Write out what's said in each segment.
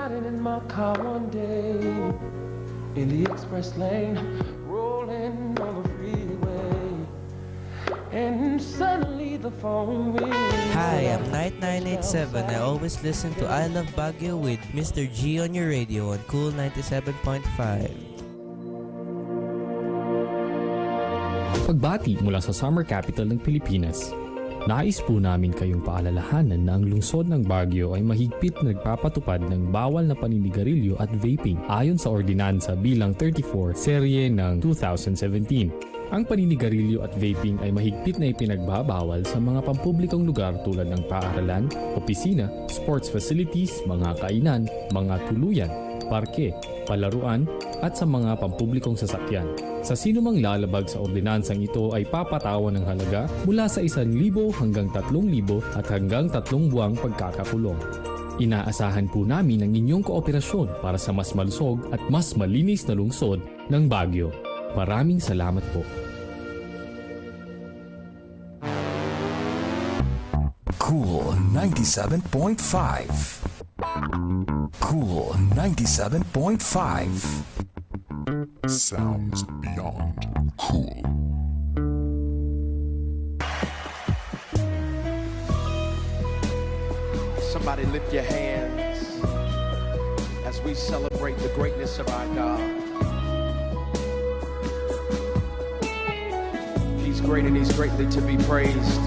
riding in my car one day, in the express lane, rolling on the freeway, and suddenly the phone rings. Hi, I'm Night 987. I always listen to I Love Baguio with Mr. G on your radio on Cool 97.5. Pagbati mula sa Summer Capital ng Pilipinas. Nais po namin kayong paalalahanan na ang lungsod ng Baguio ay mahigpit na nagpapatupad ng bawal na paninigarilyo at vaping ayon sa ordinansa bilang 34 serye ng 2017. Ang paninigarilyo at vaping ay mahigpit na ipinagbabawal sa mga pampublikong lugar tulad ng paaralan, opisina, sports facilities, mga kainan, mga tuluyan, parke, palaruan, at sa mga pampublikong sasakyan. Sa sino mang lalabag sa ordinansang ito ay papatawan ng halaga mula sa 1,000 hanggang 3,000 at hanggang 3 buwang pagkakakulong. Inaasahan po namin ang inyong kooperasyon para sa mas malusog at mas malinis na lungsod ng Baguio. Maraming salamat po. Cool 97.5. Cool 97.5. Sounds beyond cool. Somebody lift your hands as we celebrate the greatness of our God. He's great and He's greatly to be praised.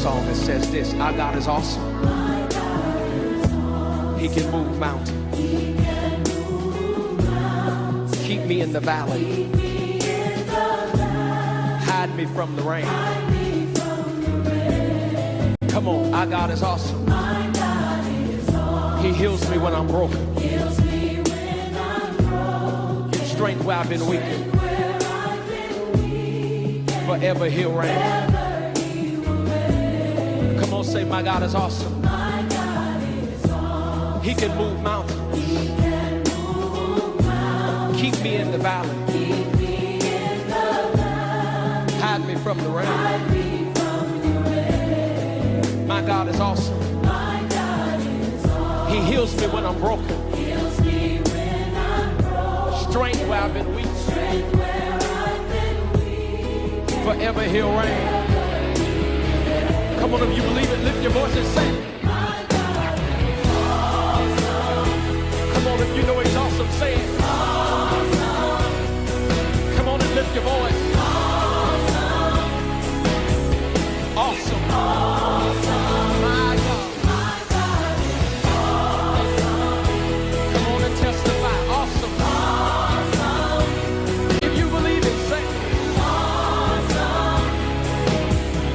Song that says this: our God is awesome. He can move mountains. Keep me in the valley. Hide me from the rain. Come on, our God is awesome. He heals me when I'm broken. Gives strength where I've been weak. Forever He'll reign. Come on, say, my God is awesome. He can move mountains. Keep me in the valley. Hide me from the rain. My God is awesome. He heals me when I'm broken. Strength where I've been weak. Forever He'll reign. Come on, if you believe it, lift your voice and say it. Come on, if you know He's awesome, say it. Come on and lift your voice. Awesome. My God. Come on and testify. Awesome. If you believe it, say it.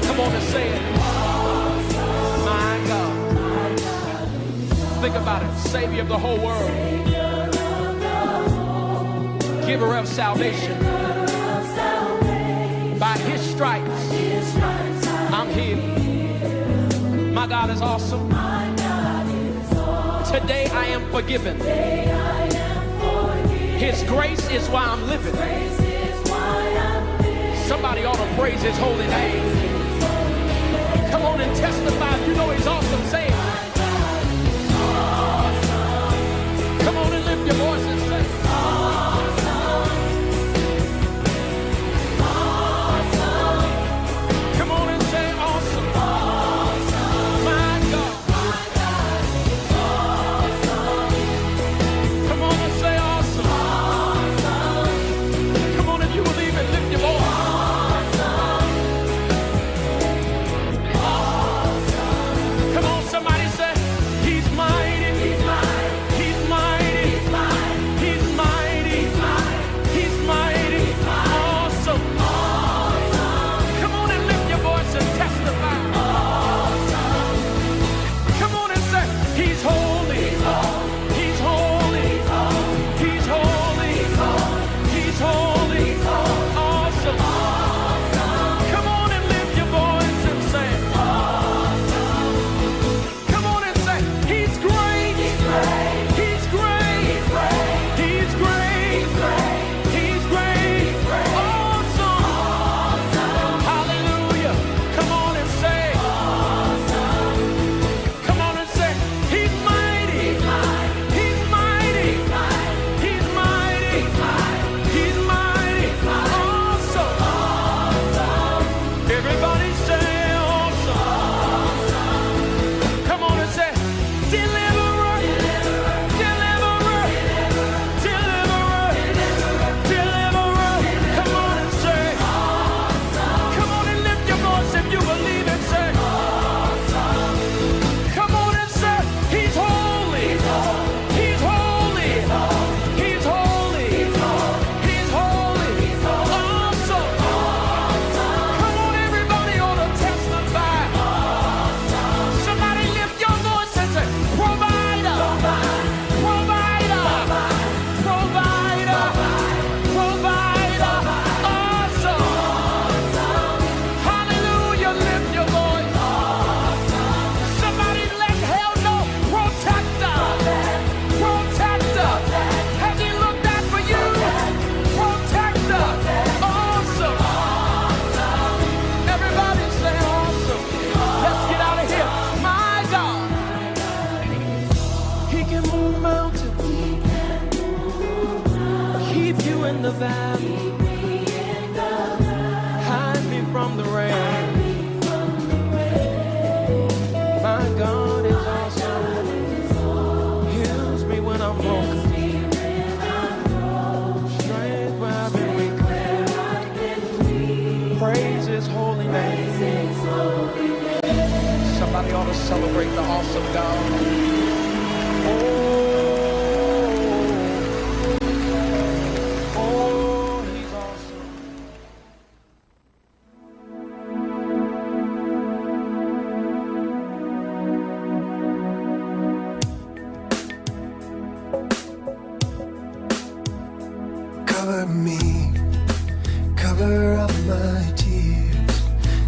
Come on and say it. Think about it. Savior of the whole world. Giver of salvation. By His stripes, I'm healed. My God is awesome. Today I am forgiven. His grace is why I'm living. Somebody ought to praise His holy name. Come on and testify. If you know He's awesome, say it. Come on and lift your voice and say, awesome. Awesome. Come on and say, awesome. Awesome. My God. My God is awesome. Come on and say, awesome. Awesome. Come on, if you believe it, lift your voice. Awesome. Awesome. Come on, somebody. in the valley. Hide me from the rain. My God is awesome. Heals me when I'm broken. Strength where I've been weak. Praise His holy name. Somebody ought to celebrate the awesome God. Oh, He's awesome. Cover me, cover up my tears,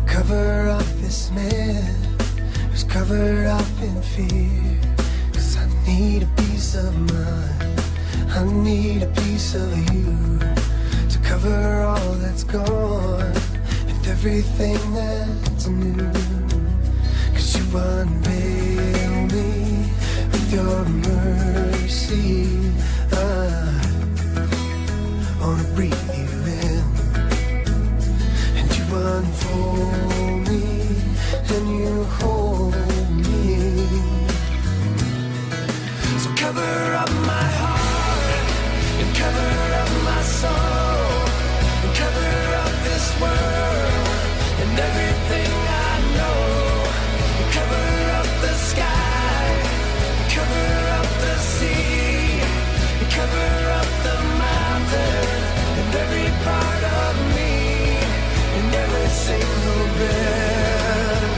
cover up this man who's covered up in fear. 'Cause I need a piece of mind, I need a piece of you to cover all that's gone and everything that's new. 'Cause you unveil me with your mercy. I wanna breathe you in, and you unfold me, and you hold me. So cover up my heart, and cover up my soul, and cover up this world, and everything I know. And cover up the sky, and cover up the sea, and cover up the mountain, and every part of me, and every single breath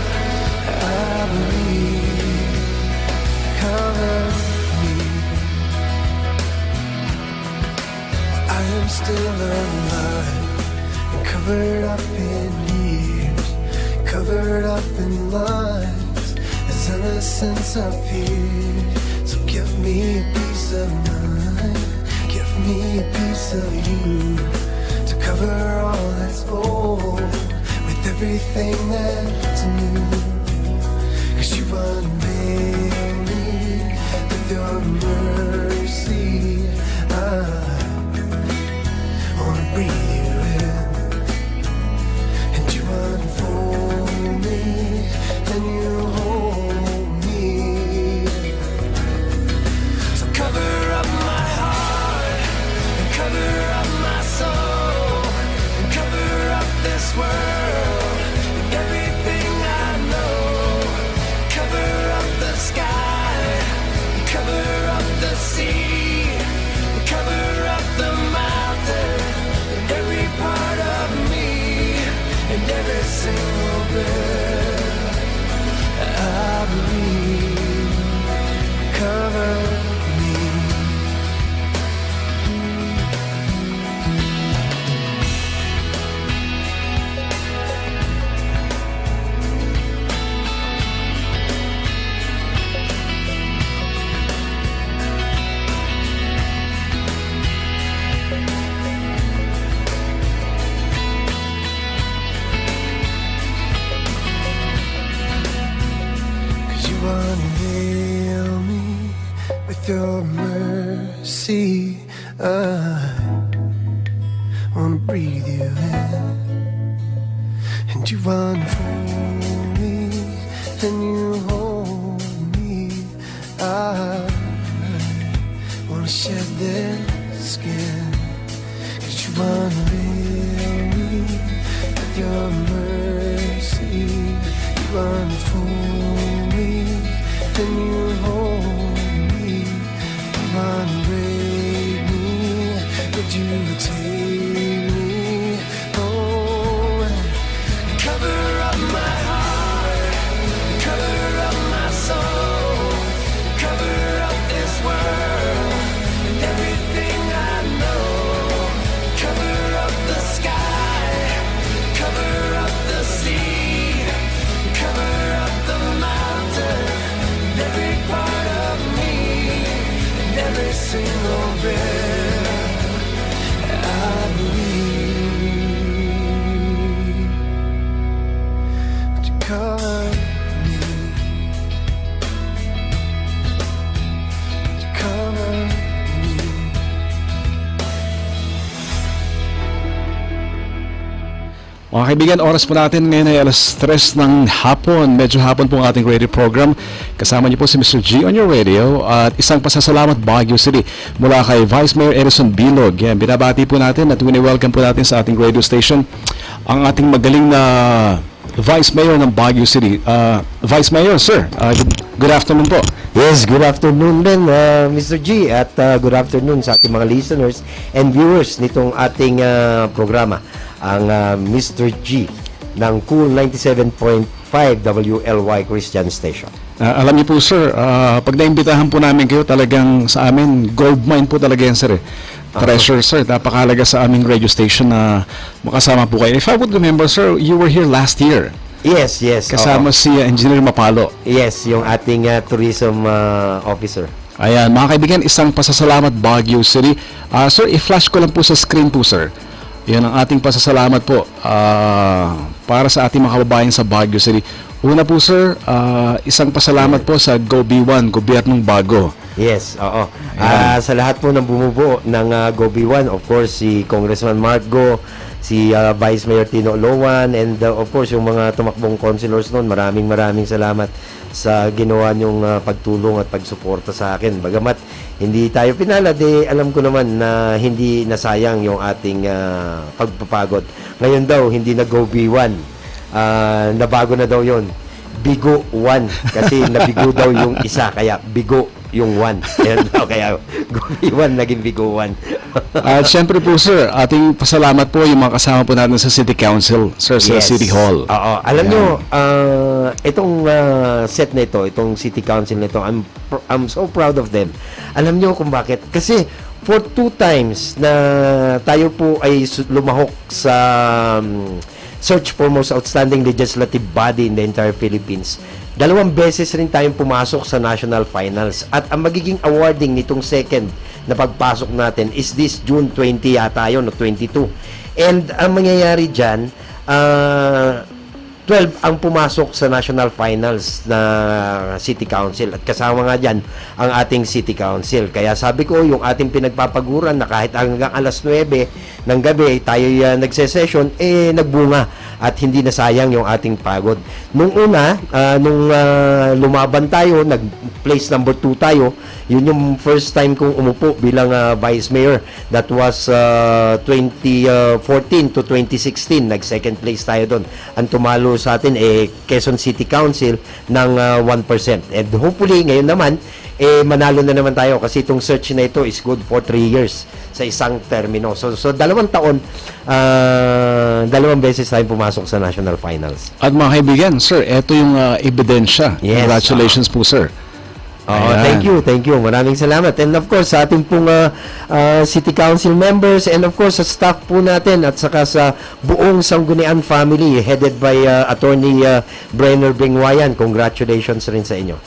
I breathe. Cover me. I am still alive and covered up in years, covered up in lines as innocence appears. So give me a piece of mind, give me a piece of you to cover all that's old with everything that's new. 'Cause you unveil me with your mercy. I wanna breathe you in, and you unfold me, and you hold me. So cover up my heart, and cover up my soul, and cover up this world, and everything I know. Cover up the sky, and cover up the sea, and cover up the mountain, and every part of me, and every single breath I breathe. Cover me. Unveil me with your mercy. I wanna breathe you in, and you unfold me, and you hold me. I wanna shed their skin, 'cause you unveil me with your mercy. You unfold me, and you hold me. You unbreak me, but you take me. Oh, cover up my heart, cover up my soul, cover up this world, and everything I know. Cover up the sky, cover up the sea, cover up the mountain, and every part of me, and every single breath I breathe. Would you cover me? Would you cover me? Mga kaibigan, oras po natin ngayon ay alas 3 ng hapon. Medyo hapon po ang ating radio program. Kasama niyo po si Mr. G on your radio at isang pasasalamat Baguio City mula kay Vice Mayor Edison Bilog. Yan, binabati po natin at wini-welcome po natin sa ating radio station ang ating magaling na Vice Mayor ng Baguio City. Vice Mayor, sir, good afternoon po. Yes, good afternoon din, Mr. G, at good afternoon sa ating mga listeners and viewers nitong ating programa, ang Mr. G ng Cool 97.5 WLY Christian Station. Alam niyo po, sir, pag naimbitahan po namin kayo, talagang sa amin, gold mine po talaga yan, sir. Treasure, sir. Napakalaga sa aming radio station na makasama po kayo. If I would remember, sir, you were here last year. Yes, yes. Kasama si Engineer Mapalo. Yes, yung ating tourism officer. Ayan, mga kaibigan, isang pasasalamat Baguio City. Sir, i-flash ko lang po sa screen po, sir. Yan ang ating pasasalamat po para sa ating mga kababayan sa Baguio City. Una po, sir, isang pasalamat po sa GoB1, Gobyernong Bago. Yes, oo. Sa lahat po ng bumubuo ng GoB1, of course, si Congressman Mark Go, si Vice Mayor Tino Loan, and of course, yung mga tumakbong councilors noon, maraming salamat sa ginawa niyong pagtulong at pagsuporta sa akin. Bagamat hindi tayo pinalad, alam ko naman na hindi nasayang yung ating pagpapagod. Ngayon daw, hindi na GoB1. Nabago na daw yon, Bigo 1, kasi nabigo daw yung isa, kaya Bigo yung 1. Kaya GoB1 naging Bigo 1. At syempre po, sir, ating pasalamat po yung mga kasama po natin sa City Council, sir, sa Yes. City Hall. Oo. Alam nyo, itong set na ito, itong City Council na ito, I'm so proud of them. Alam nyo kung bakit? Kasi for 2 times na tayo po ay lumahok sa search for most outstanding legislative body in the entire Philippines, 2 beses rin tayong pumasok sa national finals. At ang magiging awarding nitong second na pagpasok natin is this June 20 yata yun, o 22. And ang mangyayari dyan, 12 ang pumasok sa national finals na City Council, at kasama nga dyan ang ating City Council. Kaya sabi ko, yung ating pinagpapaguran na kahit hanggang alas 9 ng gabi tayo nagse-session, nagbunga at hindi nasayang yung ating pagod. Nung una, nung lumaban tayo, nag-place number 2 tayo, yun yung first time kong umupo bilang Vice Mayor. That was 2014 to 2016. Nag-second place tayo doon. Ang tumalo sa atin Quezon City Council ng 1%. And hopefully ngayon naman manalo na naman tayo, kasi itong search na ito is good for 3 years sa isang termino. So 2 taon, 2 beses tayo pumasok sa national finals. At mga kaibigan, sir, ito yung ebidensya. Yes. Congratulations po, sir. Thank you. Maraming salamat. And of course, sa ating pong City Council members, and of course, sa staff po natin, at saka sa buong Sangguniang family, headed by Attorney Brenner Bengwayan. Congratulations rin sa inyo.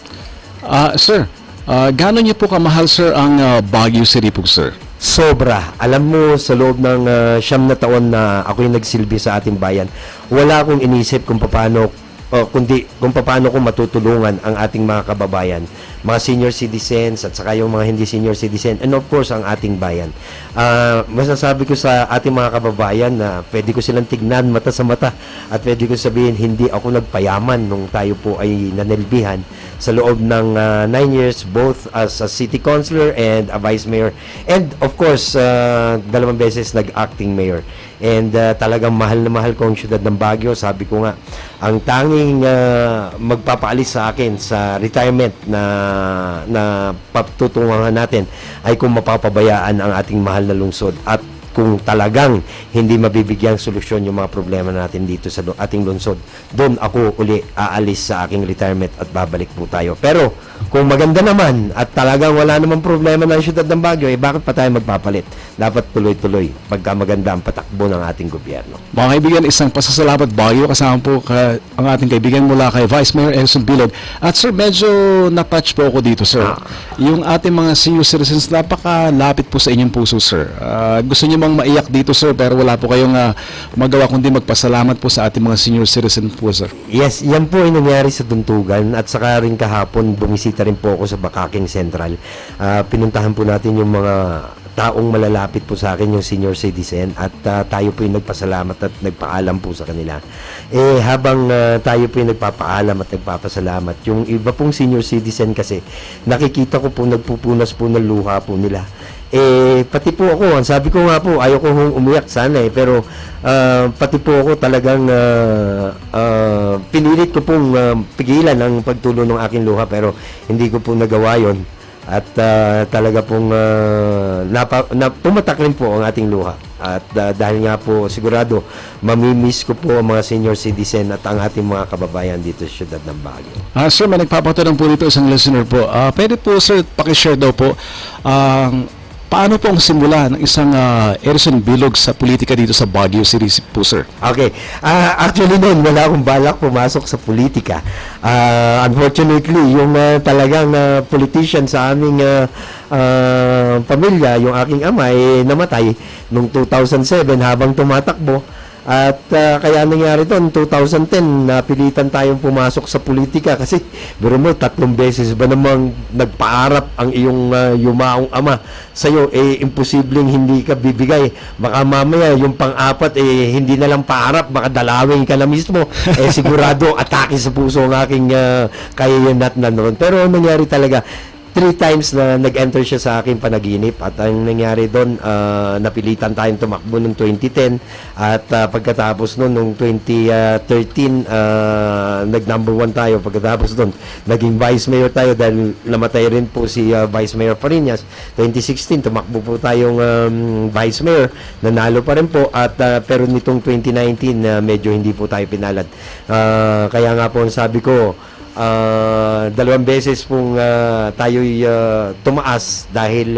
Sir, gaano niyo po kamahal, sir, ang Baguio City po, sir? Sobra. Alam mo, sa loob ng 9 na taon na ako'y nagsilbi sa ating bayan, wala akong inisip kung paano ko matutulungan ang ating mga kababayan, mga senior citizens at saka yung mga hindi senior citizen, and of course ang ating bayan. Masasabi ko sa ating mga kababayan na pwede ko silang tignan mata sa mata, at pwede ko sabihin hindi ako nagpayaman nung tayo po ay nanilbihan sa loob ng 9 years, both as a city councilor and a vice mayor, and of course 2 beses nag-acting mayor. And talagang mahal na mahal ko ang siyudad ng Baguio. Sabi ko nga, ang tanging magpapaalis sa akin sa retirement na patutunguhan natin ay kung mapapabayaan ang ating mahal na lungsod, at kung talagang hindi mabibigyang solusyon yung mga problema natin dito sa ating lungsod, doon ako uli aalis sa aking retirement at babalik po tayo. Pero kung maganda naman at talagang wala namang problema ng siyudad ng Baguio, bakit pa tayo magpapalit? Dapat tuloy-tuloy pagka maganda ang patakbo ng ating gobyerno. Mga kaibigan, isang pasasalamat Baguio. Kasama po ang ating kaibigan mula kay Vice Mayor Edison Bilog. At sir, medyo na-touch po ako dito, sir. Yung ating mga senior citizens, napakalapit po sa inyong puso, sir. Gusto niyo mang maiyak dito, sir, pero wala po kayong magawa kundi magpasalamat po sa ating mga senior citizens po, sir. Yes, yan po ay nangyari sa Duntugan, at saka rin kahapon bumisita rin po ako sa Bakaking Central. Pinuntahan po natin yung mga taong malalapit po sa akin, yung senior citizen, at tayo po yung nagpasalamat at nagpaalam po sa kanila. Habang tayo po yung nagpapaalam at nagpapasalamat, yung iba pong senior citizen kasi, nakikita ko po nagpupunas po ng luha po nila. Pati po ako, ang sabi ko nga po, ayaw ko umiyak sana pero pati po ako talagang pinilit ko pong pigilan ang pagtulo ng aking luha, pero hindi ko po nagawa yon. At talaga pong pumatak rin po ang ating luha. At dahil nga po sigurado mamimiss ko po ang mga senior citizen at ang ating mga kababayan dito sa siyudad ng Baguio. Sir, may nagpapatanong po dito isang listener po. Pwede po sir, pakishare daw po paano po ang simula ng isang Edison Bilog sa politika dito sa Baguio City po, sir? Okay. Actually noon, wala akong balak pumasok sa politika. Unfortunately, yung talagang politician sa aming pamilya, yung aking ama, namatay noong 2007 habang tumatakbo. At kaya nangyari to, 2010, napilitan tayong pumasok sa politika kasi biro mo, 3 beses ba namang nagpaarap ang iyong yumaong ama sa'yo, imposibleng hindi ka bibigay. Baka mamaya, yung pang-apat, hindi na lang paarap, baka dalawin ka na mismo. Sigurado, atake sa puso ang aking kayayanat na noon. Pero nangyari talaga, 3 times na nag-enter siya sa aking panaginip, at ang nangyari doon, napilitan tayong tumakbo noong 2010, at pagkatapos noon, noong 2013, nag-number 1 tayo. Pagkatapos doon, naging vice mayor tayo dahil namatay rin po si Vice Mayor Fariñas. 2016, tumakbo po tayong vice mayor, nanalo pa rin po, at pero nitong 2019, medyo hindi po tayo pinalad. Kaya nga po, sabi ko, 2 beses pong tayo'y tumaas dahil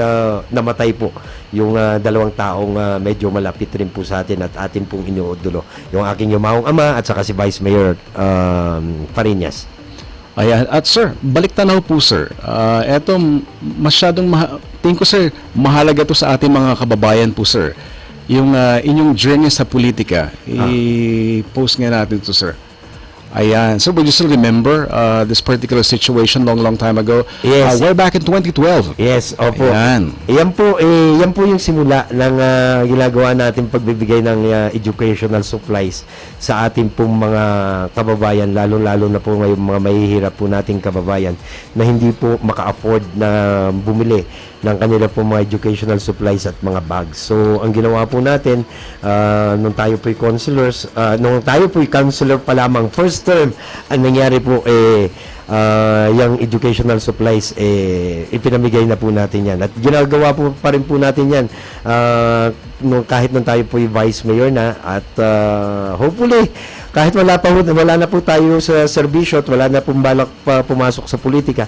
namatay po yung 2 taong medyo malapit rin po sa atin at atin pong iniudulo, yung aking yumaong ama at saka si Vice Mayor Fariñas. Ayan. At sir, balik tanaw po sir. Eto, masyadong tingin ko sir, mahalaga to sa ating mga kababayan po sir. Yung inyong journey sa politika, i-post nga natin to sir. Ayan. So, would you still remember this particular situation long time ago? Yes. Way back in 2012. Yes, opo. Ayan. Yan po yung simula ng ginagawa natin pagbibigay ng educational supplies sa ating pong mga kababayan, lalo na po ngayong mga mahihirap po nating kababayan na hindi po maka-afford na bumili ng kanila po mga educational supplies at mga bags. So, ang ginawa po natin, nung tayo po'y counselors, nung tayo po'y counselor pa lamang, first term, ang nangyari po, yung educational supplies, ipinamigay na po natin yan. At ginagawa po pa rin po natin yan, kahit nung tayo po'y vice mayor na, at hopefully, kahit wala na po tayo sa serbisyo at wala na pong balak pa pumasok sa politika,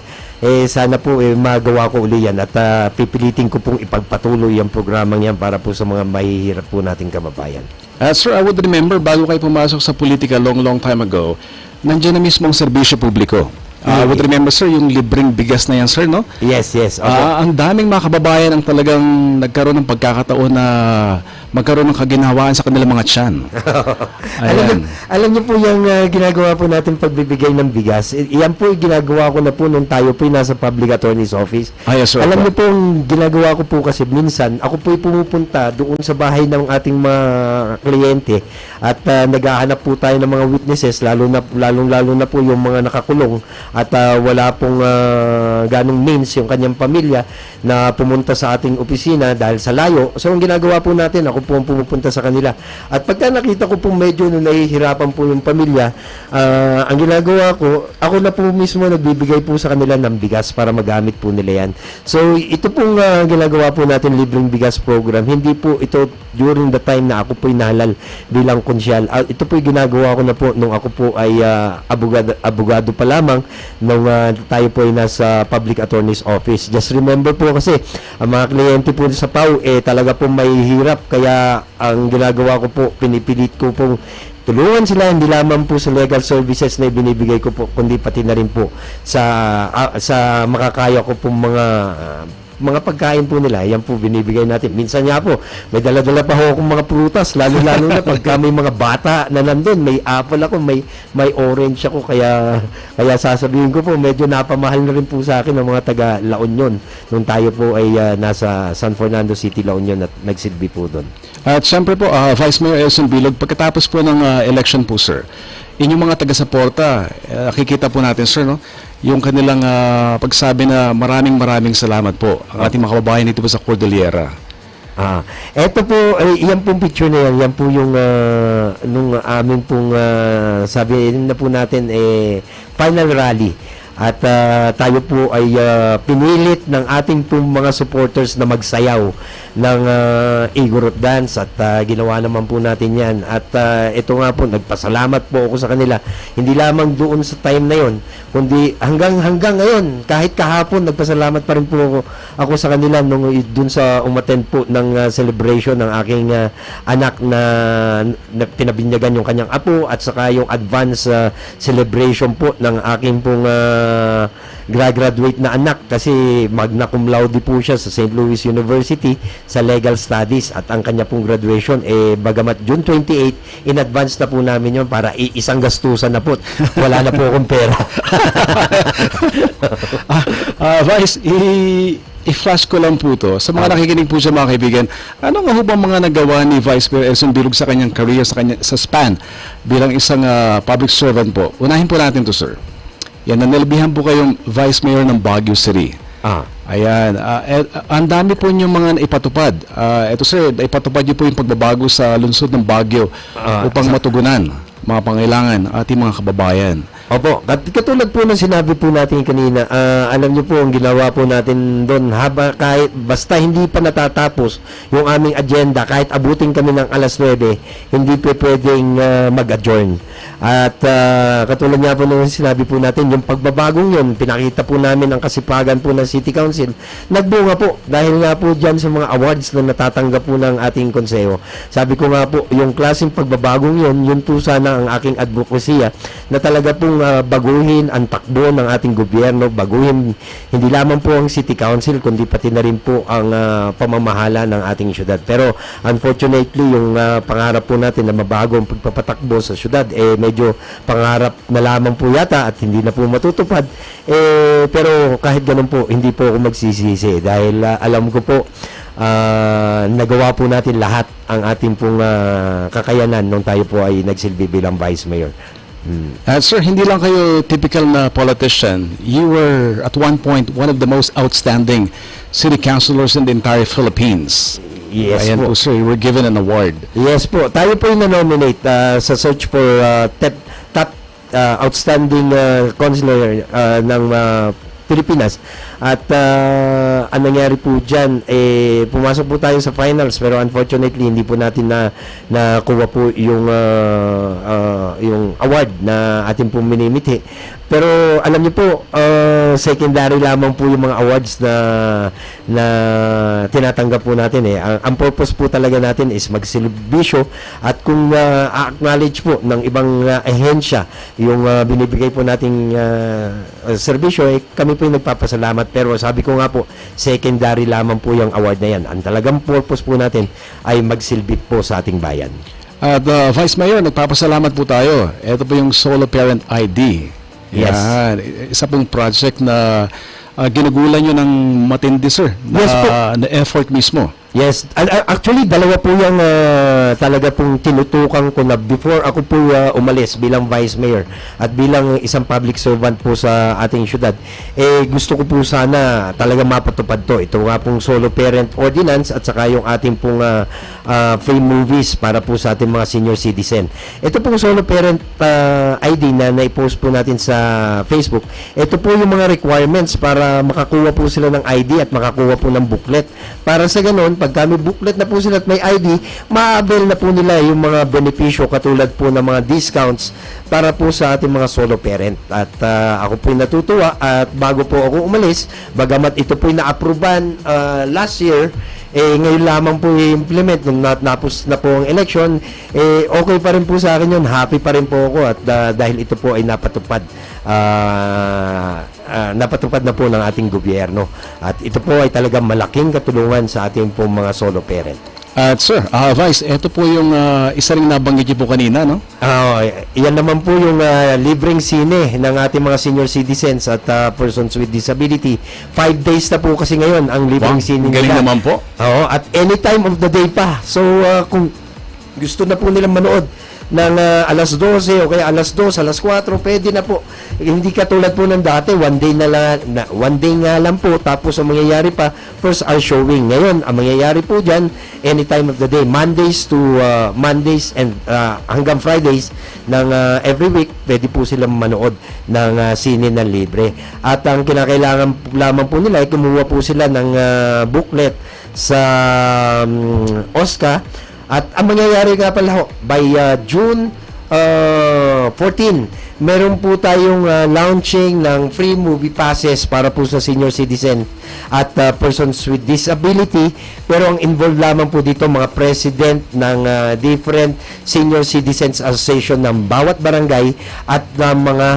sana po magawa ko uli yan at pipilitin ko pong ipagpatuloy yung programang yan para po sa mga mahihirap po nating kababayan. Sir, I would remember bago kayo pumasok sa politika long time ago, nandiyan na mismo ang serbisyo publiko. I would remember sir, yung libreng bigas na yan sir, no? Yes. Okay. Ang daming mga kababayan ang talagang nagkaroon ng pagkakataon na magkaroon ng kaginhawaan sa kanilang mga tiyan. Alam niyo po yung ginagawa po natin pagbibigay ng bigas. Iyan po yung ginagawa ko na po nung tayo po nasa Public Attorney's Office. Yes, sir, alam niyo po yung ginagawa ko po kasi minsan ako po pumupunta doon sa bahay ng ating mga kliyente at naghahanap po tayo ng mga witnesses, lalong na po yung mga nakakulong at wala pong ganong means yung kanyang pamilya na pumunta sa ating opisina dahil sa layo. So ang ginagawa po natin, ako po ang pumupunta sa kanila. At pagka nakita ko po medyo nahihirapan po yung pamilya, ang ginagawa ko, ako na po mismo nagbibigay po sa kanila ng bigas para magamit po nila yan. So ito pong ginagawa po natin, libreng bigas program, hindi po ito during the time na ako po inahalal bilang konsyal. Ito po yung ginagawa ko na po nung ako po ay abogado pa lamang nung tayo po ay nasa Public Attorney's Office. Just remember po kasi ang mga kliyente po sa PAW talaga po may hirap, kaya ang ginagawa ko po, pinipilit ko pong tulungan sila hindi lamang po sa legal services na ibinibigay ko po, kundi pati na rin po sa makakaya ko pong mga mga pagkain po nila, yan po binibigay natin. Minsan nga po, may dala-dala pa ho akong mga prutas, lalo-lalo na pagka may mga bata na nandun, may apple ako, may orange ako, kaya sasabihin ko po, medyo napamahal na rin po sa akin ng mga taga La Union nung tayo po ay nasa San Fernando City, La Union at nagsilbi po doon. At syempre po, Vice Mayor Elson Bilog, pagkatapos po ng election po, sir, inyong mga taga-suporta, nakikita po natin, sir, no? Yung kanilang pagsabi na maraming salamat po ang ating mga kababayan dito po sa Cordillera. Eto po, yan pong picture na yan po yung nung aming pong sabi na po natin final rally. At tayo po ay pinilit ng ating pong mga supporters na magsayaw ng Igorot dance at ginawa naman po natin yan. At ito nga po, nagpasalamat po ako sa kanila. Hindi lamang doon sa time na yon, kundi hanggang ngayon, kahit kahapon, nagpasalamat pa rin po ako sa kanila nung doon sa umattend po ng celebration ng aking anak na pinabinyagan yung kanyang apo at saka yung advance celebration po ng aking pong graduate na anak kasi magna cum laude po siya sa St. Louis University sa Legal Studies at ang kanya pong graduation bagamat June 28 in advance na po namin yon para isang gastusan na po wala na po akong pera. Vice, i-flash ko lang po to sa mga nakikinig po siya mga kaibigan. Ano nga ho bang mga nagawa ni Vice Mayor Elson Bilog sa kanyang career, sa span bilang isang public servant po? Unahin po natin to, sir. Yan, nanilbihan po kayong Vice Mayor ng Baguio City. Ayan. Ang dami po niyong mga ipatupad. Ito, sir, ipatupad niyo po yung pagbabago sa lungsod ng Baguio upang matugunan mga pangailangan ating mga kababayan. Opo, katulad po ng sinabi po natin kanina, alam niyo po ang ginawa po natin doon, kahit basta hindi pa natatapos yung aming agenda, kahit abutin kami ng alas 9, hindi po pwedeng mag-adjourn. At katulad nga po ng sinabi po natin, yung pagbabagong yun, pinakita po namin ang kasipagan po ng City Council, nagbunga po dahil nga po dyan sa mga awards na natatanggap po ng ating konseho. Sabi ko nga po, yung klaseng pagbabagong yun po sana ang aking advokasya na talaga pong baguhin ang takbo ng ating gobyerno, baguhin hindi lamang po ang City Council kundi pati na rin po ang pamamahala ng ating syudad. Pero unfortunately yung pangarap po natin na mabago ang pagpapatakbo sa syudad medyo pangarap na lamang po yata at hindi na po matutupad. Pero kahit ganun po hindi po ako magsisisi dahil alam ko po nagawa po natin lahat ang ating pong kakayanan nung tayo po ay nagsilbi bilang Vice Mayor. Sir, hindi lang kayo typical na politician. You were at one point one of the most outstanding city councilors in the entire Philippines. Yes Ayan po. po, sir, you were given an award. Yes po. Tayo po yung na-nominate sa search for top outstanding councilor ng Pilipinas. At ang nangyari po dyan, pumasok po tayo sa finals pero unfortunately hindi po natin nakuha po yung award na ating pong minimiti. Pero alam niyo po, secondary lamang po yung mga awards na tinatanggap po natin. Ang purpose po talaga natin is magsilbisyo at kung acknowledge po ng ibang ahensya yung binibigay po nating serbisyo, kami po yung nagpapasalamat. Pero sabi ko nga po, secondary lamang po yung award na yan. Ang talagang purpose po natin ay magsilbi po sa ating bayan. At Vice Mayor, nagpapasalamat po tayo. Ito po yung Solo Parent ID. Yes. Yan. Isa pong project na ginugulan nyo ng matindi, sir. Yes po. Na effort mismo. Yes. Actually, dalawa po yung talaga pong tinutukan ko na before ako po umalis bilang Vice Mayor at bilang isang public servant po sa ating syudad. Gusto ko po sana talaga mapatupad to. Ito nga pong Solo Parent Ordinance at saka yung ating pong free movies para po sa ating mga senior citizen. Ito pong Solo Parent ID na naipost po natin sa Facebook. Ito po yung mga requirements para makakuha po sila ng ID at makakuha po ng booklet. Para sa ganun, pag kami booklet na po sila at may ID, ma-avail na po nila yung mga benepisyo katulad po ng mga discounts para po sa ating mga solo parent. At ako po yung natutuwa at bago po ako umalis, bagamat ito po yung na-approvean last year, ngayon lamang po i-implement nung natapos na po ang election, okay pa rin po sa akin yun, happy pa rin po ako at dahil ito po ay napatupad na po ng ating gobyerno at ito po ay talagang malaking katulungan sa ating po mga solo parent. At sir, Vice, ito po yung isa rin nabanggit niyo po kanina, no? Yan naman po yung libreng sine ng ating mga senior citizens at persons with disability. 5 days na po kasi ngayon ang libreng sine nila. Galing naman po. Oo, at any time of the day pa. So, kung gusto na po nilang manood ng alas 12 o kaya alas 2, alas 4, pwede na po. Hindi katulad po ng dati, one day nga lang po, tapos ang mangyayari pa, first hour showing. Ngayon, ang mangyayari po dyan, any time of the day, Mondays and hanggang Fridays ng every week, pwede po silang manood ng sine na libre. At ang kinakailangan lamang po nila ay kumuha po sila ng booklet sa OSCA. At ang mangyayari nga pala by June 14, meron po tayong launching ng free movie passes para po sa senior citizen at persons with disability. Pero ang involved lamang po dito mga president ng different senior citizens association ng bawat barangay at ng mga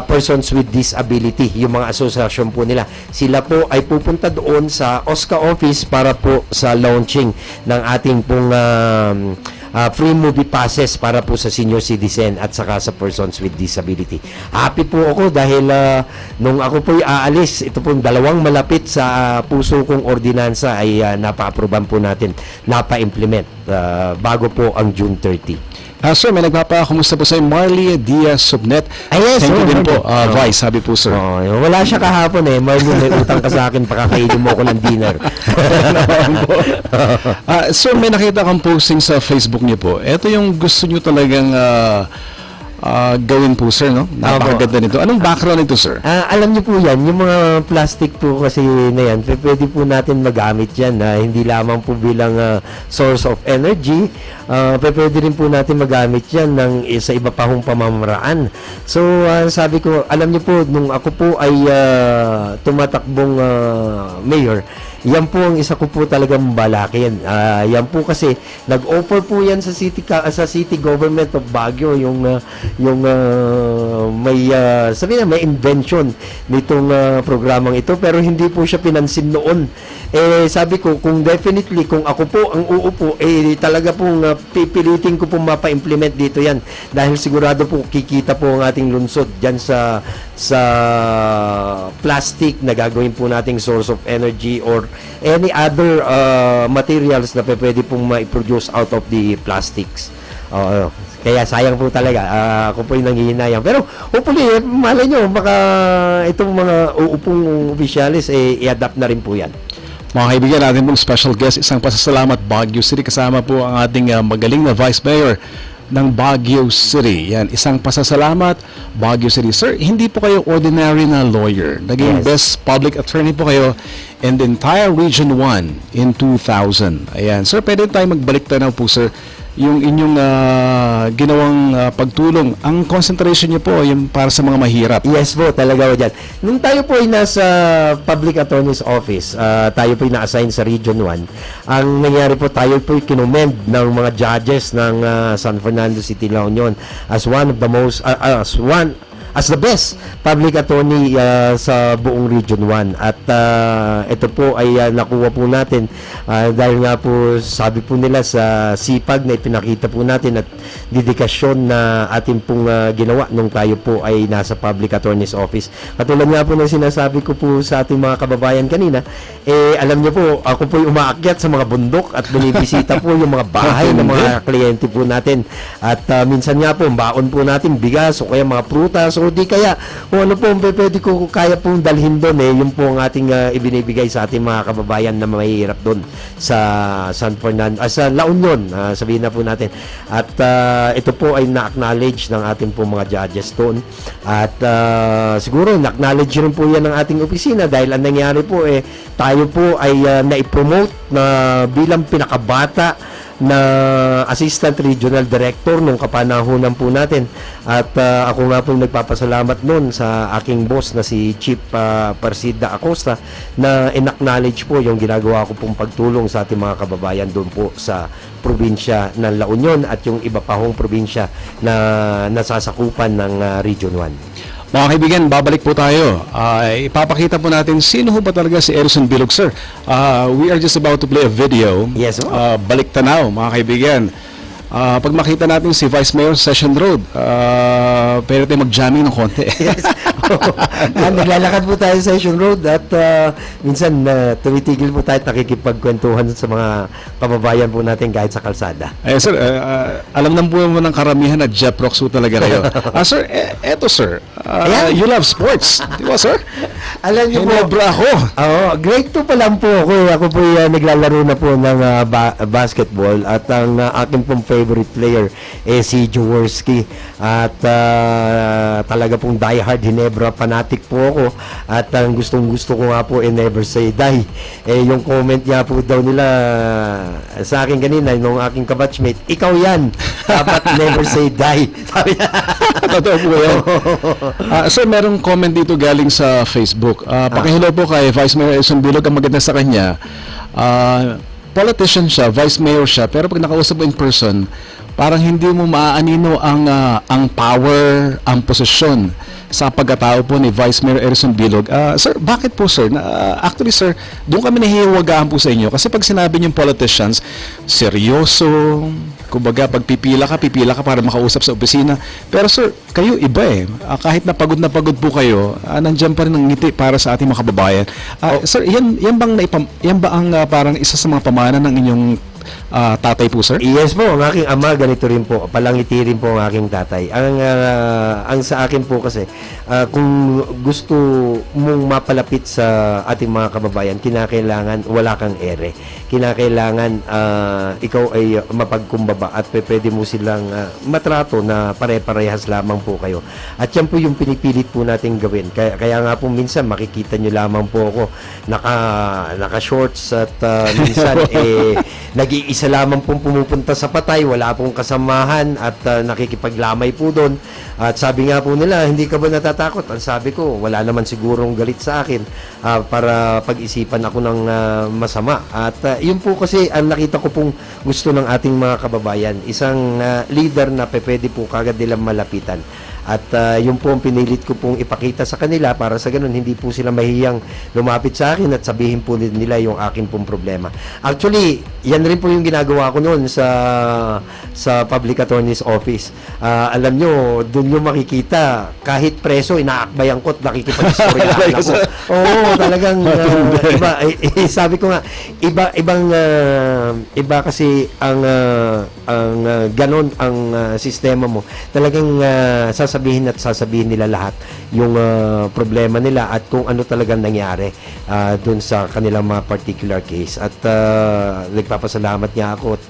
persons with disability, yung mga asosasyon po nila. Sila po ay pupunta doon sa OSCA office para po sa launching ng ating pong free movie passes para po sa senior citizen at saka sa persons with disability. Happy po ako dahil nung ako po'y aalis, ito pong dalawang malapit sa puso kong ordinansa ay napa-aproban po natin, napa-implement bago po ang June 30. Sir, may nagpapakumusta po sa Marley Diaz Subnet. Yes, thank you din po, Vice, sabi po sir. Wala siya kahapon Marley, may utang ka sa akin, pakakainin mo ako ng dinner. Sir, may nakita kang posting sa Facebook niyo po. Ito yung gusto niyo talagang gawin po sir, no? Napakaganda nito. Anong background nito sir? Alam niyo po yan, yung mga plastic po kasi na yan, pwede po natin magamit yan, hindi lamang po bilang source of energy, pwede rin po natin magamit yan sa iba pa hong pamamaraan. So, sabi ko, alam niyo po, nung ako po ay tumatakbong mayor, yan po ang isa ko po talagang balakin. Yan po kasi nag-offer po yan sa city government of Baguio yung may may invention nitong programang ito, pero hindi po siya pinansin noon. Sabi ko, kung ako po ang uupo, talaga pong pipilitin ko pong mapa-implement dito yan dahil sigurado po kikita po ang ating lungsod dyan sa plastic na gagawin po nating source of energy or any other materials na pwede pong ma-produce out of the plastics. Kaya sayang po talaga. Ako po yung nangihinayang. Pero hopefully, malay nyo, baka itong mga uupong opisyalis, i-adapt na rin po yan. Mga kaibigan natin pong special guest, isang pasasalamat Baguio City. Kasama po ang ating magaling na Vice Mayor ng Baguio City. Yan, isang pasasalamat Baguio City. Sir, hindi po kayo ordinary na lawyer. Naging best public attorney po kayo in the entire Region 1 in 2000. Ayan. Sir, pwede tayo magbalik tanaw po sir yung inyong ginawang pagtulong. Ang concentration niyo po yung para sa mga mahirap. Yes po, talaga po dyan. Nung tayo po ay nasa Public Attorney's Office, tayo po ay na-assign sa Region 1, ang nangyari po, tayo po ay kinumend ng mga judges ng San Fernando City, La Union as as the best public attorney sa buong Region 1. At ito po ay nakuha po natin dahil nga po sabi po nila sa sipag na ipinakita po natin at dedikasyon na atin pong ginawa nung tayo po ay nasa Public Attorney's Office. Katulad nga po ng sinasabi ko po sa ating mga kababayan kanina, alam niyo po, ako po ay umaakyat sa mga bundok at binibisita po yung mga bahay ng mga kliyente po natin. At minsan nga po, baon po natin bigas o kaya mga prutas o di kaya kung ano po pwede ko kaya pong dalhin doon yun po ang ating ibinibigay sa ating mga kababayan na mahihirap doon sa San Fernando, sa La Union, sabihin na po natin. At ito po ay na-acknowledge ng ating po mga judges doon. At siguro na-acknowledge rin po yan ng ating opisina dahil ang nangyari po tayo po ay na-promote na bilang pinakabata na Assistant Regional Director nung kapanahunan po natin. At ako nga po nagpapasalamat noon sa aking boss na si Chief Persida Acosta na in-acknowledge po yung ginagawa ko pong pagtulong sa ating mga kababayan doon po sa probinsya ng La Union at yung iba pa hong probinsya na nasasakupan ng Region 1. Mga kaibigan, babalik po tayo. Ipapakita po natin sino ho ba talaga si Edison Bilog, sir. We are just about to play a video. Yes, po. Balik tanaw, mga kaibigan. Pag makita natin si Vice Mayor Session Road, pwede tayo mag-jamming ng konti. Yes. Naglalakad po tayo sa Session Road at minsan tumitigil po tayo at nakikipagkwentuhan sa mga kababayan po natin kahit sa kalsada. Sir, alam naman po ng karamihan na Jeff Rocks po talaga kayo. Sir, eto sir, you love sports. Di ba, sir? Alam niyo po, Hinebra ako. grade 2 pa lang po ako. Ako po naglalaro na po ng basketball at ang aking pong favorite player si Jaworski. At talaga pong diehard Hinebra fanatic po ako. At ang gustong-gusto ko nga po never say die. Yung comment niya po daw nila sa akin kanina, nung aking kabatchmate, ikaw yan. Dapat never say die. Sabi niya. Totoo po yan. Sir, merong comment dito galing sa Facebook. Pakihilo po kay Vice Mayor Edison Bilog. Ang maganda sa kanya, politician siya, Vice Mayor siya, pero pag nakausap mo in person, parang hindi mo maaanino ang power, ang posisyon sa pagkatao po ni Vice Mayor Edison Bilog. Sir, bakit po sir? Actually sir, doon kami nahihiwagaan po sa inyo kasi pag sinabi niyong politicians, seryoso, kumbaga pag pipila ka para makausap sa opisina. Pero sir, kayo iba eh. Kahit na pagod po kayo, nandiyan pa rin ang ngiti para sa ating mga kababayan. Sir, yan ba ang parang isa sa mga pamana ng inyong tatay po, sir? Yes po, ang aking ama ganito rin po, palangiti rin po ang aking tatay. Ang sa akin po kasi, kung gusto mong mapalapit sa ating mga kababayan, kinakailangan wala kang ere. Kinakailangan ikaw ay mapagkumbaba at pwede mo silang matrato na pare-parehas lamang po kayo. At yan po yung pinipilit po natin gawin. Kaya nga po minsan makikita nyo lamang po ako naka-shorts at minsan nag-iisa lamang pong pumupunta sa patay, wala pong kasamahan at nakikipaglamay po doon. At sabi nga po nila, hindi ka ba natatakot? Ang sabi ko, wala naman sigurong galit sa akin para pag-isipan ako ng masama. At yun po kasi ang nakita ko pong gusto ng ating mga kababayan, isang leader na pwede po kagad nilang malapitan. At yun po ang pinilit ko pong ipakita sa kanila para sa ganun hindi po sila mahiyang lumapit sa akin at sabihin po nila yung akin pong problema. Actually, yan rin po yung ginagawa ko noon sa Public Attorney's Office. Alam nyo, doon yung makikita kahit preso, inaakbayan ko at nakikipag-istorya ako. Oo, talagang iba. Sabi ko nga, iba kasi ang ganon ang sistema mo. Talagang sasabihin nila lahat yung problema nila at kung ano talagang nangyari dun sa kanilang mga particular case. At nagpapasalamat niya ako at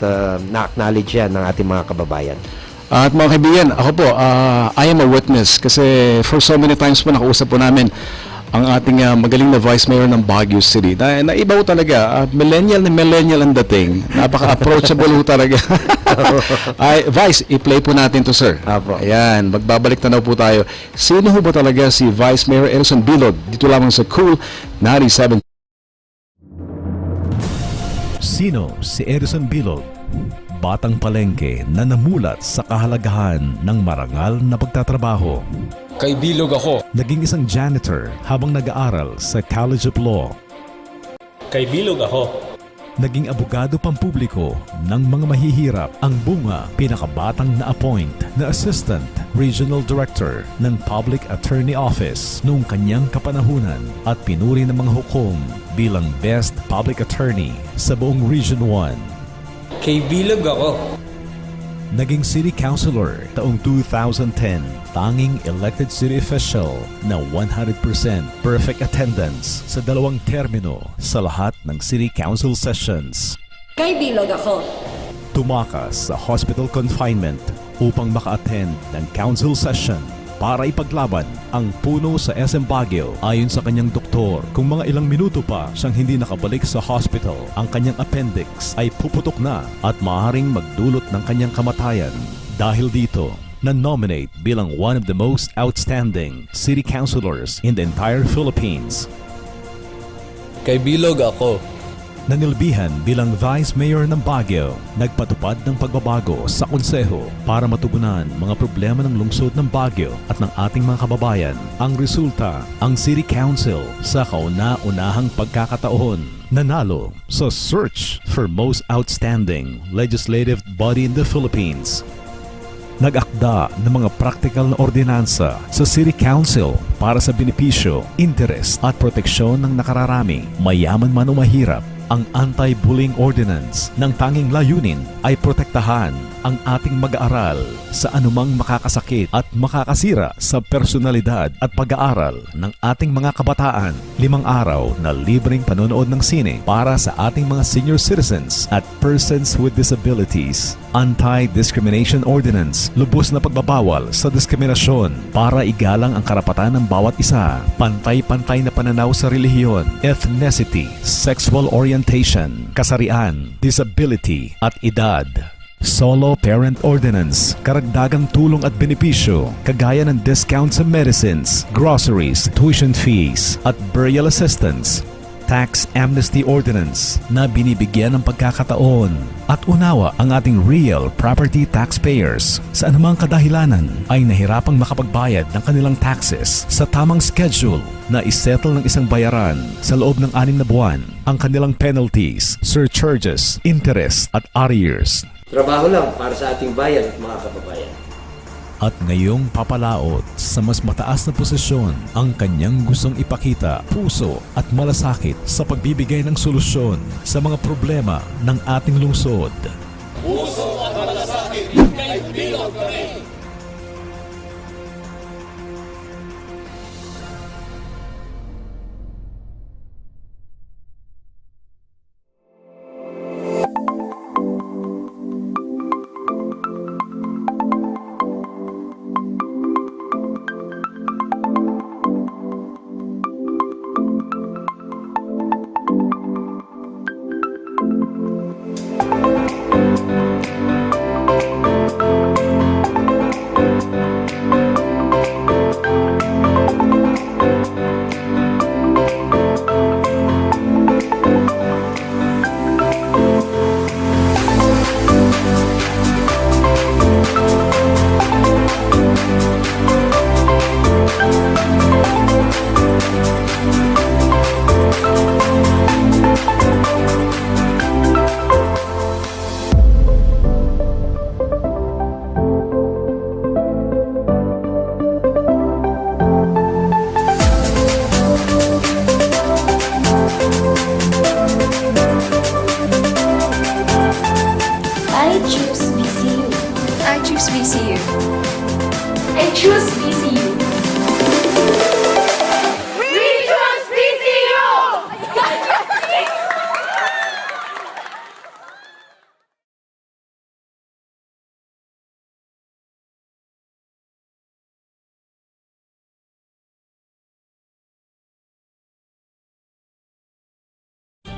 na-acknowledge yan ng ating mga kababayan. At mga kaibigan, ako po, I am a witness kasi for so many times po nakausap po namin ang ating magaling na Vice Mayor ng Baguio City. Naiba po talaga, millennial ang dating. Napaka-approachable po talaga. Vice, i-play po natin to sir. Apo. Ayan, magbabalik tanaw po tayo. Sino ho ba talaga si Vice Mayor Edison Bilog? Dito lamang sa Cool 97. Sino si Edison Bilog? Batang palengke na namulat sa kahalagahan ng marangal na pagtatrabaho. Kay Bilog ako. Naging isang janitor habang nag-aaral sa College of Law. Kay Bilog ako. Naging abogado pampubliko ng mga mahihirap. Ang bunga, pinakabatang na-appoint na Assistant Regional Director ng Public Attorney Office noong kanyang kapanahunan at pinuri ng mga hukom bilang Best Public Attorney sa buong Region 1. Kay Bilog ako. Naging City Councilor taong 2010, tanging elected city official na 100% perfect attendance sa 2 termino sa lahat ng City Council sessions. Kay Bilog ako. Tumakas sa hospital confinement upang maka-attend ng council session para ipaglaban ang puno sa SM Baguio. Ayon sa kanyang doktor, kung mga ilang minuto pa siyang hindi nakabalik sa hospital, ang kanyang appendix ay puputok na at maaaring magdulot ng kanyang kamatayan. Dahil dito, na-nominate bilang one of the most outstanding city councilors in the entire Philippines. Kay Bilog ako. Nanilbihan bilang Vice Mayor ng Baguio, nagpatupad ng pagbabago sa konseho para matugunan mga problema ng lungsod ng Baguio at ng ating mga kababayan. Ang resulta, ang City Council sa kauna-unahang pagkakataon nanalo sa Search for Most Outstanding Legislative Body in the Philippines. Nag-akda ng mga praktikal na ordinansa sa City Council para sa benepisyo, interes at proteksyon ng nakararami, mayaman man o mahirap. Ang Anti-Bullying Ordinance ng tanging layunin ay protektahan ang ating mag-aaral sa anumang makakasakit at makakasira sa personalidad at pag-aaral ng ating mga kabataan. 5 araw na libreng panonood ng sine para sa ating mga senior citizens at persons with disabilities. Anti-Discrimination Ordinance, lubos na pagbabawal sa diskriminasyon para igalang ang karapatan ng bawat isa. Pantay-pantay na pananaw sa relihiyon, ethnicity, sexual orientation, kasarian, disability at edad. Solo Parent Ordinance, karagdagang tulong at benepisyo kagaya ng discount sa medicines, groceries, tuition fees at burial assistance. Tax Amnesty Ordinance na binibigyan ng pagkakataon at unawa ang ating real property taxpayers sa anumang kadahilanan ay nahirapang makapagbayad ng kanilang taxes sa tamang schedule na isettle ng isang bayaran sa loob ng 6 na buwan ang kanilang penalties, surcharges, interest at arrears. Trabaho lang para sa ating bayan at mga kababayan. At ngayong papalaot sa mas mataas na posisyon ang kanyang gustong ipakita, puso at malasakit sa pagbibigay ng solusyon sa mga problema ng ating lungsod. Puso at malasakit kay Bilog kami.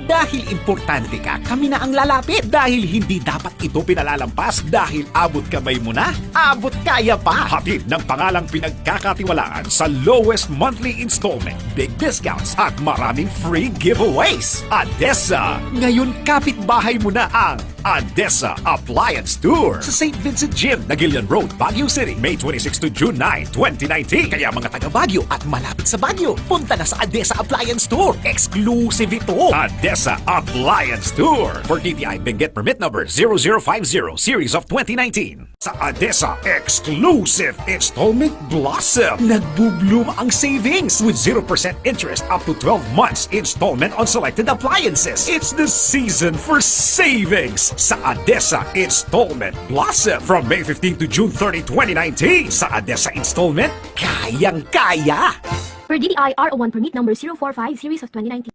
Dahil importante ka, kami na ang lalapit. Dahil hindi dapat ito pinalalampas. Dahil abot kamay mo na, abot kaya pa. Hatid ng pangalang pinagkakatiwalaan sa lowest monthly installment, big discounts at maraming free giveaways. ADESA. Ngayon kapitbahay mo na ang ADESA Appliance Tour sa St. Vincent Gym, Nagilian Road, Baguio City, May 26 to June 9, 2019. Kaya mga taga Baguio at malapit sa Baguio, punta na sa ADESA Appliance Tour. Exclusive ito. ADESA Appliance Tour for DTI Benguet Permit Number 0050 Series of 2019. Sa ADESA Exclusive Installment Blossom, nagbubloom ang savings with 0% interest up to 12 months installment on selected appliances. It's the season for savings sa ADESA Installment Blossom from May 15 to June 30, 2019. Sa ADESA Installment, kayang-kaya! Per DTI R01 Permit Number 045 Series of 2019.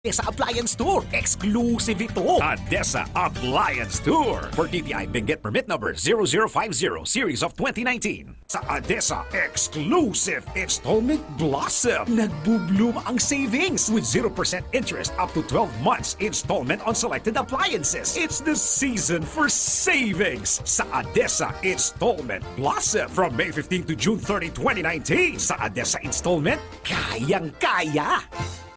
ADESA Appliance Tour. Exclusive ito. ADESA Appliance Tour. For DTI Benguet Permit Number 0050 Series of 2019. Sa ADESA Exclusive Installment Blossom. Nagbubloom ang savings with 0% interest up to 12 months installment on selected appliances. It's the season for savings sa ADESA Installment Blossom. From May 15 to June 30, 2019. Sa ADESA Installment, kayang-kaya.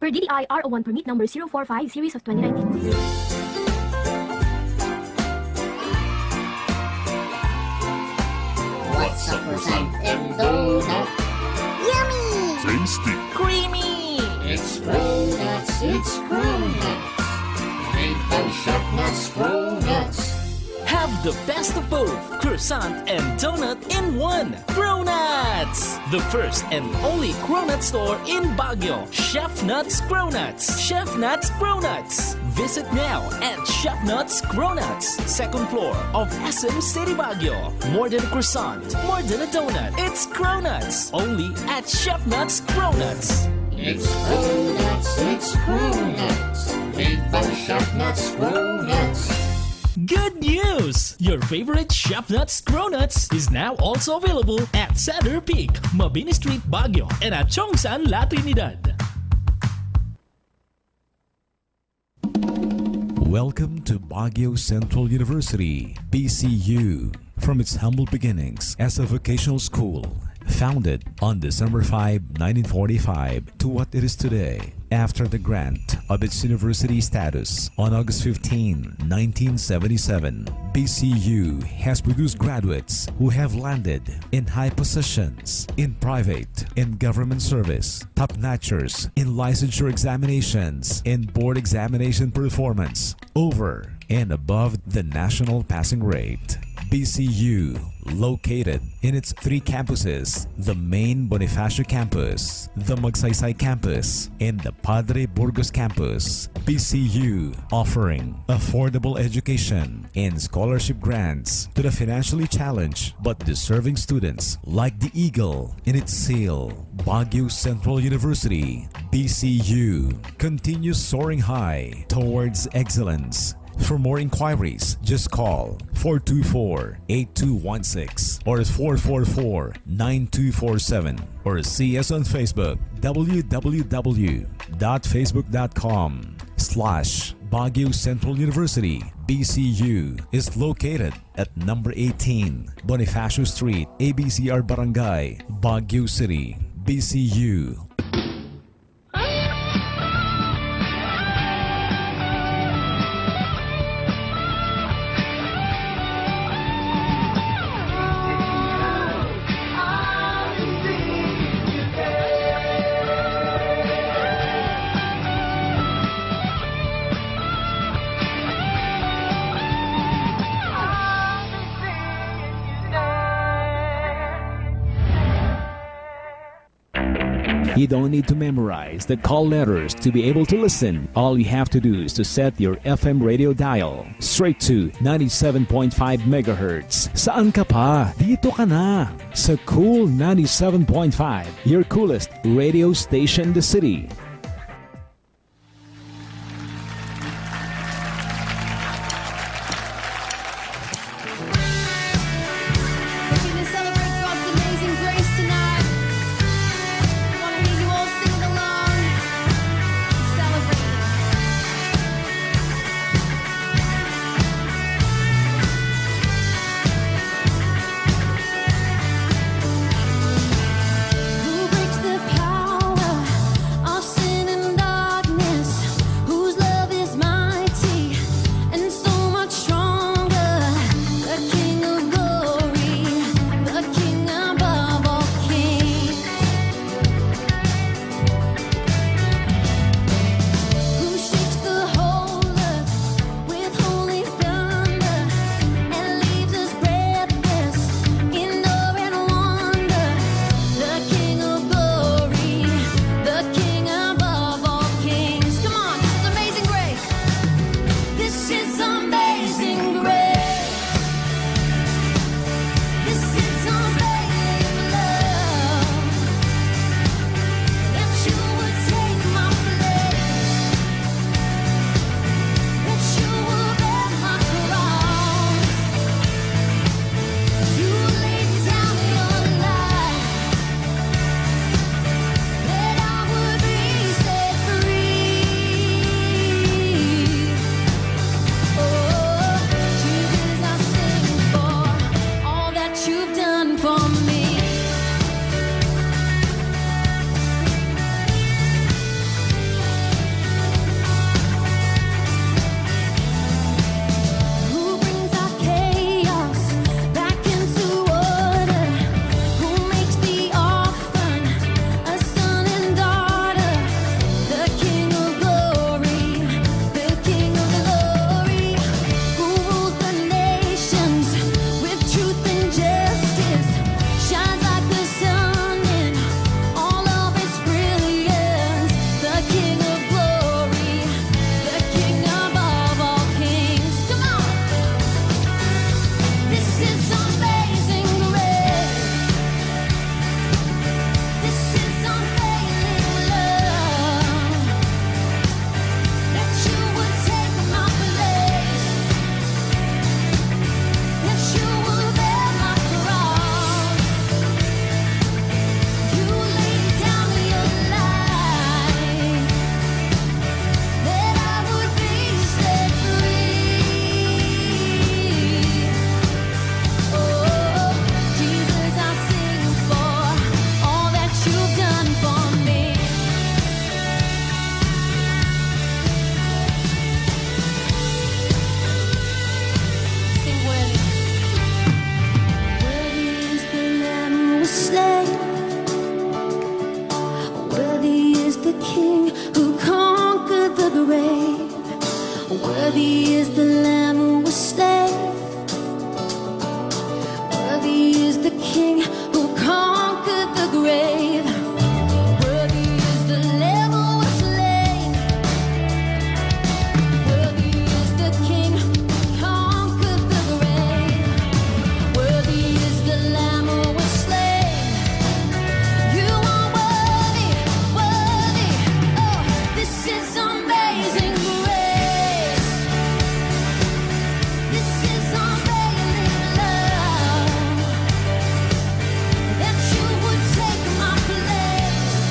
Per DTI R01 Permit Number 045 Series of 2019. What's a croissant and donut? Yummy! Tasty. Creamy! It's Cronuts, it's Cronuts. Made by Chef Nuts Cronuts. Have the best of both, croissant and donut in one. Cronuts! The first and only Cronut store in Baguio. Chef Nuts Cronuts. Chef Nuts Cronuts. Visit now at Chef Nuts Cronuts, second floor of SM City Baguio. More than a croissant, more than a donut. It's Cronuts. Only at Chef Nuts Cronuts. It's Cronuts, it's Cronuts. Made by Chef Nuts Cronuts. Good news! Your favorite Chef Nuts Cronuts is now also available at Cedar Peak, Mabini Street, Baguio, and at Chongsan, La Trinidad. Welcome to Baguio Central University, BCU. From its humble beginnings as a vocational school, founded on December 5, 1945, to what it is today, after the grant of its university status on August 15, 1977, BCU has produced graduates who have landed in high positions in private and government service, top-notchers in licensure examinations and board examination performance over and above the national passing rate. BCU, located in its 3 campuses, the main Bonifacio campus, the Magsaysay campus, and the Padre Burgos campus. BCU offering affordable education and scholarship grants to the financially challenged but deserving students like the eagle in its seal. Baguio Central University, BCU, continues soaring high towards excellence. For more inquiries, just call 424-8216 or 444-9247 or see us on Facebook, www.facebook.com/Baguio Central University. BCU is located at number 18 Bonifacio Street, ABCR Barangay, Baguio City. BCU. You don't need to memorize the call letters to be able to listen. All you have to do is to set your FM radio dial straight to 97.5 MHz. Saan ka pa? Dito ka na sa Cool 97.5, your coolest radio station in the city. Who breaks the power of sin? Worthy is the Lamb who was slain. Worthy is the King who conquered the grave. Worthy is the Lamb who was slain. Worthy is the King who conquered the grave. Worthy is the Lamb who was slain. You are worthy, worthy. Oh, this is amazing grace. This is unfailing love. That you would take my place.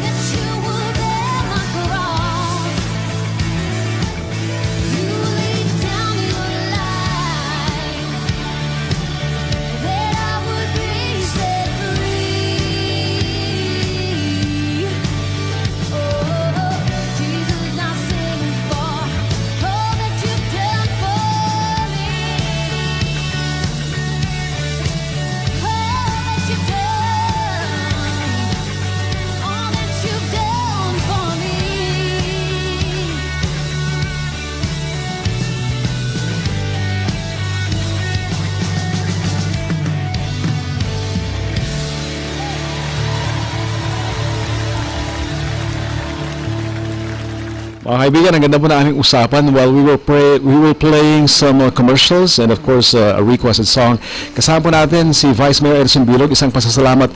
That you would bear my cross. You laid down your life. That I would be set free. Oh, Jesus, I sing for all that you've done for me. All that you've done. All that you've done for me. Mga kaibigan, ang ganda po na aming usapan while we were playing some commercials and of course a requested song. Kasama po natin si Vice Mayor Edison Bilog, isang pasasalamat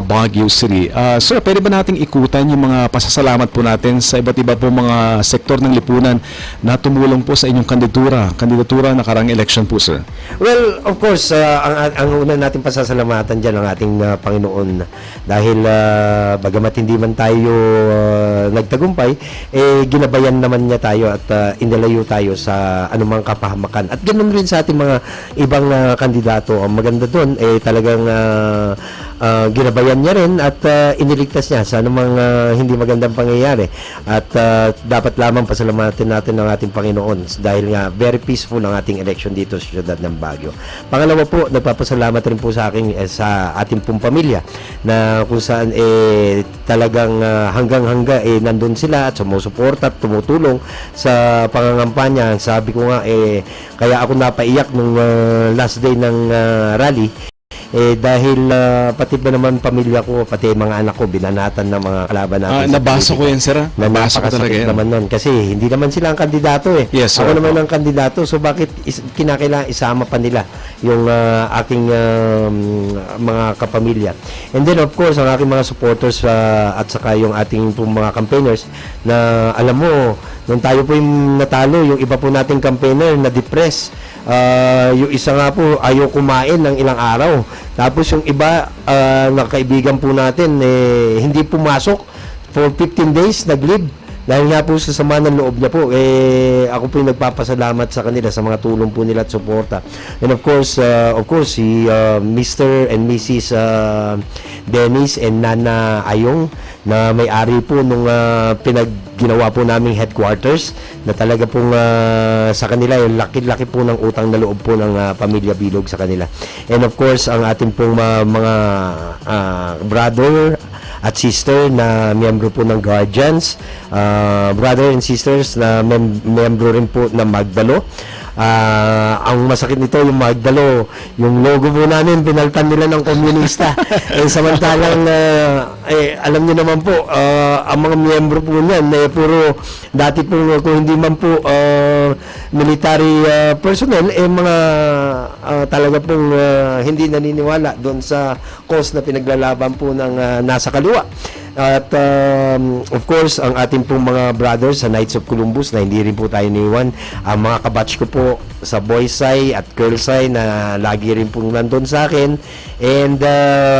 Baguio City. Sir, pwede ba nating ikutan yung mga pasasalamat po natin sa iba't iba po mga sektor ng lipunan na tumulong po sa inyong kandidatura na karang election po, sir? Well, of course, ang una natin pasasalamatan dyan ang ating Panginoon dahil bagamat hindi man tayo nagtagumpay, ginabayan naman niya tayo at inalayo tayo sa anumang kapahamakan. At ganoon rin sa ating mga ibang kandidato. Ang maganda doon, talagang ginabayan niya rin at iniligtas niya sa anumang hindi magandang pangyayari. At dapat lamang pasalamatan natin ang ating Panginoon dahil nga very peaceful ang ating election dito sa siyudad ng Baguio. Pangalawa po, nagpapasalamat rin po sa akin sa ating pong pamilya na kung saan talagang hanggang-hangga nandun sila at sumusuporta at tumutulong sa pangangampanya. Sabi ko nga kaya ako napaiyak nung last day ng rally dahil pati ba naman pamilya ko, pati mga anak ko, binanatan ng mga kalaban natin. Nabasa ko yan, sir. Nabasa ko talaga yan. Naman nun. Kasi hindi naman sila ang kandidato Yes, sir. Ako naman ang kandidato. So bakit kinakailangan isama pa nila yung aking mga kapamilya. And then of course, ang aking mga supporters at saka yung ating mga campaigners na alam mo, nung tayo po yung natalo, yung iba po nating campaigner na depressed. Yung isa nga po ayaw kumain ng ilang araw. Tapos yung iba na kaibigan po natin hindi pumasok for 15 days, nag-leave dahil nga po sa sama ng loob niya po. Ako po yung nagpapasalamat sa kanila sa mga tulong po nila at suporta. And of course si Mr. and Mrs. Dennis and Nana Ayong na may-ari po nung ginawa po naming headquarters na talaga pong sa kanila yung laki-laki po ng utang na loob po ng pamilya Bilog sa kanila. And of course, ang ating pong mga brother at sister na miyembro po ng Guardians, brother and sisters na miyembro rin po ng Magdalo. Ang masakit nito, yung Magdalo, yung logo po namin, pinaltan nila ng komunista. Samantalang, alam niyo naman po, ang mga miyembro po niyan, puro, dati po, kung hindi man po military personnel, mga talaga pong hindi naniniwala doon sa cause na pinaglalaban po ng nasa kaliwa. At of course, ang ating pong mga brothers sa Knights of Columbus na hindi rin po tayo niwan, ang mga kabatch ko po sa boys side at girls side na lagi rin pong nandun sa akin. And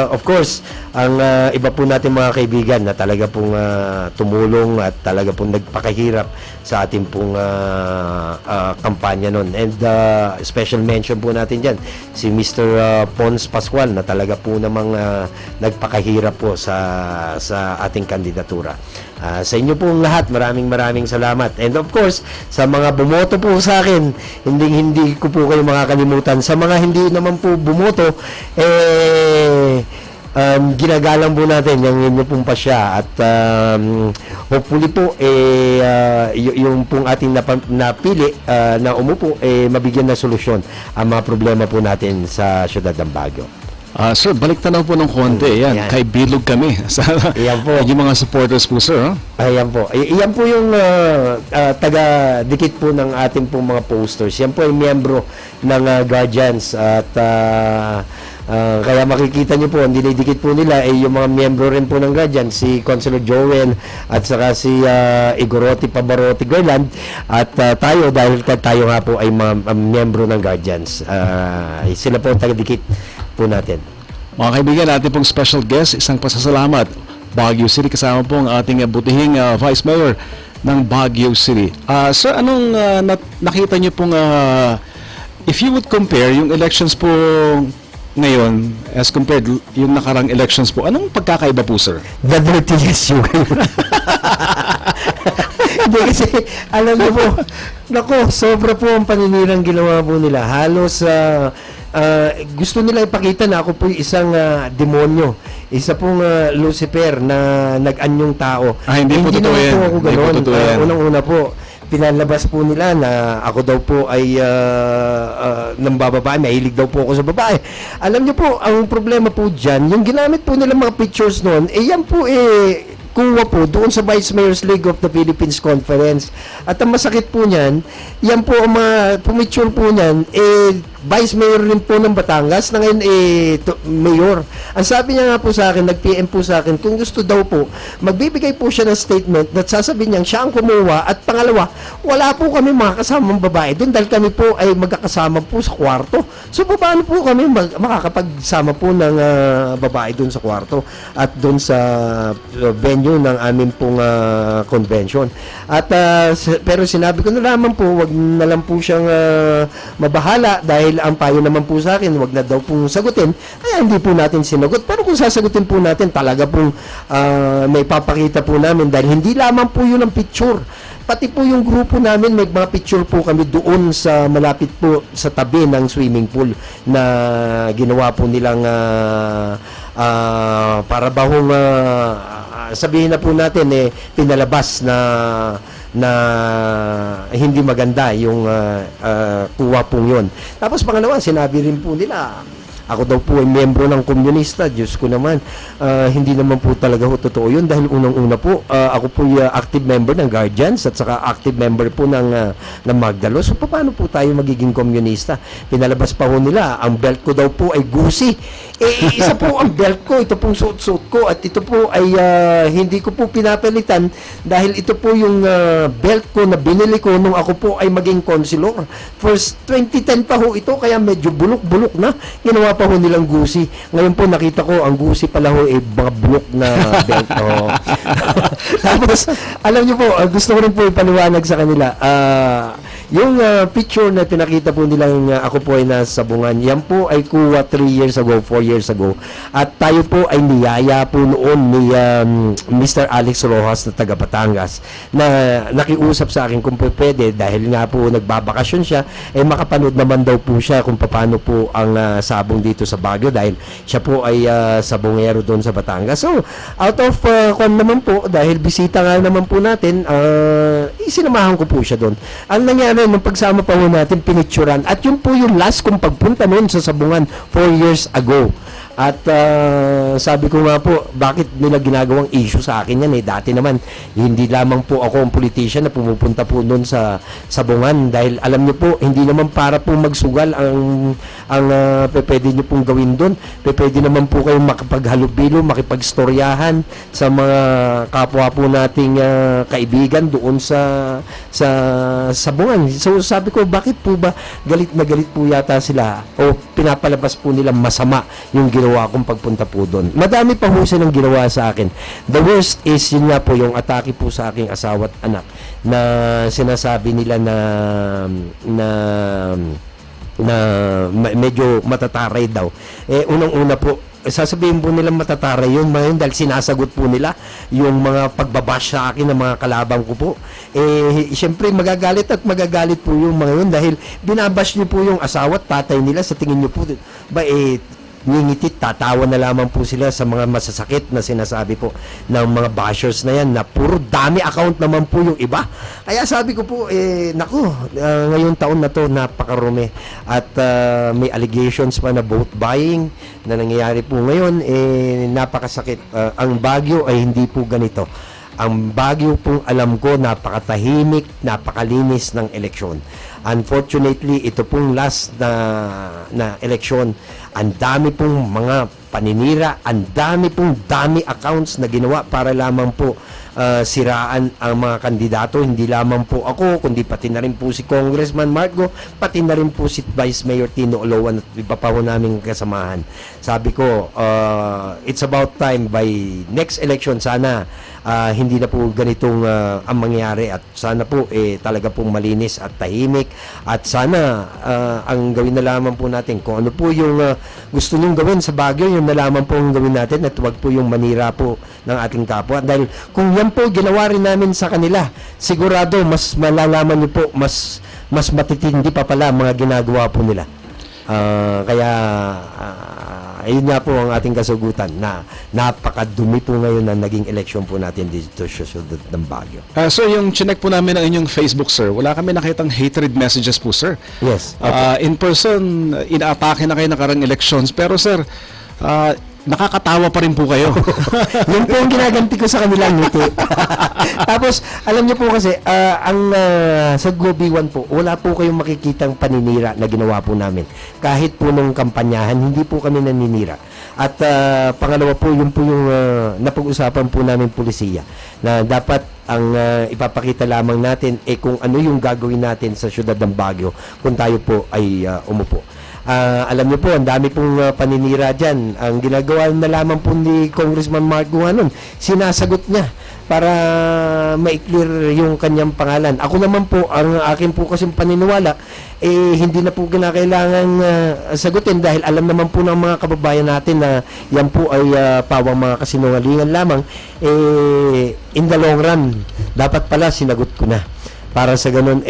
of course, ang iba po natin mga kaibigan na talaga pong tumulong at talaga pong nagpakahirap sa ating pong kampanya nun. And special mention po natin dyan si Mr. Pons Pascual na talaga po namang nagpakahirap po sa ating kandidatura. Sa inyo pong lahat, maraming salamat. And of course, sa mga bumoto po sa akin, hindi ko po kayo makakalimutan. Sa mga hindi naman po bumoto, ginagalang po natin yung inyo pong pasya at hopefully po yung pong ating napili na umupo, mabigyan ng solusyon ang mga problema po natin sa syudad ng Baguio. Sir, balik tanaw po ng konti. Yan, kay Bilog kami. Ayan po. Yung mga supporters po, sir. Ayan po. Iyan po yung taga-dikit po ng ating pong mga posters. Yan po ay miyembro ng Guardians at kaya makikita niyo po, ang dinidikit po nila ay yung mga miyembro rin po ng Guardians, si Consular Joel at saka si Igorotti Pavarotti Garland at tayo, dahil tayo nga po ay mga miyembro ng Guardians. Sila po ang taga-dikit po natin. Mga kaibigan, natin pong special guest, isang pasasalamat. Baguio City, kasama po ang ating butihing Vice Mayor ng Baguio City. Sir, anong nakita niyo pong if you would compare yung elections po ngayon as compared yung nakarang elections po, anong pagkakaiba po, sir? The dirtiest you. Hindi kasi, alam niyo po, nako, sobra po ang paninirang ginawa po nila. Halos, gusto nila ipakita na ako po isang demonyo. Isa pong Lucifer na nag-anyong tao. Hindi po totoo yan. Po ako ganoon. Unang-una po, pinalabas po nila na ako daw po ay ng bababae, mahilig daw po ako sa babae. Alam niyo po, ang problema po dyan, yung ginamit po nila mga pictures noon, yan po kuha po doon sa Vice Mayor's League of the Philippines Conference. At ang masakit po niyan, yan po ang mga pumicture po niyan, Vice Mayor rin po ng Batangas na ngayon Mayor. Ang sabi niya nga po sa akin, nag-PM po sa akin, kung gusto daw po, magbibigay po siya ng statement na sasabihin niya siya ang kumuha at pangalawa, wala po kami mga kasamang babae doon dahil kami po ay magkakasama po sa kwarto. So paano po kami makakapagsama po ng babae doon sa kwarto at doon sa venue ng aming pong convention. At pero sinabi ko na naman po, wag na lang po siyang mabahala dahil ang payo naman po sa akin, wag na daw pong sagutin. Ay hindi po natin sinagot. Pero kung sasagutin po natin, talaga pong may papakita po namin dahil hindi lamang po yun ang picture. Pati po yung grupo namin, may mga picture po kami doon sa malapit po sa tabi ng swimming pool na ginawa po nilang para bahong sabihin na po natin pinalabas na hindi maganda yung kuha pong yun. Tapos pangalawa, sinabi rin po nila, ako daw po ay miyembro ng komunista. Diyos ko naman, hindi naman po talaga totoo yun dahil unang-una po, ako po ay active member ng Guardians at saka active member po ng Magdalo. So paano po tayo magiging komunista? Pinalabas pa ho nila, ang belt ko daw po ay gusi. Isa po ang belt ko, ito pong suot-suot ko at ito po ay hindi ko po pinapalitan dahil ito po yung belt ko na binili ko nung ako po ay maging consular. First 2010 pa ho ito, kaya medyo bulok-bulok na. Ginawa pa ho nilang gusi. Ngayon po nakita ko ang gusi pala ho mga bulok na belt. Tapos alam niyo po, gusto ko rin po ipaliwanag sa kanila. Yung picture na pinakita po nilang ako po ay nasa Bungan, yan po ay kuha 3 years ago, 4 years ago. At tayo po ay niyaya po noon ni Mr. Alex Rojas na taga Batangas na nakiusap sa akin kung pwede dahil nga po nagbabakasyon siya, makapanood naman daw po siya kung paano po ang sabong dito sa Baguio dahil siya po ay sabongero doon sa Batangas. So, out of naman po, dahil bisita nga naman po natin, isinamahan ko po siya doon. Ang nangyari nung pagsama pa ho natin, pinicturan. At yun po yung last kong pagpunta noon sa Sabungan 4 years ago. At sabi ko nga po, bakit nila ginagawang issue sa akin yan dati naman, hindi lamang po ako ang politician na pumupunta po noon sa Sabungan dahil alam niyo po, hindi naman para po magsugal ang pwede niyo pong gawin doon. Pwede naman po kayong makipaghalubilo, makipagstoryahan sa mga kapwa po nating kaibigan doon sa Sabungan. So sabi ko, bakit po ba galit na galit po yata sila o pinapalabas po nila masama yung ginawa kong pagpunta po doon. Madami pa ho silang ginawa sa akin. The worst is yun nga po yung atake po sa aking asawa at anak na sinasabi nila na medyo matataray daw. Unang-una po, sasabihin po nilang matataray yun dahil sinasagot po nila yung mga pagbabash sa akin ng mga kalabang ko po. Siyempre magagalit po yung mga yun dahil binabash niyo po yung asawa at tatay nila. Sa tingin niyo po ba ngingiti, tatawa na lamang po sila sa mga masasakit na sinasabi po ng mga bashers na yan, na puro dami account naman po yung iba. Kaya sabi ko po, ngayong taon na to napakarumi at may allegations pa na vote buying na nangyayari po ngayon, napakasakit. Ang Baguio ay hindi po ganito. Ang Baguio pong alam ko, napakatahimik, napakalinis ng eleksyon. Unfortunately, ito pong last na eleksyon, ang dami pong mga paninira, ang dami accounts na ginawa para lamang po siraan ang mga kandidato. Hindi lamang po ako, kundi pati na rin po si Congressman Marco, pati na rin po si Vice Mayor Tino Oloan at iba pa po naming kasamahan. Sabi ko, it's about time by next election, sana hindi na po ganitong ang mangyari, at sana po talaga pong malinis at tahimik, at sana ang gawin na lamang po natin kung ano po yung gusto nyong gawin sa Baguio, yun na lamang po ang gawin natin, at wag po yung manira po ng ating kapwa, dahil kung yan po ginawa rin namin sa kanila, sigurado mas malalaman niyo po, mas matitindi pa pala mga ginagawa po nila. Kaya ayun nga po ang ating kasagutan, na napakadumi po ngayon na naging eleksyon po natin dito sa syudad ng Baguio. Sir, yung chinek po namin ang inyong Facebook, sir, wala kami nakitang hatred messages po, sir. Yes. In person, inaatake na kayo ng karang elections, pero sir, nakakatawa pa rin po kayo. Yun po ang ginaganti ko sa kanilang ngiti. Tapos, alam niyo po kasi, sa Globe 1 po, wala po kayong makikitang paninira na ginawa po namin. Kahit po nung kampanyahan, hindi po kami naninira. At pangalawa po, yun po yung napag-usapan po namin pulisiya, na dapat ang ipapakita lamang natin kung ano yung gagawin natin sa syudad ng Baguio kung tayo po ay umupo. Alam niyo po, ang dami pong paninira dyan. Ang ginagawa na lamang po ni Congressman Mark Guanon, sinasagot niya para ma-clear yung kanyang pangalan. Ako naman po, ang akin po kasing paniniwala, hindi na po kinakailangan sagutin, dahil alam naman po ng mga kababayan natin na yan po ay pawang mga kasinungalingan lamang. In the long run, dapat pala sinagot ko na. Para sa ganun,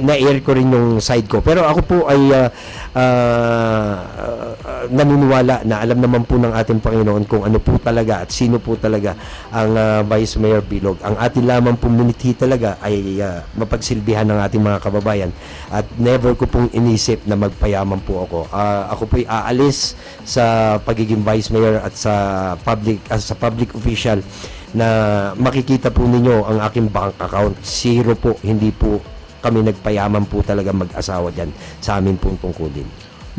na-air ko rin yung side ko. Pero ako po ay naniniwala na alam naman po ng ating Panginoon kung ano po talaga at sino po talaga ang Vice Mayor Bilog. Ang ating lamang pong miniti talaga ay mapagsilbihan ng ating mga kababayan. At never ko pong inisip na magpayaman po ako. Ako po'y aalis sa pagiging Vice Mayor at sa public official, na makikita po ninyo ang aking bank account, zero po, hindi po kami nagpayaman po talaga mag-asawa dyan sa amin pong tungkulin.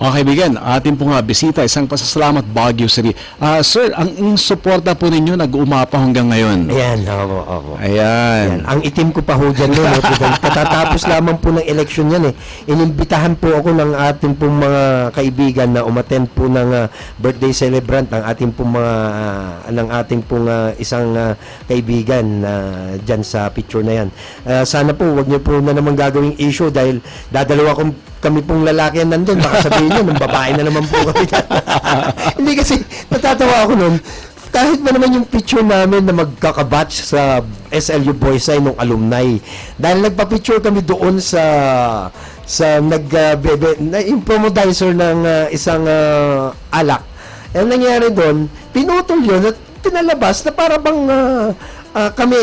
Mga kaibigan, atin po nga bisita, isang pasasalamat Baguio City. Sir, ang suporta po ninyo nag-umapa hanggang ngayon. Ayan, ako. Ayan. Ang itim ko pa ho dyan nun. Katatapos lamang po ng election yan Inimbitahan po ako ng ating pong mga kaibigan na umattend po ng birthday celebrant ng ating pong isang kaibigan dyan sa picture na yan. Sana po, wag niyo po na naman gagawing issue, dahil dadalawa kami pong lalaki yan nandun, baka sabihin nyo, ng babae na naman po kami. Hindi, kasi natatawa ako nun, kahit ba naman yung picture namin na magkakabatch sa SLU Boys ay nung alumni, dahil nagpa-picture kami doon sa yung promodizer ng isang alak. Ang nangyari doon, pinutol yun at pinalabas na para bang kami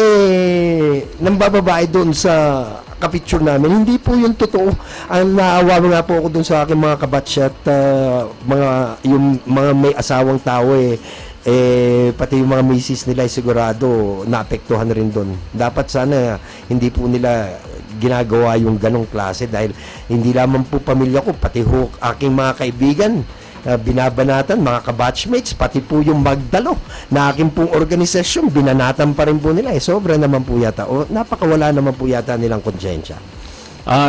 nang bababae doon sa kapicture namin. Hindi po yung totoo. Ang naawa nga po ako dun sa aking mga kabatch at yung mga may asawang tao pati yung mga misis nila sigurado naapektuhan rin dun. Dapat sana hindi po nila ginagawa yung ganong klase, dahil hindi lamang po pamilya ko, pati ho aking mga kaibigan binabanatan, mga kabatchmates, pati po yung Magdalo na aking pong organisasyon, binanatan pa rin po nila. Sobra naman po yata, napakawala naman po yata nilang konsyensya.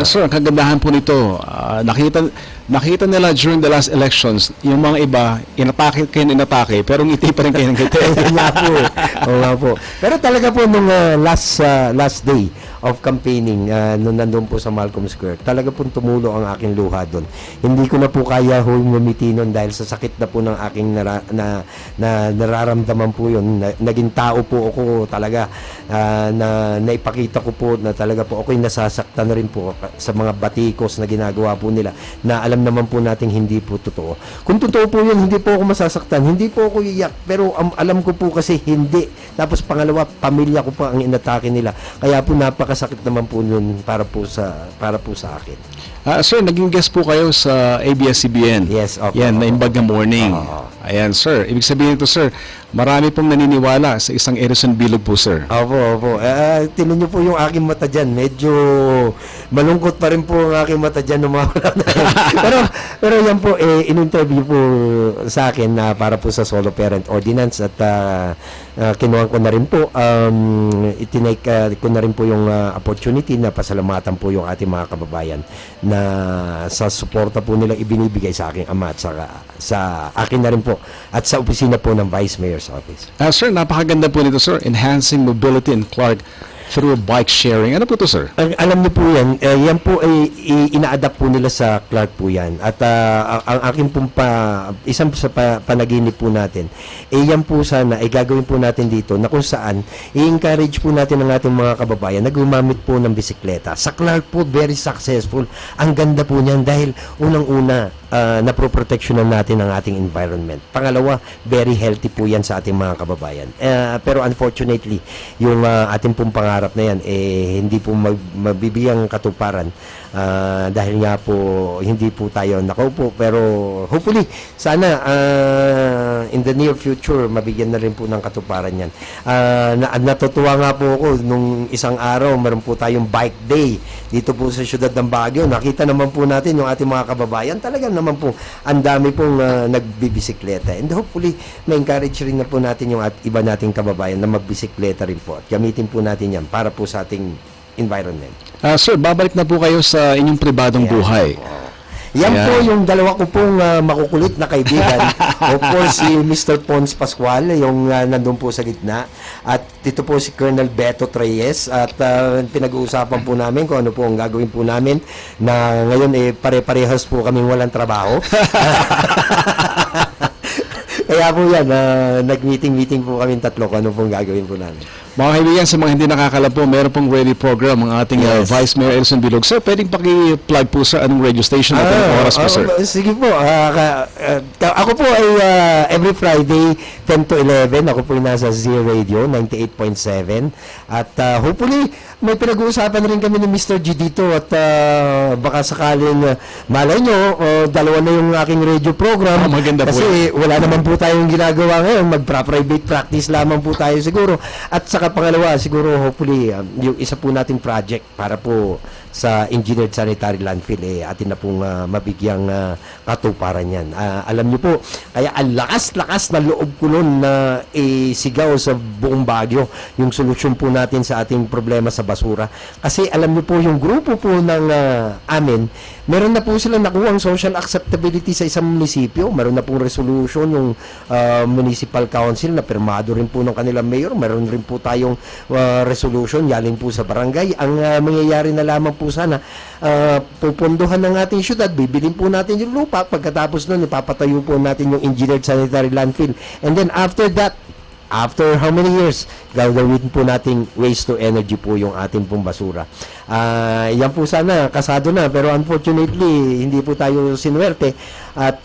Sir, ang kagandahan po nito, nakita nila during the last elections, yung mga iba, inatake, pero ngiti pa rin kayo ng ngiti. Oo po. Pero talaga po nung last day of campaigning, nung nandun po sa Malcolm Square, talaga po tumulo ang aking luha doon. Hindi ko na po kaya ngumiti nun, dahil sa sakit na po ng aking nararamdaman po yun. Naging tao po ako talaga, na naipakita ko po na talaga po ako'y nasasaktan rin po sa mga batikos na ginagawa po nila, na alam alam naman po natin hindi po totoo. Kung totoo po yun, hindi po ako masasaktan, hindi po ako iyak, pero alam ko po kasi hindi. Tapos pangalawa, pamilya ko po ang inatake nila. Kaya po napakasakit naman po yun para po sa akin. Sir, naging guest po kayo sa ABS-CBN. Yes, okay. Yan, Naimbag na Morning. Ayan, sir. Ibig sabihin ito, sir, marami pong naniniwala sa isang Edison Bilog po, sir. Opo. Tinan niyo po yung aking mata dyan. Medyo malungkot pa rin po ang aking mata dyan. pero yan po, in-interview po sa akin na para po sa Solo Parent Ordinance at kinuha ko na rin po, itinake ko na rin po yung opportunity na pasalamatan po yung ating mga kababayan na sa suporta po nilang ibinibigay sa aking ama at sa akin na rin po at sa opisina po ng Vice Mayor's Office. Sir, napakaganda po nito, sir. Enhancing mobility in Clark through bike sharing. Ano po to, sir? Alam niyo po yan, yan po ay ina-adapt po nila sa Clark po yan. At ang aking pong isang sa panaginip po natin, yan po sana ay gagawin po natin dito na kung saan i-encourage po natin ang ating mga kababayan na gumamit po ng bisikleta. Sa Clark po, very successful. Ang ganda po niyan dahil unang-una, naproproteksyonan natin ang ating environment. Pangalawa, very healthy po yan sa ating mga kababayan. Pero unfortunately, yung ating pong pangarap na yan, hindi po mabibigyang katuparan dahil nga po hindi po tayo nakaupo. Pero hopefully, sana in the near future, mabigyan na rin po ng katuparan yan. Natutuwa nga po ako nung isang araw, meron po tayong bike day dito po sa siyudad ng Baguio. Nakita naman po natin yung ating mga kababayan. Talagang naman po, ang dami pong nagbibisikleta. And hopefully, ma-encourage rin na po natin yung iba nating kababayan na magbisikleta rin po. At gamitin po natin yan para po sa ating environment. Sir, babalik na po kayo sa inyong pribadong buhay. Yan po yung dalawa ko pong makukulit na kaibigan. Of course, si Mr. Pons Pascual, yung nandun po sa gitna. At dito po si Colonel Beto Treyes. At pinag-uusapan po namin kung ano po ang gagawin po namin na ngayon pare-parehas po kaming walang trabaho. Kaya po yan, nag-meeting po kami tatlo kung ano pong gagawin po namin. Mga kaibigan, sa mga hindi nakakalam po, meron pong radio program ang ating Vice Mayor Edison Bilog. Sir, pwedeng paki-plug po, sir, anong radio station at anong oras po, sir? Sige po. Ako po ay every Friday, 10 to 11. Ako po ay nasa Z Radio, 98.7. At hopefully, may pinag-uusapan rin kami ni Mr. G dito at baka sakaling malay nyo, dalawa na yung aking radio program. Maganda po. Kasi wala naman po tayong ginagawa ngayon. Private practice lamang po tayo siguro. At saka pangalawa, siguro hopefully, yung isa po nating project para po sa engineered sanitary landfill, atin na pong mabigyang katuparan yan. Alam niyo po, kaya ang lakas-lakas na loob ko nun na sigaw sa buong Baguio yung solusyon po natin sa ating problema sa basura. Kasi alam niyo po, yung grupo po ng amin, meron na po silang nakuha ang social acceptability sa isang munisipyo. Meron na pong resolution yung municipal council na pirmado rin po ng kanilang mayor. Meron rin po tayong resolution yaling po sa barangay. Ang mangyayari na lamang po sana, pupunduhan ng ating syudad, bibilin po natin yung lupa, pagkatapos nun ipapatayo po natin yung engineered sanitary landfill. And then after that, after how many years, gagawin po nating waste to energy po yung ating pong basura. Yan po sana, kasado na, pero unfortunately, hindi po tayo sinuwerte. At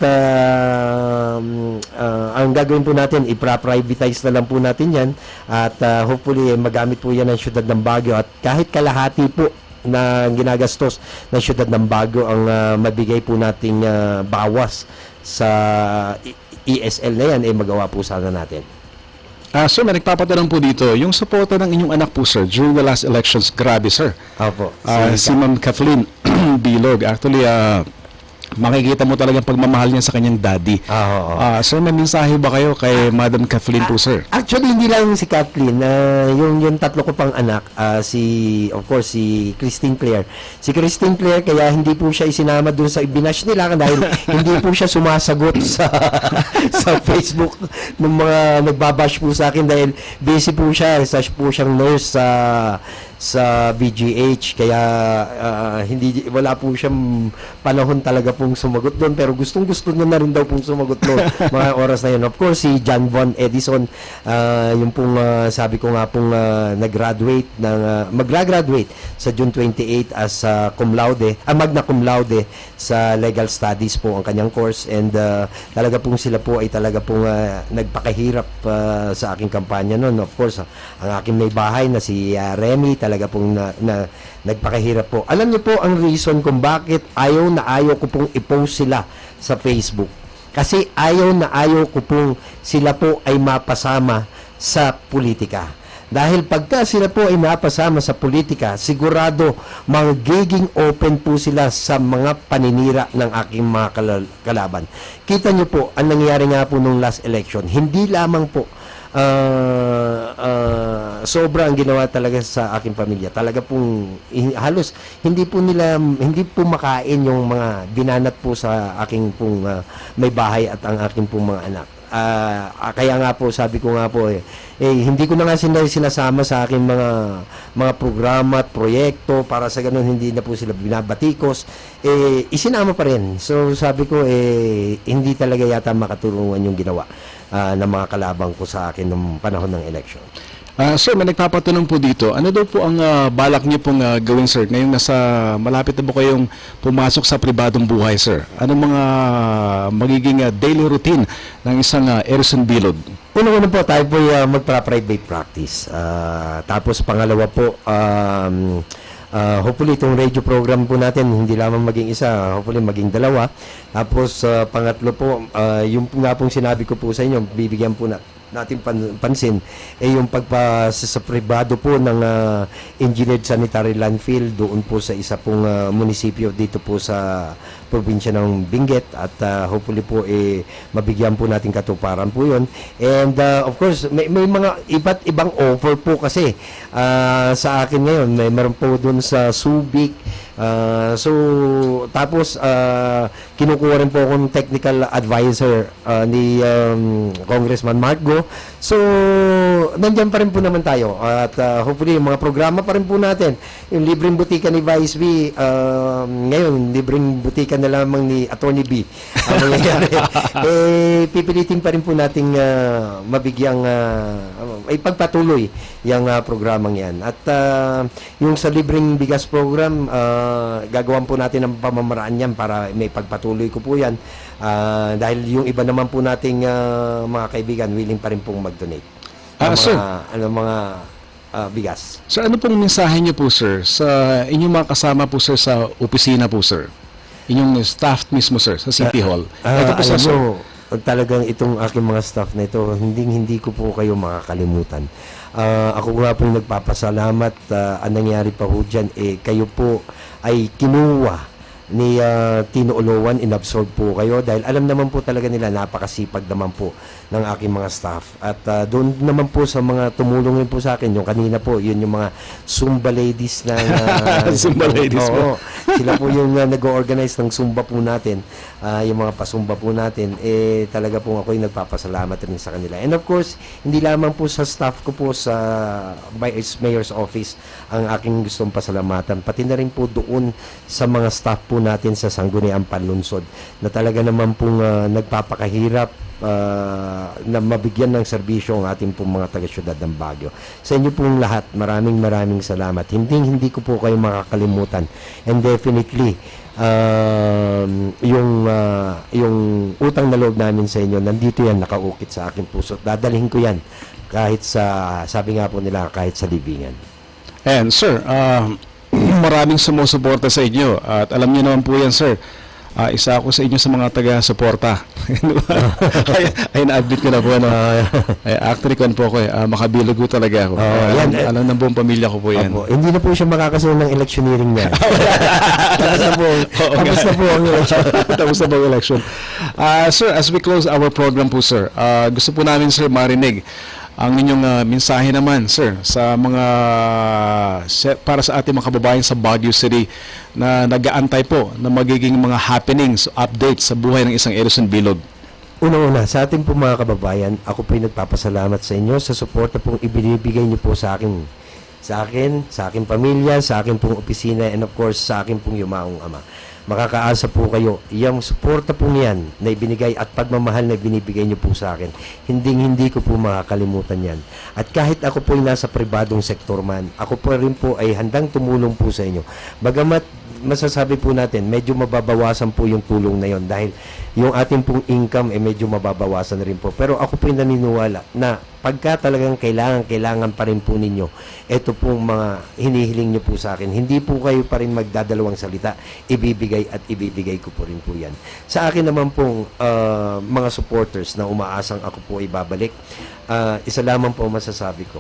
ang gagawin po natin, ipra-privatize na lang po natin yan. At hopefully, magamit po yan ng syudad ng Baguio. At kahit kalahati po na ginagastos ng syudad ng Baguio ang mabigay po nating bawas sa ESL na yan, magawa po sana natin. Sir, may nagpapatanong po dito, yung suporta ng inyong anak po, sir, during the last elections, grabe, sir. Opo. Si Ma'am Kathleen Bilog, actually, makikita mo talagang pagmamahal niya sa kanyang daddy. Sir, may mensahe ba kayo kay Madam Kathleen po, sir? Actually, hindi lang si Kathleen. Yung tatlo ko pang anak, of course, si Christine Claire. Si Christine Claire, kaya hindi po siya isinama doon sa ibinash nila dahil hindi po siya sumasagot sa Facebook ng mga nagbabash po sa akin dahil busy po siya. Isa po siyang nurse sa VGH, kaya wala po siyang panahon talaga pong sumagot doon, pero gustong-gusto niya na rin daw pong sumagot doon mga oras na yun. Of course, si John Von Edison, yung pong sabi ko nga pong mag-graduate sa June 28 as magna cum laude sa legal studies po ang kanyang course, and talaga pong sila po ay talaga pong nagpakahirap sa aking kampanya noon. Of course, ang aking may bahay na si Remy, talaga pong nagpakahirap po. Alam niyo po ang reason kung bakit ayaw ko pong i-post sila sa Facebook. Kasi ayaw ko pong sila po ay mapasama sa politika. Dahil pagka sila po ay napasama sa politika, sigurado magiging open po sila sa mga paninira ng aking mga kalaban. Kita niyo po, ang nangyari nga po nung last election, hindi lamang po sobra ang ginawa talaga sa aking pamilya. Talaga pong halos hindi po makain yung mga dinanat po sa aking pong may bahay at ang aking pong mga anak. Kaya nga po, sabi ko nga po hindi ko na nga sinasama sa aking mga programa at proyekto, para sa ganun hindi na po sila binabatikos, isinama pa rin. So sabi ko hindi talaga yata makatulungan yung ginawa ng mga kalabang ko sa akin nung panahon ng election. Sir, may nagpapatanong po dito. Ano daw po ang balak niyo pong gawin, sir? Ngayon malapit na po kayong pumasok sa pribadong buhay, sir. Anong mga magiging daily routine ng isang Edison Bilog? Una po, tayo po magpa-private practice. Tapos pangalawa po, hopefully itong radio program po natin hindi lamang maging isa, hopefully maging dalawa. Tapos pangatlo po, yung nga pong sinabi ko po sa inyo, bibigyan po natin pansin yung sa pribado po ng engineered sanitary landfill doon po sa isa pong munisipyo dito po sa probinsya ng Benguet, at hopefully po mabigyan po natin katuparan po yun. And of course may mga iba't ibang offer po kasi sa akin ngayon. Meron po doon sa Subic, so tapos kinukuha rin po akong technical advisor ni Congressman Mark Go. So nandiyan pa rin po naman tayo, at hopefully yung mga programa pa rin po natin, yung libreng butika ni Vice B, ngayon libreng butika na lamang ni Attorney B ang mangyayari. Pipilitin pa rin po nating mabigyang ipagpatuloy yung programang yan. At yung sa libreng bigas program, gagawan po natin ng pamamaraan yan para may pagpatuloy ko po yan, dahil yung iba naman po nating mga kaibigan willing pa rin pong mag-donate sir, mga bigas. Sir, ano pong mensahe niyo po, sir, sa inyong mga kasama po, sir, sa opisina po, sir? Inyong staff mismo, sir, sa City Hall. Ito po, alam sir, mo, talagang itong aking mga staff na ito, hindi ko po kayo makakalimutan. Ako nga pong nagpapasalamat. Ang nangyari pa ho dyan, kayo po ay kinuha ni Tino Olowan, inabsorb po kayo dahil alam naman po talaga nila, napakasipag naman po ng aking mga staff. At doon naman po sa mga tumulong po sa akin, yung kanina po, yun yung mga Zumba ladies na Zumba ladies po. Sila po yung nag-organize ng Zumba po natin, yung mga pasumba po natin, talaga po ako yung nagpapasalamat rin sa kanila. And of course, hindi lamang po sa staff ko po sa Vice Mayor's Office ang aking gustong pasalamatan, pati na rin po doon sa mga staff po natin sa Sangguniang Panlunsod na talaga naman pong nagpapakahirap na mabigyan ng serbisyo ang ating pong mga taga-syudad ng Baguio. Sa inyo pong lahat, maraming salamat. Hindi ko po kayo makakalimutan. And definitely, yung utang na loob namin sa inyo, nandito yan, nakaukit sa aking puso. Dadalhin ko yan kahit sa, sabi nga po nila, kahit sa libingan. And sir, maraming sumusuporta sa inyo at alam niyo naman po yan, sir. Isa ako sa inyo sa mga taga-suporta. Ay na-admit ko na po. Actually, po ako makabilog ko talaga ako. Alam ng buong pamilya ko po yan. Hindi na po siya makakasunod ng electioneering niya. Tapos na po ang election. Tapos na po ang election. Sir, as we close our program po, sir, gusto po namin, sir, marinig ang inyong mensahe naman, sir, sa mga para sa ating mga kababayan sa Baguio City na nag-aantay po na magiging mga happenings, updates sa buhay ng isang Edison Bilog. Una-una, sa ating po mga kababayan, ako po'y nagpapasalamat sa inyo sa suporta pong ibinibigay niyo po sa akin sa aking pamilya, sa aking pong opisina, and of course, sa aking pong yumaong ama. Makakaasa po kayo, yung suporta po niyan na ibinigay at pagmamahal na binibigay niyo po sa akin, hindi ko po makakalimutan yan. At kahit ako po ay nasa pribadong sektor man, ako po rin po ay handang tumulong po sa inyo. Bagamat masasabi po natin, medyo mababawasan po yung tulong na yon dahil yung ating pong income ay medyo mababawasan na rin po. Pero ako po yung naniniwala na pagka talagang kailangan pa rin po ninyo, ito pong mga hinihiling nyo po sa akin, hindi po kayo pa rin magdadalawang salita, ibibigay ko po rin po yan. Sa akin naman pong mga supporters na umaasang ako po ay babalik, isa lamang po masasabi ko.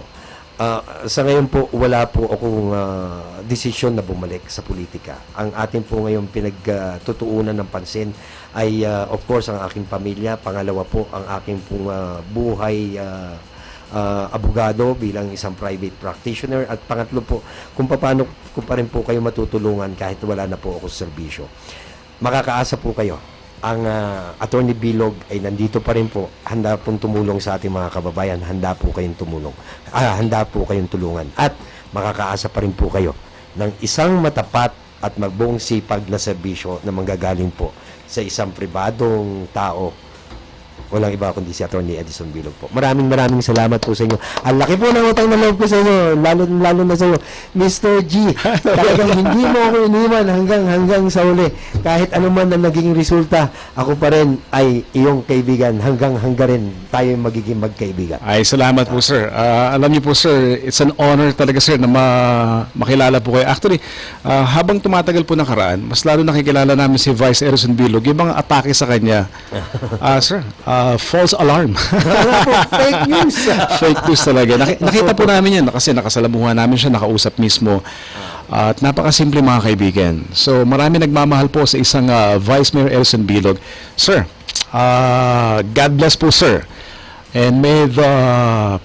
Sa ngayon po, wala po akong desisyon na bumalik sa politika. Ang atin po ngayon pinagtutuunan ng pansin ay of course ang aking pamilya, pangalawa po ang aking pong buhay abogado bilang isang private practitioner, at pangatlo po kung paano ko pa rin po kayo matutulungan kahit wala na po ako sa serbisyo. Makakaasa po kayo, ang Attorney Bilog ay nandito pa rin po, handa pong tumulong sa ating mga kababayan, handa po kayong tulungan, at makakaasa pa rin po kayo ng isang matapat at magbuong sipag na serbisyo na manggagaling po sa isang pribadong tao. Walang iba kundi si Attorney Edison Bilog po. Maraming salamat po sa inyo. Ang laki po ng utang na loob ko sa inyo, lalo na sa inyo, Mr. G. Talagang hindi mo ako iniwan hanggang sa uli. Kahit anuman ang naging resulta, ako pa rin ay iyong kaibigan hanggang rin tayo magiging magkaibigan. Ay, salamat po, sir. Alam niyo po, sir, it's an honor talaga, sir, na makilala po kayo. Actually, habang tumatagal po nakaraan, mas lalo nakikilala namin si Vice Edison Bilog. Yung mga atake sa kanya, sir, false alarm. Fake news. Fake news talaga. Nakita po namin yan kasi nakasalamuhan namin siya, nakausap mismo. At napakasimple, mga kaibigan. So marami nagmamahal po sa isang Vice Mayor Edison Bilog. Sir, God bless po, sir. And may the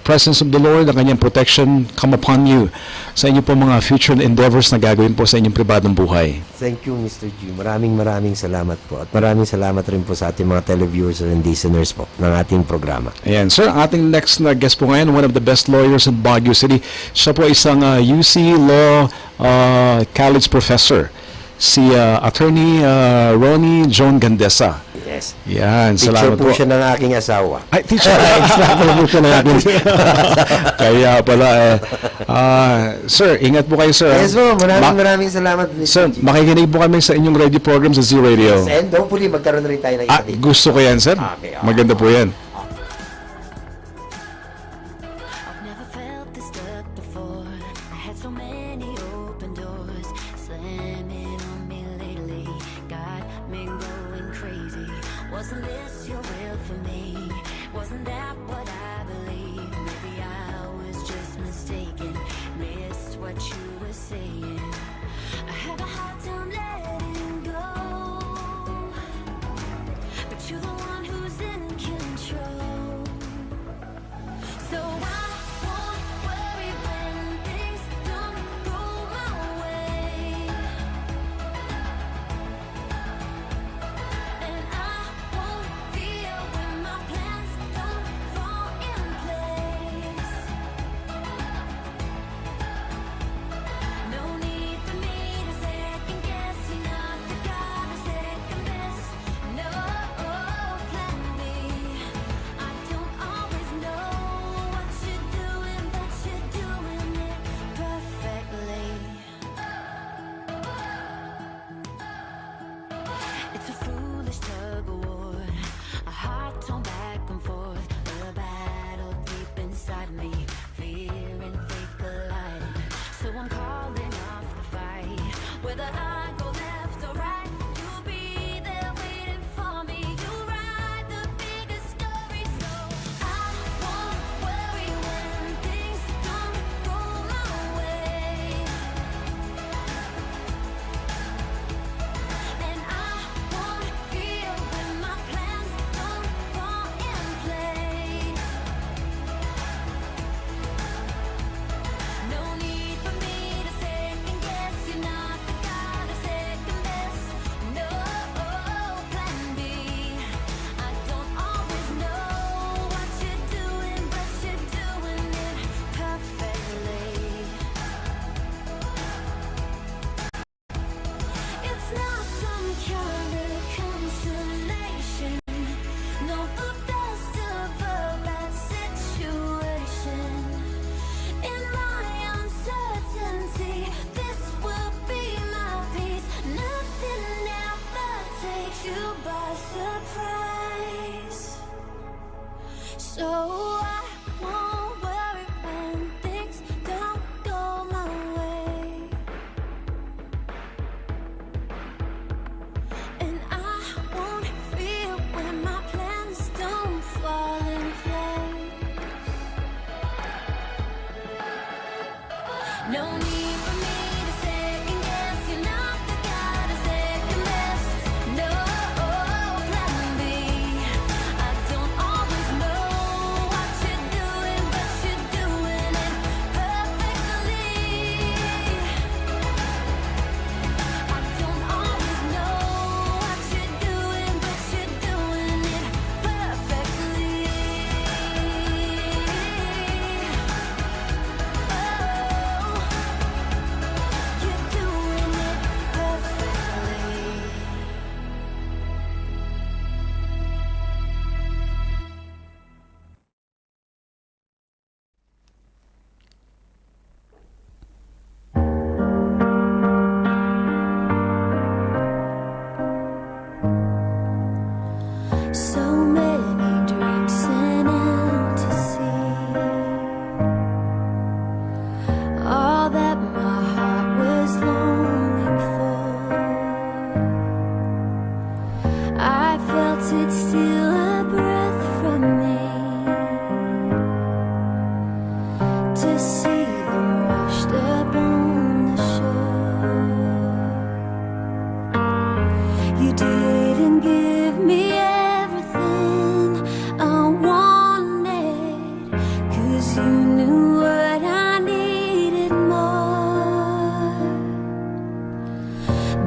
presence of the Lord, ang kanyang protection come upon you sa inyo po mga future endeavors na gagawin po sa inyong pribadong buhay. Thank you, Mr. G. Maraming salamat po. At maraming salamat rin po sa ating mga televiewers and listeners po ng ating programa. Ayan, sir, ang ating next na guest po ngayon, one of the best lawyers in Baguio City. Siya po isang UC Law College professor, si Attorney Ronnie John Gandesa. Yes. Yan, teacher salamat po siya ng aking asawa. Ay, teacher. Example po siya ng aking Kaya pala, sir, ingat po kayo, sir. Yes po, maraming salamat, Mr. Sir, G. makikinig po kami sa inyong radio program sa Z Radio. Yes, and hopefully magkaroon na rin tayo ng isa dito. Gusto ko yan, sir. Okay, Maganda po yan. Wasn't this your will for me? Wasn't that what I believed? Maybe I was just mistaken, missed what you were saying. I had a hard time letting go, but you're the one who's in control. So I won't worry when things don't go my way, and I won't fear when my plans don't fall in place. No need for me to second guess, you're not the guy to second best. No plan B, I don't always know what you're doing, but you're doing it perfectly. It's a foolish tug of war, a heart torn back and forth, a battle deep inside me, fear and faith colliding. So I'm calling off the fight, whether I go left or right, you'll be there waiting for me. You write the bigger story, so I won't worry when things don't go my way, and I won't fear when my plans don't fall in place. No need for me to second guess, you're not the guy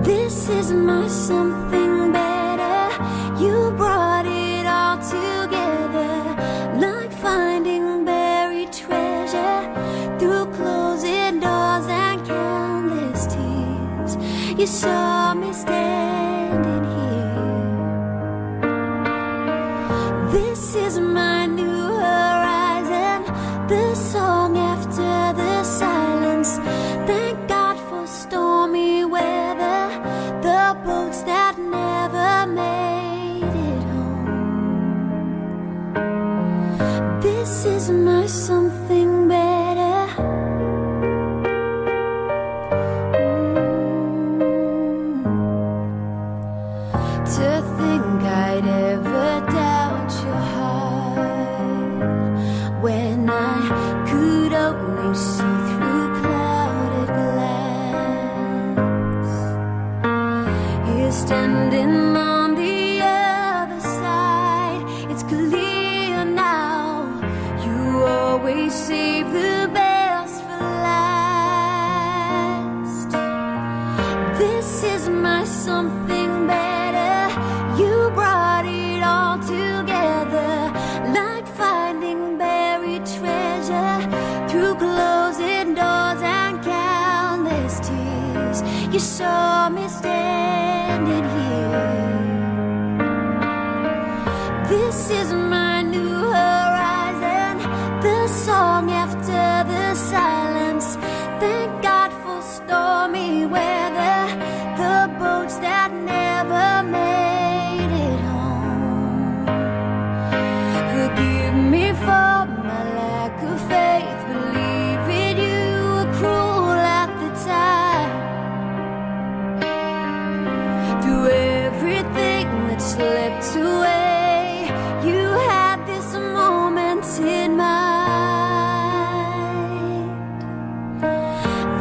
This is my something better. You brought it all together, like finding buried treasure through closing doors and countless tears. You saw me standing here. This is my new horizon, the song after the silence. Thank God for stormy weather, the boats that never made it home. This is my something better. To think I'd ever doubt your heart when I could only see through clouded glass. Here standing on the other side, it's clear now you always save the best for last. This is my something better. You brought it all together, like finding buried treasure through closing doors and countless tears. You saw me standing here. This is my new horizon, the song after the silence. Thank God for stormy weather, the boats that never made it home. Forgive me for my lack of faith, believing you were cruel at the time. Through everything that slipped away, you had this moment in mind.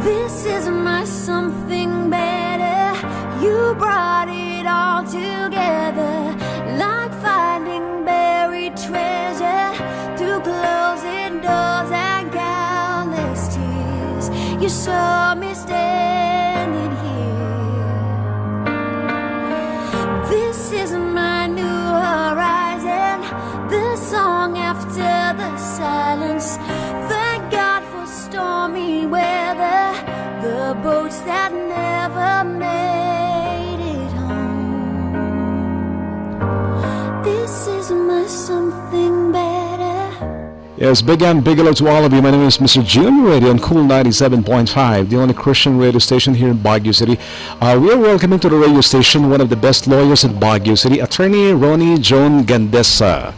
This is my something better. You brought it all together, like finding buried treasure through closing doors and countless tears. You saw me standing here. This is my new horizon, the song after the silence. Thank God for stormy weather, the boats that never made it home. This is my something better. Yes, big and big hello to all of you. My name is Mr. G on your radio on Cool 97.5, the only Christian radio station here in Baguio City. We are welcoming to the radio station one of the best lawyers in Baguio City, Attorney Ronnie Joan Gandesa.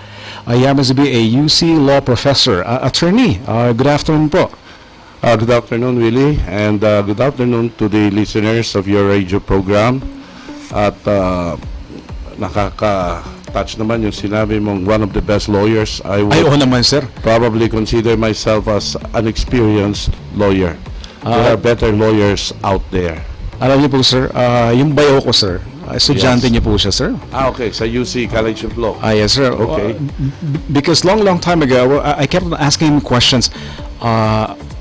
I happen to be a UC law professor. Attorney, good afternoon po. Good afternoon, Willie, and good afternoon to the listeners of your radio program. At nakaka-touch naman yung sinabi mong one of the best lawyers. I would naman, sir. Probably consider myself as an experienced lawyer. There are better lawyers out there. Alam niyo po, sir, yung bio ko, sir, estudyante niyo po siya, sir. Okay, sa UC College of Law. Yes, sir. Okay. Because long time ago, I kept on asking him questions.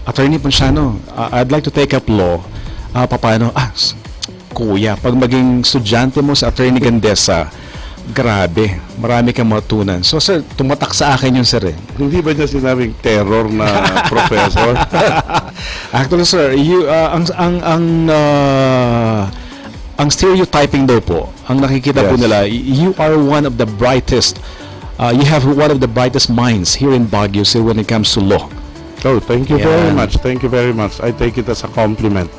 Attorney Ponciano, I'd like to take up law. Paano? Kuya, pag maging estudyante mo sa Attorney Gandesa, grabe, marami kang matutunan. So, sir, tumatak sa akin yun, sir. Hindi ba niya sinabing terror na professor? Actually, sir, ang stereotyping daw po, ang nakikita po nila, you are one of the brightest, you have one of the brightest minds here in Baguio City when it comes to law. Oh, thank you very much. Thank you very much. I take it as a compliment.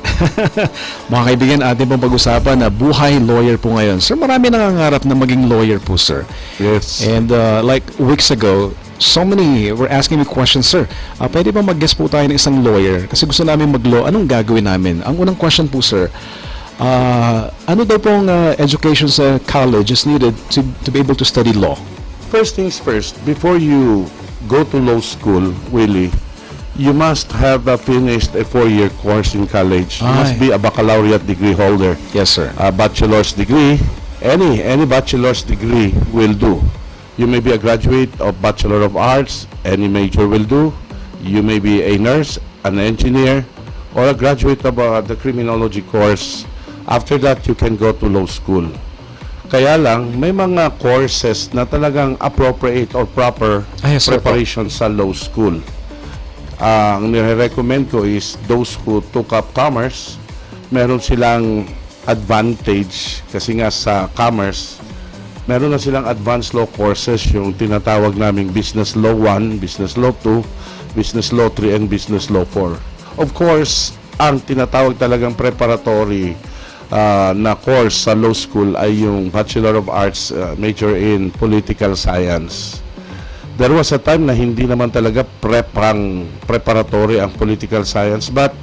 Mga kaibigan, atin pong pag-usapan na buhay lawyer po ngayon. Sir, marami nangangarap na maging lawyer po, sir. Yes. And like weeks ago, so many were asking me questions, sir. Pwede ba mag-guest po tayo ng isang lawyer? Kasi gusto namin mag-law. Anong gagawin namin? Ang unang question po, sir, ano daw pong education sa college is needed to be able to study law? First things first, before you go to law school, Willie, you must have finished a 4-year course in college. You must be a baccalaureate degree holder. Yes, sir. A bachelor's degree, any bachelor's degree will do. You may be a graduate of Bachelor of Arts, any major will do. You may be a nurse, an engineer, or a graduate of the criminology course After that, you can go to law school. Kaya lang, may mga courses na talagang appropriate or proper Yes, sir. preparation sa law school. Ang nire-recommend ko is those who took up commerce, meron silang advantage kasi nga sa commerce, meron na silang advanced law courses, yung tinatawag naming Business Law 1, Business Law 2, Business Law 3, and Business Law 4. Of course, ang tinatawag talagang preparatory na course sa law school ay yung Bachelor of Arts major in Political Science. There was a time na hindi naman talaga preparatory ang Political Science, but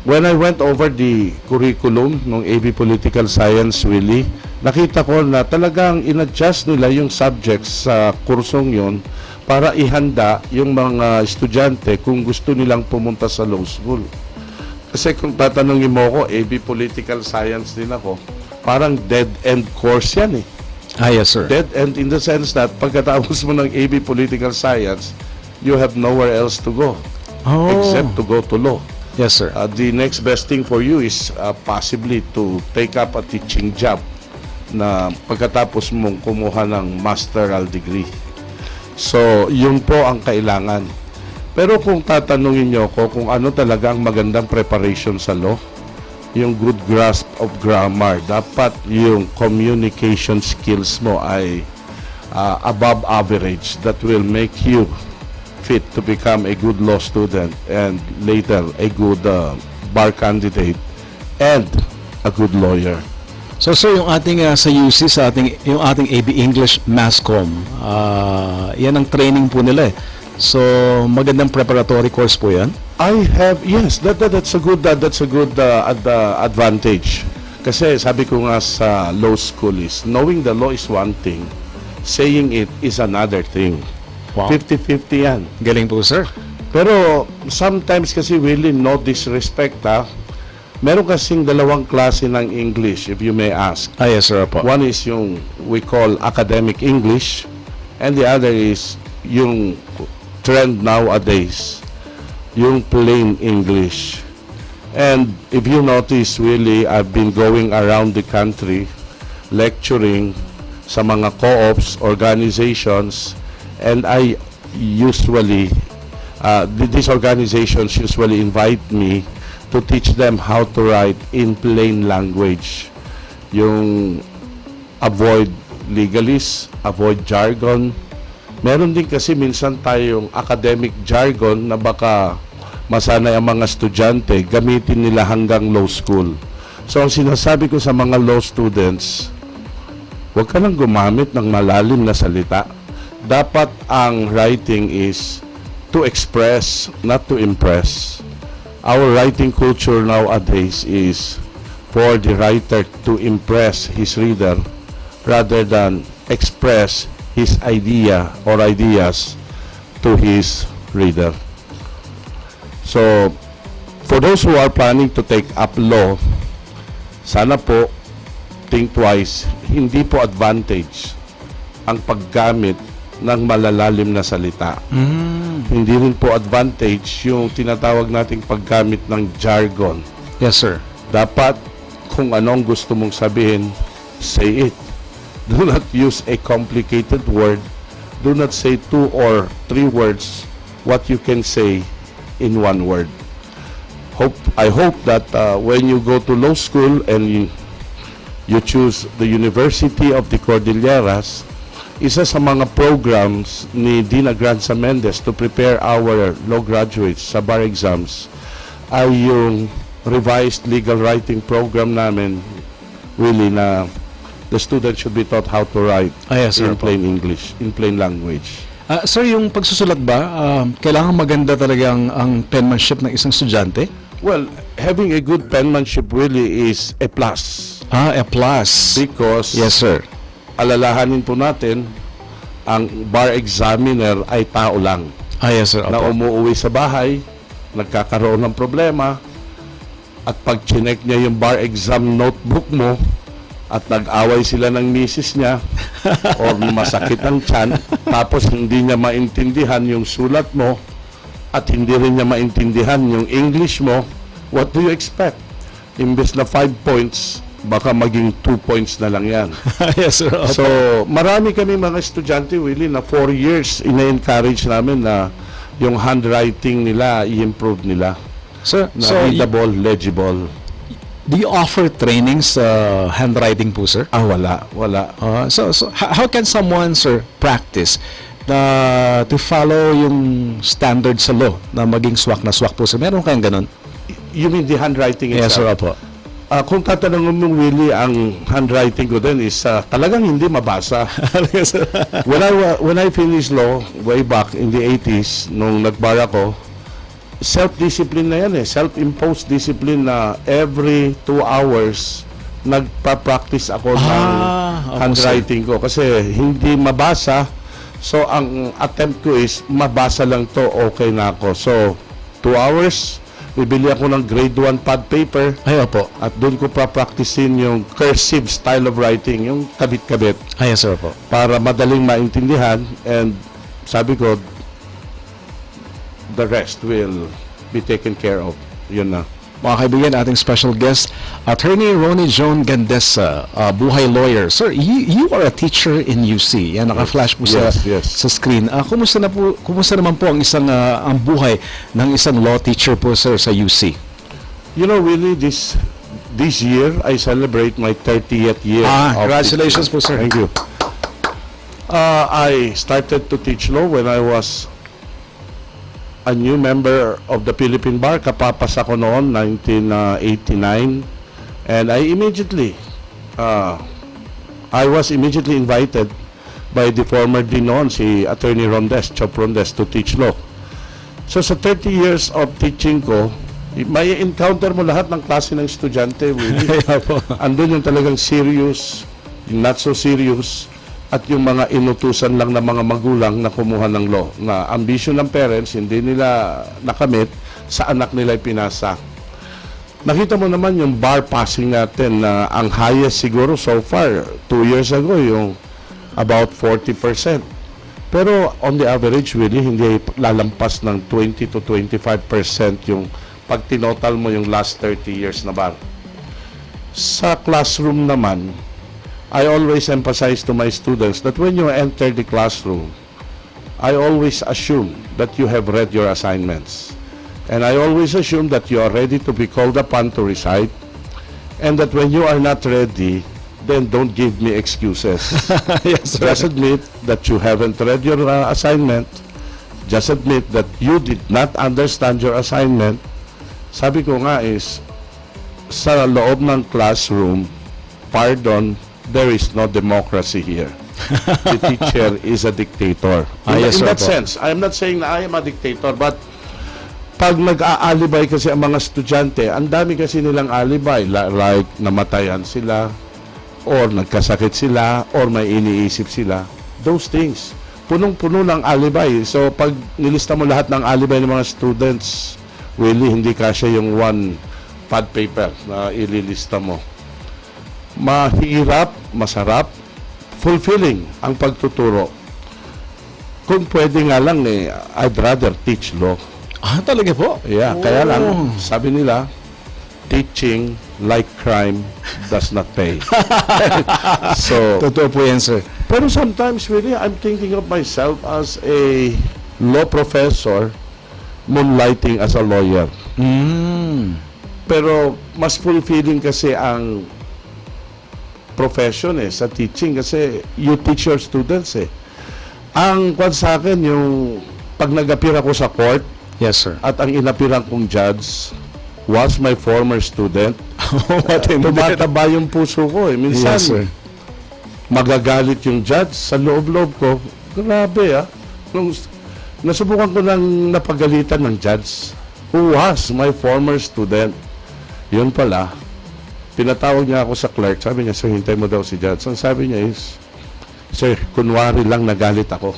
when I went over the curriculum ng AB Political Science, Willie, nakita ko na talagang in-adjust nila yung subjects sa kursong yon para ihanda yung mga estudyante kung gusto nilang pumunta sa law school. Kasi kung tatanungin mo ko, AB Political Science din ako, parang dead-end course yan eh. Yes, sir. Dead-end in the sense that pagkatapos mo ng AB Political Science, you have nowhere else to go except to go to law. Yes, sir. The next best thing for you is possibly to take up a teaching job na pagkatapos mong kumuha ng masteral degree. So, yun po ang kailangan. Pero kung tatanungin nyo ko kung ano talaga ang magandang preparation sa law, yung good grasp of grammar, dapat yung communication skills mo ay above average. That will make you fit to become a good law student and later a good bar candidate and a good lawyer. So sir, yung ating sa UC, yung ating AB English Mass Comm, yan ang training po nila eh. So magandang preparatory course po yan? Yes, that's a good advantage. Kasi sabi ko nga sa law school is knowing the law is one thing, saying it is another thing. Wow. 50-50 yan. Galing po, sir. Pero sometimes kasi really no disrespect meron kasing dalawang klase ng English, if you may ask. Yes, sir po. One is yung we call academic English, and the other is yung trend nowadays, yung plain English. And if you notice, really, I've been going around the country lecturing sa mga co-ops, organizations, and I usually, these organizations usually invite me to teach them how to write in plain language. Yung avoid legalese, avoid jargon. Meron din kasi minsan tayong academic jargon na baka masanay ang mga estudyante, gamitin nila hanggang law school. So ang sinasabi ko sa mga law students, huwag ka nang gumamit ng malalim na salita. Dapat ang writing is to express, not to impress. Our writing culture nowadays is for the writer to impress his reader rather than express his idea or ideas to his reader. So, for those who are planning to take up law, sana po think twice, hindi po advantage ang paggamit ng malalalim na salita. Hindi rin po advantage yung tinatawag nating paggamit ng jargon. Yes, sir. Dapat kung anong gusto mong sabihin, say it. Do not use a complicated word. Do not say 2 or 3 words what you can say in 1 word. I hope that when you go to law school and you choose the University of the Cordilleras, isa sa mga programs ni Dina Granza Mendez to prepare our law graduates sa bar exams ay yung revised legal writing program namin, really, na the student should be taught how to write in plain English, in plain language. Sir, yung pagsusulat ba, kailangan maganda talaga ang penmanship ng isang estudyante? Well, having a good penmanship really is a plus. A plus. Because, yes, sir, alalahanin po natin, ang bar examiner ay tao lang. Yes, sir. Na umuwi sa bahay, nagkakaroon ng problema, at pag chinek niya yung bar exam notebook mo, at nag-away sila ng misis niya, or masakit ang tiyan, tapos hindi niya maintindihan yung sulat mo, at hindi rin niya maintindihan yung English mo, what do you expect? imbes na 5 points, baka maging 2 points na lang yan. Yes, sir. So, marami kami mga estudyante, Willie, na 4 years, ina-encourage namin na yung handwriting nila, i-improve nila. Sir, Na so readable, legible. do you offer trainings handwriting po, sir? Wala. So how can someone, sir, practice to follow yung standard sa law na maging swak na swak po, sir? Meron kayong ganun? You mean the handwriting Yes, sir, itself? opo. Kung tatanungin mo, Willie, ang handwriting ko din is talagang hindi mabasa. When I finished law way back in the 80s, nung nag-bar ako, self-discipline na yan self-imposed discipline na every 2 hours nagpa-practice ako ng handwriting ko kasi hindi mabasa. So ang attempt ko is mabasa lang to, okay na ako. So 2 hours, bibili ako ng grade 1 pad paper. Ay, opo. At doon ko pa-practicein yung cursive style of writing, yung kabit-kabit. Ay, yes, sir, opo. Para madaling maintindihan, and sabi ko, the rest will be taken care of. Yun na. Mga kaibigan, ating special guest, Attorney Ronnie Joan Gandesa, buhay lawyer. Sir, you are a teacher in UC. Yan, naka-flash po sa screen. Kumusta naman po ang ang buhay ng isang law teacher po, sir, sa UC? You know, really, this year, I celebrate my 30th year. Congratulations po, sir. Thank you. I started to teach law when I was a new member of the Philippine Bar. Kapapas ako noon, 1989. And I was immediately invited by the former dean noon, si Attorney Chop Rondes, to teach law. So sa 30 years of teaching ko, may encounter mo lahat ng klase ng estudyante, Willie. Andun yung talagang serious, yung not so serious, at yung mga inutusan lang ng mga magulang na kumuha ng law. Na ambition ng parents, hindi nila nakamit, sa anak nila pinasa. Nakita mo naman yung bar passing natin na ang highest siguro so far, 2 years ago, yung about 40%. Pero on the average, really, hindi lalampas ng 20 to 25% yung pag tinotal mo yung last 30 years na bar. Sa classroom naman, I always emphasize to my students that when you enter the classroom, I always assume that you have read your assignments. And I always assume that you are ready to be called upon to recite. And that when you are not ready, then don't give me excuses. Yes, sir. Just admit that you haven't read your assignment. Just admit that you did not understand your assignment. Sabi ko nga is, sa loob ng classroom, pardon, there is no democracy here. The teacher is a dictator. Yes, in sir, that sense, I'm not saying na I am a dictator, but pag nag-aalibay kasi ang mga estudyante, ang dami kasi nilang alibay, like namatayan sila, or nagkasakit sila, or may iniisip sila. Those things. Punong-puno ng alibay. So, pag nilista mo lahat ng alibay ng mga students, really, hindi kasya yung 1 pad paper na ililista mo. Mahirap, masarap, fulfilling ang pagtuturo. Kung pwede nga lang I'd rather teach law. Talaga po? Yeah, kaya lang, sabi nila, teaching like crime does not pay. So, totoo po yan, sir. Pero sometimes, really, I'm thinking of myself as a law professor moonlighting as a lawyer. Pero mas fulfilling kasi ang profession sa teaching kasi you teach your students Ang kwan sa akin yung pag nag-appear ako sa court, yes, sir, at ang inapiran kong judge was my former student. Tumataba yung puso ko minsan. Yes, sir. Magagalit yung judge sa loob-loob ko. Grabe Nung nasubukan ko nang napagalitan ng judge who was my former student, yun pala, pinatawag niya ako sa clerk. Sabi niya, sir, hintay mo daw si judge. Ang sabi niya is, sir, kunwari lang nagalit ako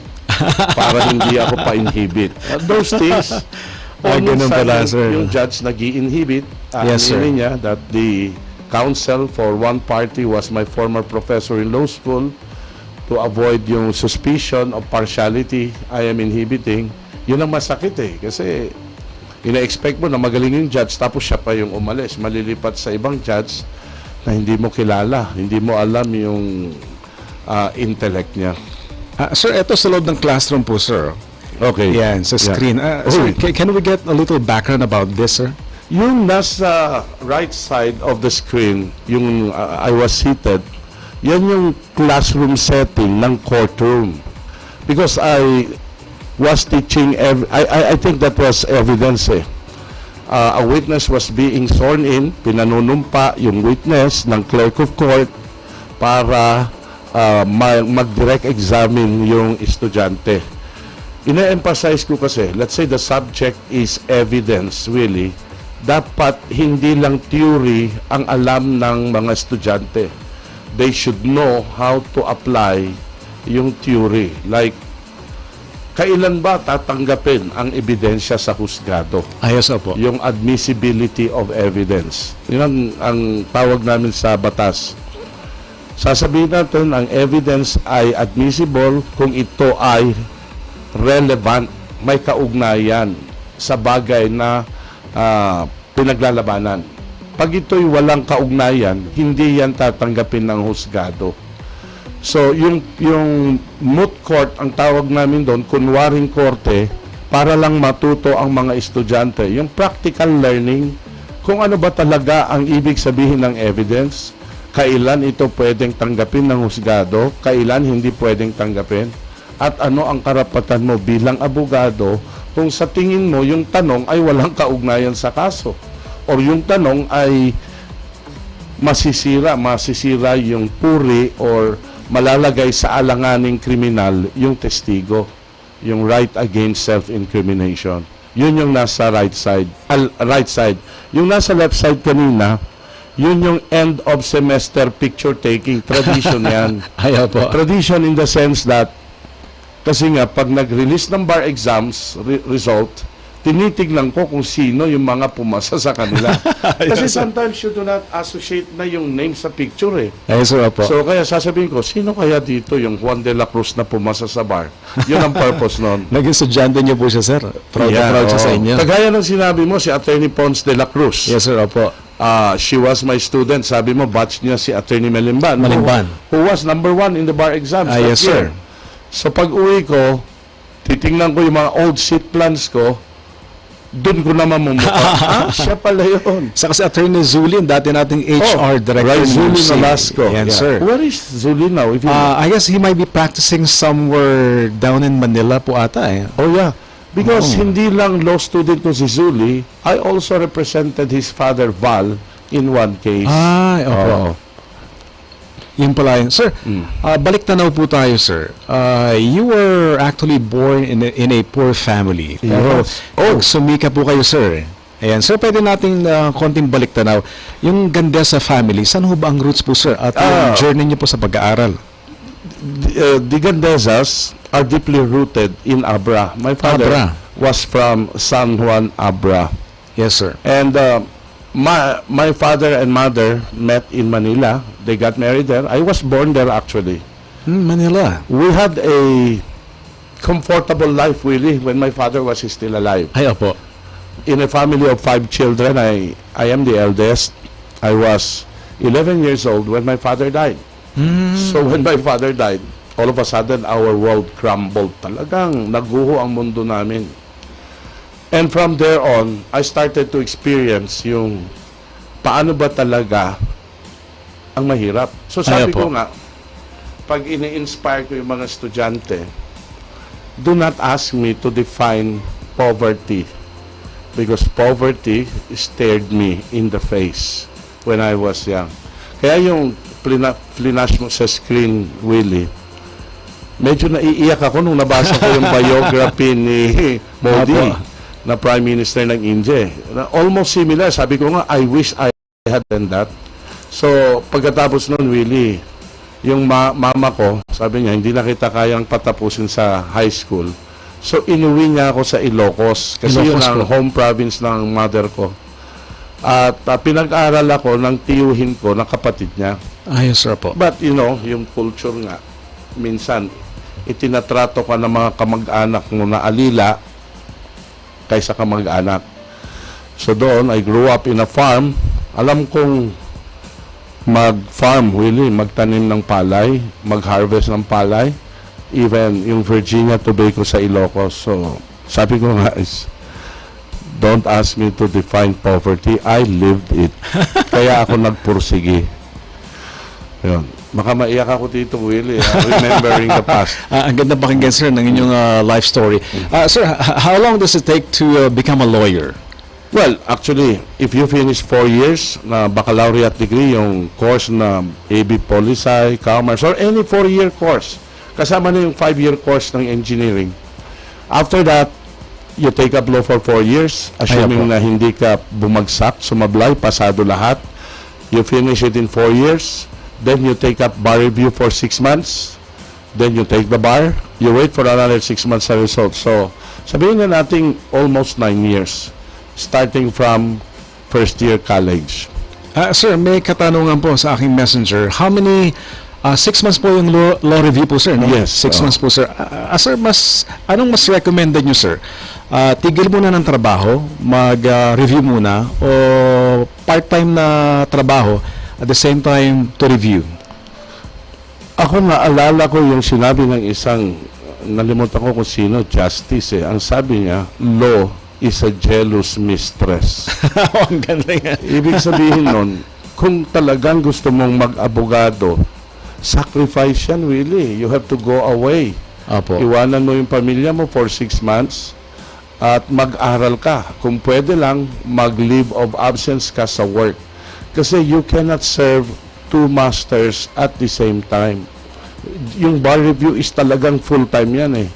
para hindi ako pa-inhibit. Those things, ganun pala, sir. Yung judge nag-i-inhibit, yes, sir, niya that the counsel for one party was my former professor in law school. To avoid yung suspicion of partiality, I am inhibiting. Yun ang masakit kasi ina-expect mo na magaling yung judge, tapos siya pa yung umalis. Malilipat sa ibang judge na hindi mo kilala, hindi mo alam yung intellect niya. Sir, ito sa loob ng classroom po, sir. Okay. Yan, sa screen. Sir, can we get a little background about this, sir? Yung nasa right side of the screen, yung I was seated, yan yung classroom setting ng courtroom. Because I was teaching, I think that was evidence eh. A witness was being sworn in, pinanunumpa yung witness ng clerk of court para mag-direct examine yung estudyante. Ina-emphasize ko kasi, let's say the subject is evidence, really, dapat hindi lang theory ang alam ng mga estudyante. They should know how to apply yung theory. Like, kailan ba tatanggapin ang ebidensya sa husgado? Ayos po. Yung admissibility of evidence. Yun ang tawag namin sa batas. Sasabihin natin, ang evidence ay admissible kung ito ay relevant, may kaugnayan sa bagay na pinaglalabanan. Pag ito'y walang kaugnayan, hindi yan tatanggapin ng husgado. So, yung moot court, ang tawag namin doon, kunwaring korte, para lang matuto ang mga estudyante. Yung practical learning, kung ano ba talaga ang ibig sabihin ng evidence, kailan ito pwedeng tanggapin ng husgado, kailan hindi pwedeng tanggapin, at ano ang karapatan mo bilang abogado kung sa tingin mo yung tanong ay walang kaugnayan sa kaso, o yung tanong ay masisira yung puri or malalagay sa alanganing kriminal yung testigo, yung right against self-incrimination. Yun yung nasa right side. Yung nasa left side kanina, yun yung end of semester picture taking. Tradition yan. Ayaw po. Tradition in the sense that, kasi nga, pag nag-release ng bar exams result, tinitignan ko kung sino yung mga pumasa sa kanila. Kasi sometimes you do not associate na yung name sa picture eh. Yes, sir, po. So kaya sasabihin ko, sino kaya dito yung Juan de la Cruz na pumasa sa bar? Yun ang purpose nun. Naging estudyante niyo po siya, sir. Proud siya sa inyo. Kagaya ng sinabi mo, si Attorney Ponce de la Cruz. Yes, sir, opo. She was my student. Sabi mo, batch niya si Attorney Malimban. Who was number 1 in the bar exams. Yes, sir. So pag uwi ko, titingnan ko yung mga old seat plans ko, doon ko naman mumukha. Siya pala yun. Sa kasi Attorney Zulin, dati nating HR director. Right, Zulin Nolasco. Yes, sir. Where is Zulin now? If you I guess he might be practicing somewhere down in Manila po ata eh. Oh yeah. Because hindi lang law student ko si Zuli, I also represented his father Val in one case. Opo. Yun pala yun. Sir, balik tanaw po tayo, sir. You were actually born in a poor family. Yes. Sumika po kayo, sir. Ayan, sir, pwede natin konting balik tanaw. Yung Gandesa family, saan ho ba ang roots po, sir? At yung journey niyo po sa pag-aaral? The Gandesas are deeply rooted in Abra. My father was from San Juan, Abra. Yes, sir. And my father and mother met in Manila. They got married there. I was born there actually. Manila. We had a comfortable life really when my father was still alive. Ay, opo. In a family of 5 children, I am the eldest. I was 11 years old when my father died. So when my father died, all of a sudden our world crumbled. Talagang naguho ang mundo namin. And from there on, I started to experience yung paano ba talaga ang mahirap. So sabi ko nga, pag ini-inspire ko yung mga estudyante, do not ask me to define poverty because poverty stared me in the face when I was young. Kaya yung flinash mo sa screen, Willie, medyo naiiyak ako nung nabasa ko yung biography ni Modi na Prime Minister ng India. Almost similar. Sabi ko nga, I wish I had done that. So, pagkatapos nun, Willie, yung mama ko, sabi niya, hindi na kita kayang patapusin sa high school. So, inuwi niya ako sa Ilocos. Kasi yun ang home province ng mother ko. At pinag-aral ako ng tiyuhin ko na kapatid niya. Yes, sir po. But, you know, yung culture nga, minsan, itinatrato ka ng mga kamag-anak mo na alila kaysa kamag-anak. So doon, I grew up in a farm. Alam kong mag-farm, really, magtanim ng palay, mag-harvest ng palay, even yung Virginia tobacco sa Ilocos. So, sabi ko nga is, don't ask me to define poverty. I lived it. Kaya ako nagpursige. Yun. Baka maiyak ako dito, Willie, remembering the past. Ang ganda pakinggan, sir, ng inyong life story. Sir, how long does it take to become a lawyer? Well, actually, if you finish 4 years na baccalaureate degree, yung course na AB Poli-Sci, Commerce, or any 4-year course, kasama na yung 5-year course ng engineering. After that, you take up law for 4 years, assuming na hindi ka bumagsak, sumablay, pasado lahat. You finish it in 4 years, then you take up bar review for 6 months, then you take the bar, you wait for another 6 months sa result. So, sabihin na natin almost 9 years. Starting from first year college. Sir, may katanungan po sa aking messenger. How many 6 months po yung law review po, sir, no? Yes. 6 months po, sir. Sir, anong mas recommended nyo, sir? Tigil muna ng trabaho, mag-review muna, o part-time na trabaho at the same time to review? Ako naalala ko yung sinabi ng isang, nalimutan ko kung sino, Justice. Ang sabi niya, law is a jealous mistress. Ang ganda nga. Ibig sabihin nun, kung talagang gusto mong mag-abogado, sacrifice yan, really. You have to go away. Apo. Iwanan mo yung pamilya mo for 6 months at mag-aral ka. Kung pwede lang, mag-leave of absence ka sa work. Kasi you cannot serve 2 masters at the same time. Yung bar review is talagang full-time yan eh.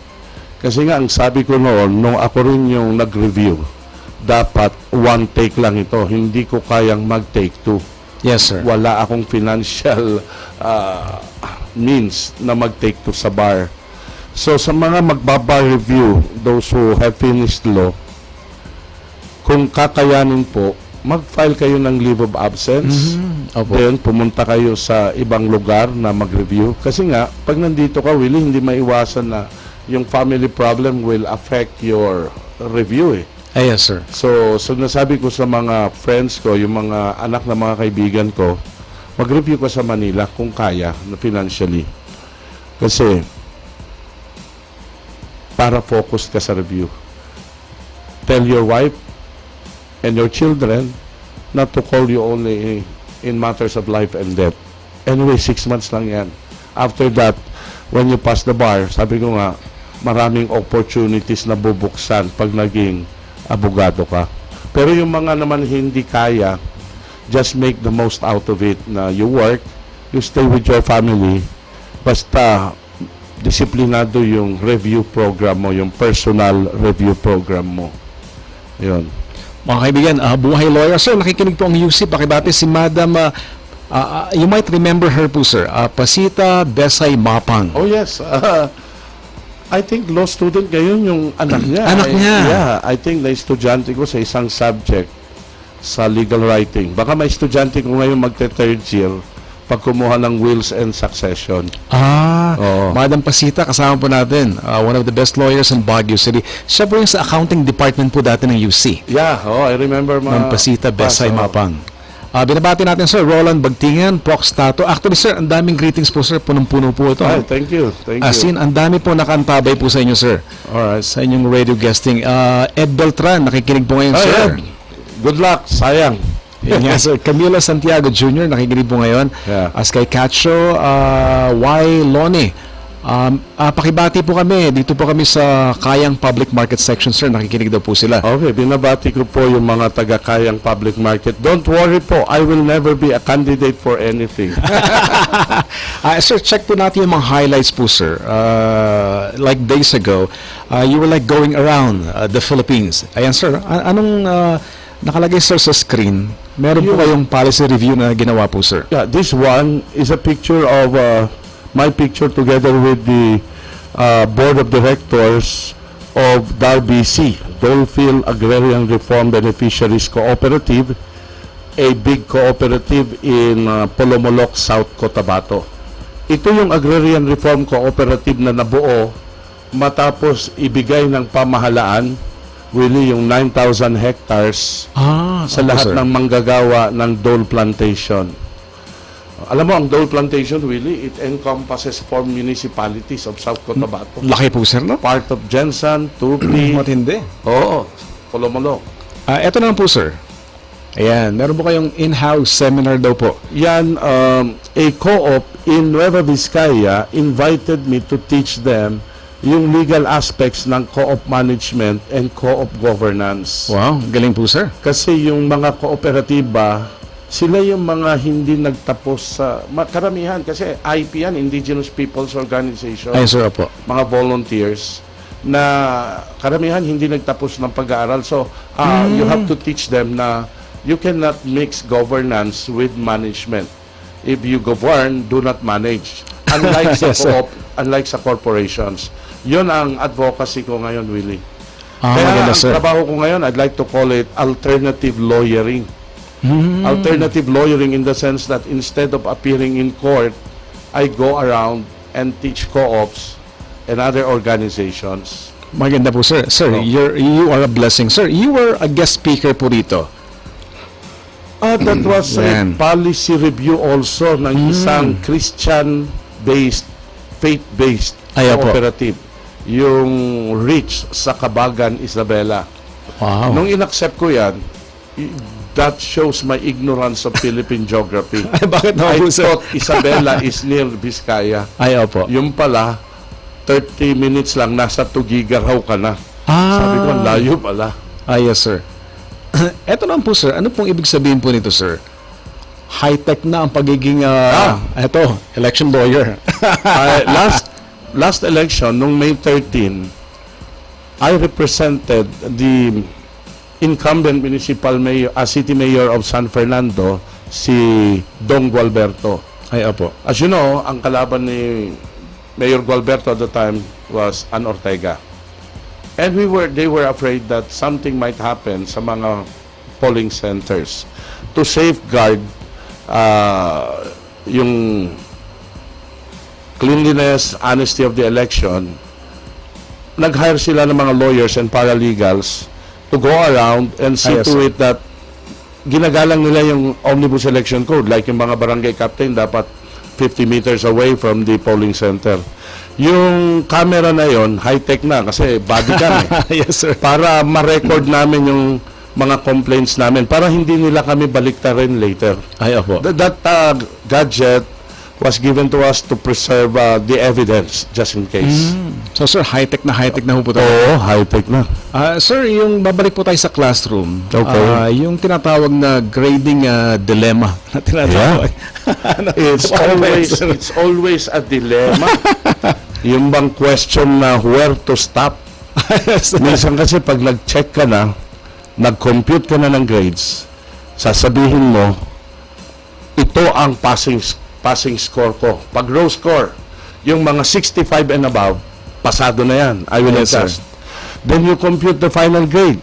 Kasi nga, ang sabi ko noon, nung ako rin yung nag-review, dapat 1 take lang ito. Hindi ko kayang mag-take 2. Yes, sir. Wala akong financial means na mag-take 2 sa bar. So, sa mga magbabar review, those who have finished law, kung kakayanin po, mag-file kayo ng leave of absence. Then, pumunta kayo sa ibang lugar na mag-review. Kasi nga, pag nandito ka, Willie, hindi maiwasan na yung family problem will affect your review eh. Yes, sir. So nasabi ko sa mga friends ko, yung mga anak na mga kaibigan ko, mag-review ko sa Manila kung kaya na financially. Kasi para focus ka sa review. Tell your wife and your children not to call you only in matters of life and death. Anyway, 6 months lang yan. After that, when you pass the bar, sabi ko nga, maraming opportunities na bubuksan pag naging abogado ka. Pero yung mga naman hindi kaya, just make the most out of it na you work, you stay with your family, basta disiplinado yung review program mo, yung personal review program mo. Yun. Mga kaibigan, Buhay Lawyer. Sir, nakikinig po ang UC. Pakibati si Madam, you might remember her po, sir, Pasita Besay Mapang. Oh yes, I think law student ngayon yung anak niya. Anak niya? Yeah, I think na estudyante ko sa isang subject sa legal writing. Baka may estudyante ko ngayon magte-third year pag kumuha ng wills and succession. Madam Pasita, kasama po natin, one of the best lawyers in Baguio City. Siya po yung sa accounting department po dati ng UC. Yeah, I remember Madam Pasita Besay Mapang. Binabati natin, sir, Roland Bagtingan, Prox Tato. Actually, sir, ang daming greetings po, sir. Punong-puno po ito. Ay, thank you. Thank you. As in, ang dami po nakaantabay po sa inyo, sir. Alright. Sa inyong radio guesting. Ed Beltran, nakikinig po ngayon, sir. Ed. Good luck. Sayang. Yan nga, sir. Camila Santiago Jr., nakikinig po ngayon. Yeah. As kay Cacho, Y. Loni. Pakibati po kami. Dito po kami sa Kayang Public Market Section, sir. Nakikinig daw po sila. Okay, binabati ko po yung mga taga-Kayang Public Market. Don't worry po, I will never be a candidate for anything. Sir, check po natin yung mga highlights po, sir. Like days ago, you were like going around the Philippines. Ayan, sir. Anong nakalagay, sir, sa screen? Meron po kayong policy review na ginawa po, sir. Yeah, this one is a picture of my picture together with the Board of Directors of DARBC, Dole-Phil Agrarian Reform Beneficiaries Cooperative, a big cooperative in Polomolok, South Cotabato. Ito yung Agrarian Reform Cooperative na nabuo matapos ibigay ng pamahalaan Willie, yung 9,000 hectares sa opo, lahat sir. ng manggagawa ng Dole Plantation. Alam mo, ang Dole Plantation, Willie, it encompasses 4 municipalities of South Cotabato. Laki po, sir, no? Part of Jensan, Tupi. Matindi. Oo, Polomolo. Eto naman po, sir. Ayan, meron po kayong in-house seminar daw po. Yan, a co-op in Nueva Vizcaya invited me to teach them yung legal aspects ng co-op management and co-op governance. Wow, galing po, sir. Kasi yung mga kooperatiba, sila yung mga hindi nagtapos sa karamihan kasi IP yan, Indigenous Peoples Organization. Ayun, sir, po. Mga volunteers na karamihan hindi nagtapos ng pag-aaral. So, you have to teach them na you cannot mix governance with management. If you govern, do not manage. Unlike sa Yes, sir. co-op, unlike sa corporations. Yun ang advocacy ko ngayon, Willie. Ah, Kaya maganda, ang sir. trabaho ko ngayon, I'd like to call it alternative lawyering. Alternative lawyering in the sense that instead of appearing in court, I go around and teach co-ops and other organizations. Maganda po, sir. Sir, you are a blessing. Sir, you were a guest speaker po dito. That was a Yan. policy review also ng isang Christian-based, faith-based Ay, opo. cooperative. Yung Rich sa Kabagan, Isabela. Wow. Nung inaccept ko yan, that shows my ignorance of Philippine geography. Bakit I naman po, sir? thought Isabela is near Vizcaya. Ay, opo. Yung pala, 30 minutes lang, nasa Tugigaraw ka na. Ah. Sabi ko, ang layo pala. Ah, yes, sir. Eto naman po, sir. Ano pong ibig sabihin po nito, sir? High-tech na ang pagiging, eto, election lawyer. Last election, nung May 13, I represented the incumbent municipal mayor, city mayor of San Fernando, si Dong Gualberto. Ay, opo. As you know, ang kalaban ni Mayor Gualberto at the time was Ann Ortega. And they were afraid that something might happen sa mga polling centers to safeguard yung cleanliness, honesty of the election. Nag-hire sila ng mga lawyers and paralegals to go around and see Yes, to sir. it that ginagalang nila yung omnibus election code, like yung mga barangay captain dapat 50 meters away from the polling center. Yung camera na yon, high-tech na kasi body cam eh. Yes, sir. Para ma-record namin yung mga complaints namin para hindi nila kami baliktarin later. Ay, opo. That gadget was given to us to preserve the evidence just in case. So, sir, high-tech na ho po tayo. Oo, high-tech na. Sir, yung babalik po tayo sa classroom. Okay. Yung tinatawag na grading dilemma na tinatawag. It's always a dilemma. Yung bang question na where to stop. Minsan kasi pag nag-check ka na, nag-compute ka na ng grades, sasabihin mo, ito ang passing score ko. Pag row score, yung mga 65 and above, pasado na yan. I will Yes, sir. adjust. Then you compute the final grade.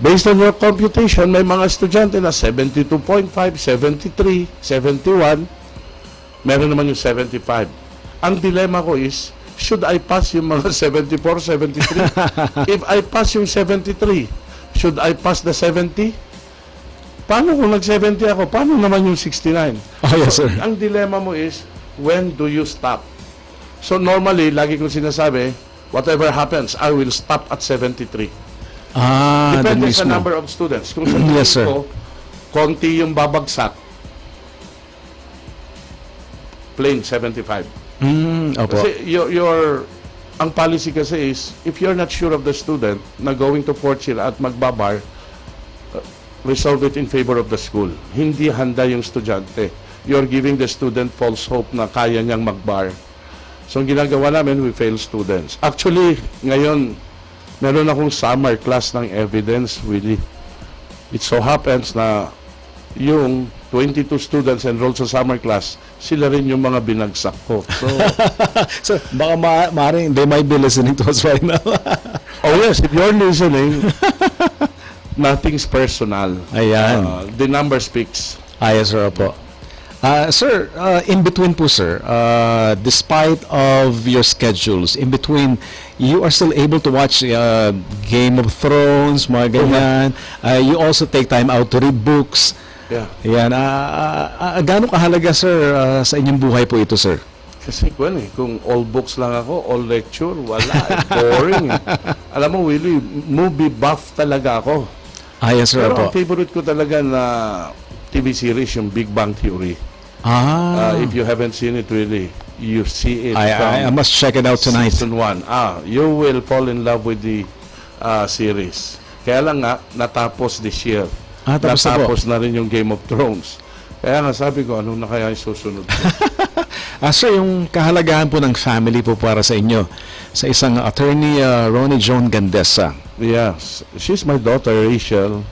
Based on your computation, may mga estudyante na 72.5, 73, 71, meron naman yung 75. Ang dilemma ko is, should I pass yung mga 74, 73? If I pass yung 73, should I pass the 70? Paano kung nag-70 ako? Paano naman yung 69? Oh, yes, sir. Ang dilemma mo is, when do you stop? So normally, lagi kong sinasabi, whatever happens, I will stop at 73. Depende sa number of students. Kung sa Yes, sir. ko, konti yung babagsak, plain 75. Opo. Kasi ang policy kasi is, if you're not sure of the student na going to fourth year at magbabar, resolve it in favor of the school. Hindi handa yung estudyante. You're giving the student false hope na kaya niyang magbar. So, ang ginagawa namin, we fail students. Actually, ngayon, meron akong summer class ng evidence, Willie. It so happens na yung 22 students enrolled sa summer class, sila rin yung mga binagsak ko. So, so baka maaaring they might be listening to us right now. oh yes, if you're listening, nothing's personal. Ayan. The number speaks. Yes, sir, po. Sir, in between po, sir, despite of your schedules, in between you are still able to watch Game of Thrones, mga ganyan. You also take time out to read books. Yeah. Yan. Gaano kahalaga, sir, sa inyong buhay po ito, sir? Kasi kung all books lang ako, all lecture, wala. Boring. Alam mo, Willie, movie buff talaga ako. Yes, sir. Pero ang favorite ko talaga na TV series, yung Big Bang Theory. If you haven't seen it, really, you see it. I must check it out tonight. Season 1. You will fall in love with the series. Kaya lang nga, natapos this year. Natapos na rin yung Game of Thrones. Kaya nga sabi ko, ano na kaya yung susunod ko? Sir, yung kahalagahan po ng family po para sa inyo, sa isang attorney, Ronnie Joan Gandesa. Yes. She's my daughter, Rachel.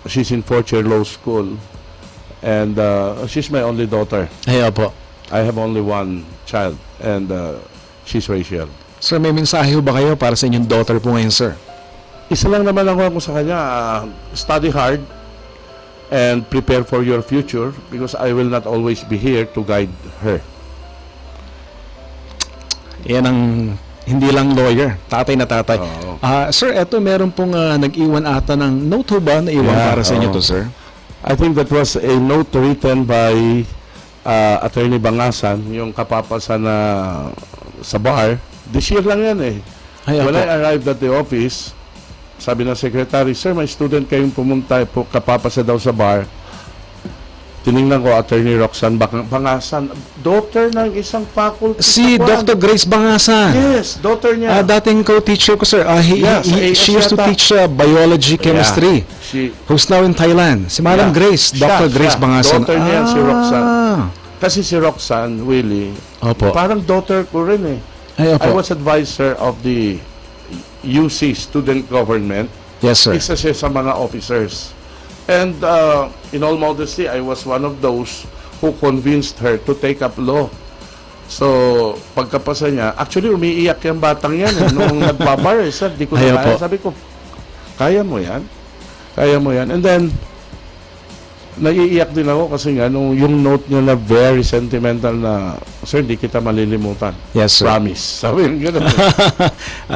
She's in 4th year law school. And she's my only daughter. Po. I have only one child. And she's Rachel. Sir, may mensahe ba kayo para sa inyong daughter po ngayon, sir? Isa lang naman ako sa kanya. Study hard. And prepare for your future because I will not always be here to guide her. Yan ang hindi lang lawyer, tatay na tatay. Sir, eto meron pong nag-iwan ata ng note ba na iwan para sa inyo to, sir? I think that was a note written by Attorney Bangasan, yung kapapasan na sa bar. This year lang yan eh. When I arrived at the office, sabi ng secretary, sir, may student kayong pumunta po, kapapasa daw sa bar. Tiningnan ko, Attorney Roxanne Bangasan, daughter ng isang faculty. Si Dr. Grace Bangasan. Yes, daughter niya. Dating co-teacher ko, sir. She used to teach biology, chemistry. Who's now in Thailand. Si Madam Grace, Dr. Grace Bangasan. Daughter niya si Roxanne. Kasi si Roxanne, Willie, parang daughter ko rin eh. I was advisor of the UC student government. Yes, sir. Isa siya sa mga officers. And in all modesty, I was one of those who convinced her to take up law. So, pagkapasa niya, actually umiiyak yung batang yan eh, nung nagbabar eh, sir, di ko na kaya. Sabi ko, kaya mo yan? Kaya mo yan? And then, naiiyak din ako kasi nga, nung yung note niya na very sentimental na, sir, di kita malilimutan. Yes, sir. Promise. Sabi yung gano'n.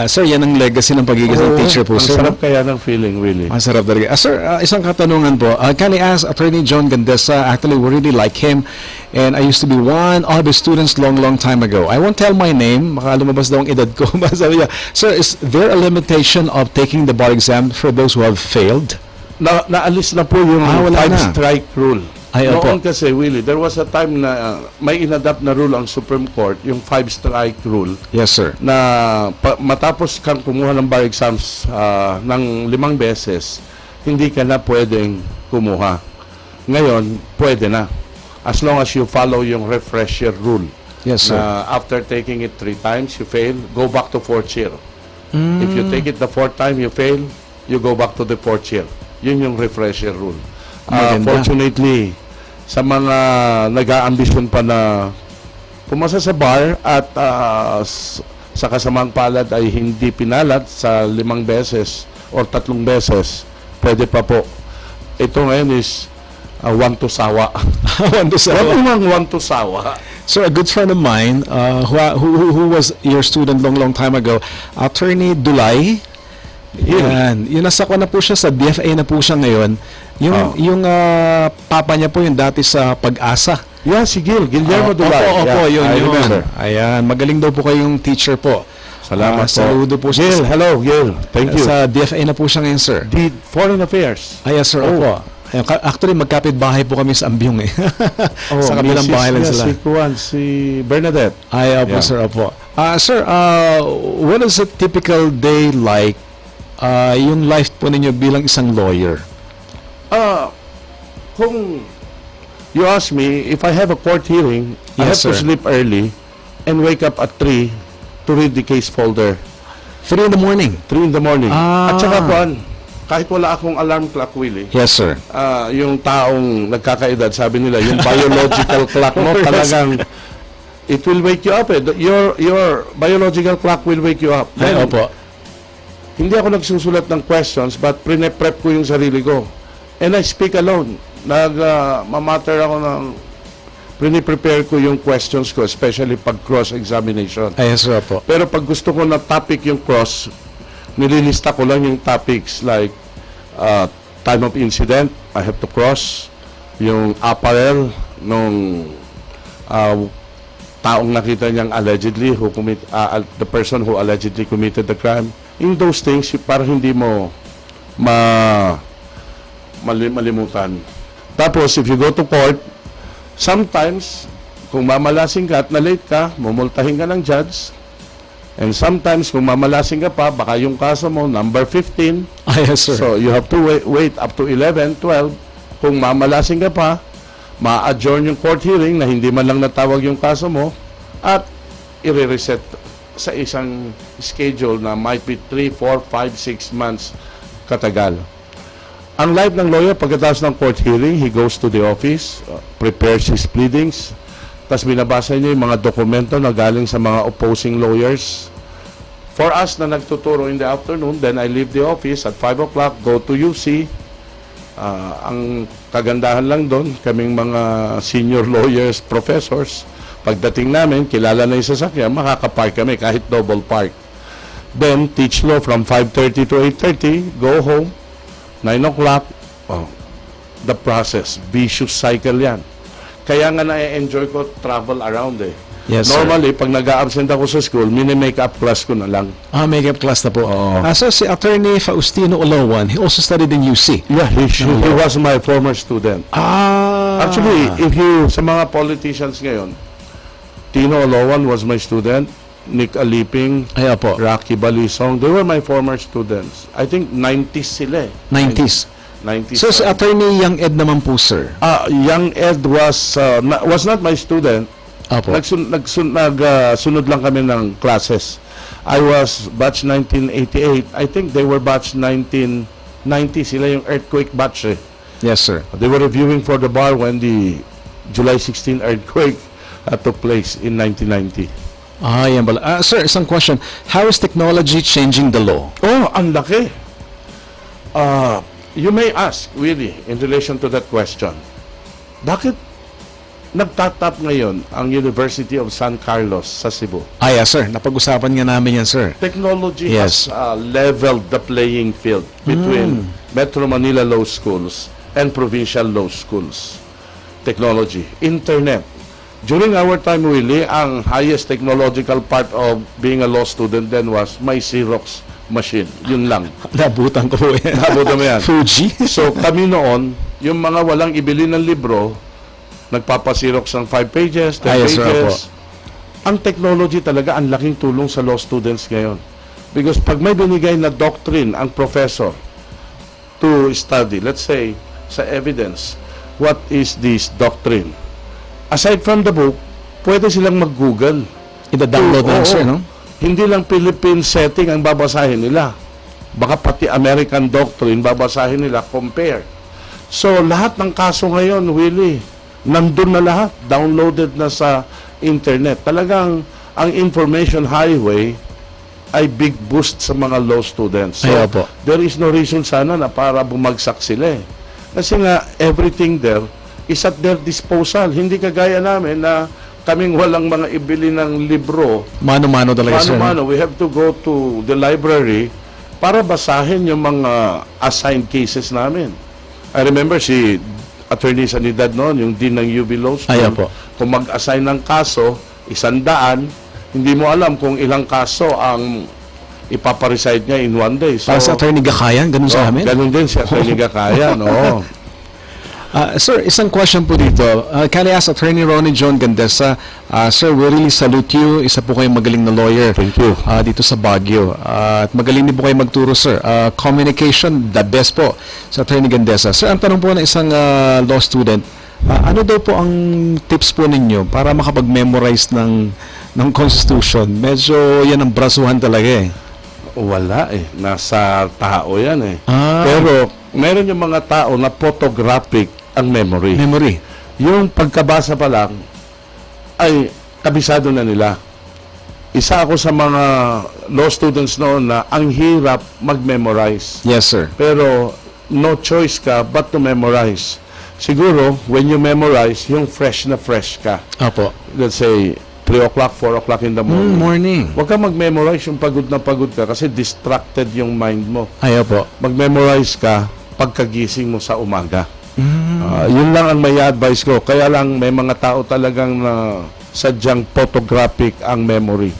Sir, yan ang legacy ng pagiging teacher po, sir. Ang sarap kaya ng feeling, really. Ang sarap talaga. Sir, isang katanungan po. Can I ask Attorney John Gandesa? Actually, we really like him. And I used to be one of his students long time ago. I won't tell my name. Baka lumabas daw ang edad ko. Sabi niya, sir, is there a limitation of taking the bar exam for those who have failed? Naalis na po yung 5-strike rule. Noon kasi, Willie, there was a time na may inadapt na rule ang Supreme Court, yung 5-strike rule. Yes, sir. Na matapos kang kumuha ng bar exams ng 5 beses, hindi ka na pwedeng kumuha. Ngayon, pwede na. As long as you follow yung refresher rule. Yes, sir. After taking it 3 times, you fail, go back to 4th year. If you take it the 4th time, you fail, you go back to the 4th year. Yun yung refresher rule. Fortunately, sa mga nag-aambisyon pa na pumasa sa bar at sa kasamang palad ay hindi pinalad sa 5 beses or 3 beses, pwede pa po. Ito ngayon is one to sawa. One to sawa. One to sawa. So a good friend of mine who was your student long time ago, Attorney Dulay. Yan. Yun, nasa ko na po siya, sa DFA na po siya ngayon. Yung papa niya po yung dati sa Pag-asa. Yeah, si Guillermo Dulay. Opo, yun. Ayan, magaling daw po kayong teacher po. Salamat po. Saludo po siya. Gil, hello, Gil. Thank you. Sa DFA na po siya ngayon, sir. The Foreign Affairs. Yes, sir. Opo. Actually, magkapit bahay po kami sa Ambyong eh. Sa kabilang bahay lang sila. Si Bernadette. Opo, sir. Opo. Sir, what is a typical day like yung life po ninyo bilang isang lawyer? Kung you ask me, if I have a court hearing, I have to sleep early and wake up at 3 to read the case folder. 3 in the morning? 3 in the morning. At saka kahit wala akong alarm clock, Willie. Yes, sir. Yung taong nagkakaedad, sabi nila, yung biological clock mo talagang it will wake you up eh. Your biological clock will wake you up. Opo. Hindi ako nagsusulat ng questions but prep ko yung sarili ko. And I speak alone. Mamatter ako ng Prepare ko yung questions ko, especially pag cross-examination. Ay, yes, sir po. Pero pag gusto ko na topic yung cross, nililista ko lang yung topics like time of incident, I have to cross, yung apparel nung taong nakita niyang allegedly the person who allegedly committed the crime. In those things, para hindi mo malimutan. Tapos, if you go to court, sometimes, kung mamalasing ka at na-late ka, mumultahin ka ng judge. And sometimes, kung mamalasing ka pa, baka yung kaso mo, number 15. Yes, sir. So, you have to wait up to 11, 12. Kung mamalasing ka pa, ma-adjourn yung court hearing na hindi man lang natawag yung kaso mo at i-reset sa isang schedule na might be 3, 4, 5, 6 months katagal. Ang life ng lawyer, pagkatapos ng court hearing, he goes to the office, prepares his pleadings, tapos binabasa niya yung mga dokumento na galing sa mga opposing lawyers. For us na nagtuturo in the afternoon, then I leave the office at 5 o'clock, go to UC. Ang kagandahan lang doon, kaming mga senior lawyers, professors, pagdating namin, kilala na yung sasakyan, makakapark kami kahit double park. Then, teach law from 5:30 to 8:30, go home, 9 o'clock, the process, vicious cycle yan. Kaya nga na-enjoy ko travel around eh. Yes, normally, pag nag-a-absent ako sa school, mini-makeup class ko na lang. Makeup class na po. So, si Attorney Faustino Olawan, he also studied in UC. Yeah, he was my former student. Actually, if you, sa mga politicians ngayon, Tino Olawan was my student, Nick Aliping, Rocky Balisong, they were my former students. I think 90s sila eh. 90s. So, si Attorney Young Ed naman po, sir? Young Ed was not my student. Nagsunod lang kami ng classes. I was batch 1988. I think they were batch 1990. Sila yung earthquake batch eh. Yes, sir. They were reviewing for the bar when the July 16 earthquake took place in 1990. Yan pala. Sir, isang question. How is technology changing the law? Ang laki. You may ask, really, in relation to that question, bakit nagtatap ngayon ang University of San Carlos sa Cebu? Yes, sir. Napag-usapan nga namin yan, sir. Technology has leveled the playing field between Metro Manila law schools and provincial law schools. Technology. Internet. During our time, really, ang highest technological part of being a law student then was my Xerox machine. Yun lang. Nabutan ko po yan. Nabutan mo yan. Fuji. So, kami noon, yung mga walang ibili ng libro, nagpapasirox ng 5 pages, 10 pages. Ang technology talaga, ang laking tulong sa law students ngayon. Because pag may binigay na doctrine ang professor to study, let's say, sa evidence, what is this doctrine? Aside from the book, pwede silang mag-Google. Ida-download na sir, no? Hindi lang Philippine setting ang babasahin nila. Baka pati American doctrine babasahin nila, compare. So, lahat ng kaso ngayon, Willie, nandun na lahat, downloaded na sa internet. Talagang ang information highway ay big boost sa mga law students. So, there is no reason sana na para bumagsak sila eh. Kasi nga, everything there is at their disposal. Hindi kagaya namin na kaming walang mga ibili ng libro. Mano-mano talaga, sir. Mano-mano. We have to go to the library para basahin yung mga assigned cases namin. I remember si Attorney Sanidad noon, yung Dean ng UB Law School, kung mag-assign ng kaso, 100, hindi mo alam kung ilang kaso ang ipaparecite niya in one day. So, para sa Attorney Gakayan, ganun sa amin? Ganun din si Attorney Gakayan, oo. Sir, isang question po dito. Can I ask Attorney Ronnie John Gandesa? Sir, we really salute you. Isa po kayong magaling na lawyer. Thank you. Dito sa Baguio. At magaling din po kayo magturo, sir. Communication, the best po sa Attorney Gandesa. Sir, ang tanong po ng isang law student, ano daw po ang tips po ninyo para makapag-memorize ng Constitution? Medyo yan ang brasuhan talaga eh. Wala eh. Nasa tao yan eh. Pero meron yung mga tao na photographic ang memory. Yung pagkabasa pa lang ay kabisado na nila. Isa ako sa mga law students noon na ang hirap mag-memorize. Yes, sir. Pero no choice ka but to memorize. siguro, when you memorize, yung fresh na fresh ka. Opo. Let's say, 3 o'clock, 4 o'clock in the morning. Morning. Huwag ka mag-memorize yung pagod na pagod ka kasi distracted yung mind mo. Ay, opo. Mag-memorize ka pagkagising mo sa umaga. Yun lang ang may advice ko. Kaya lang may mga tao talagang na sadyang photographic ang memory.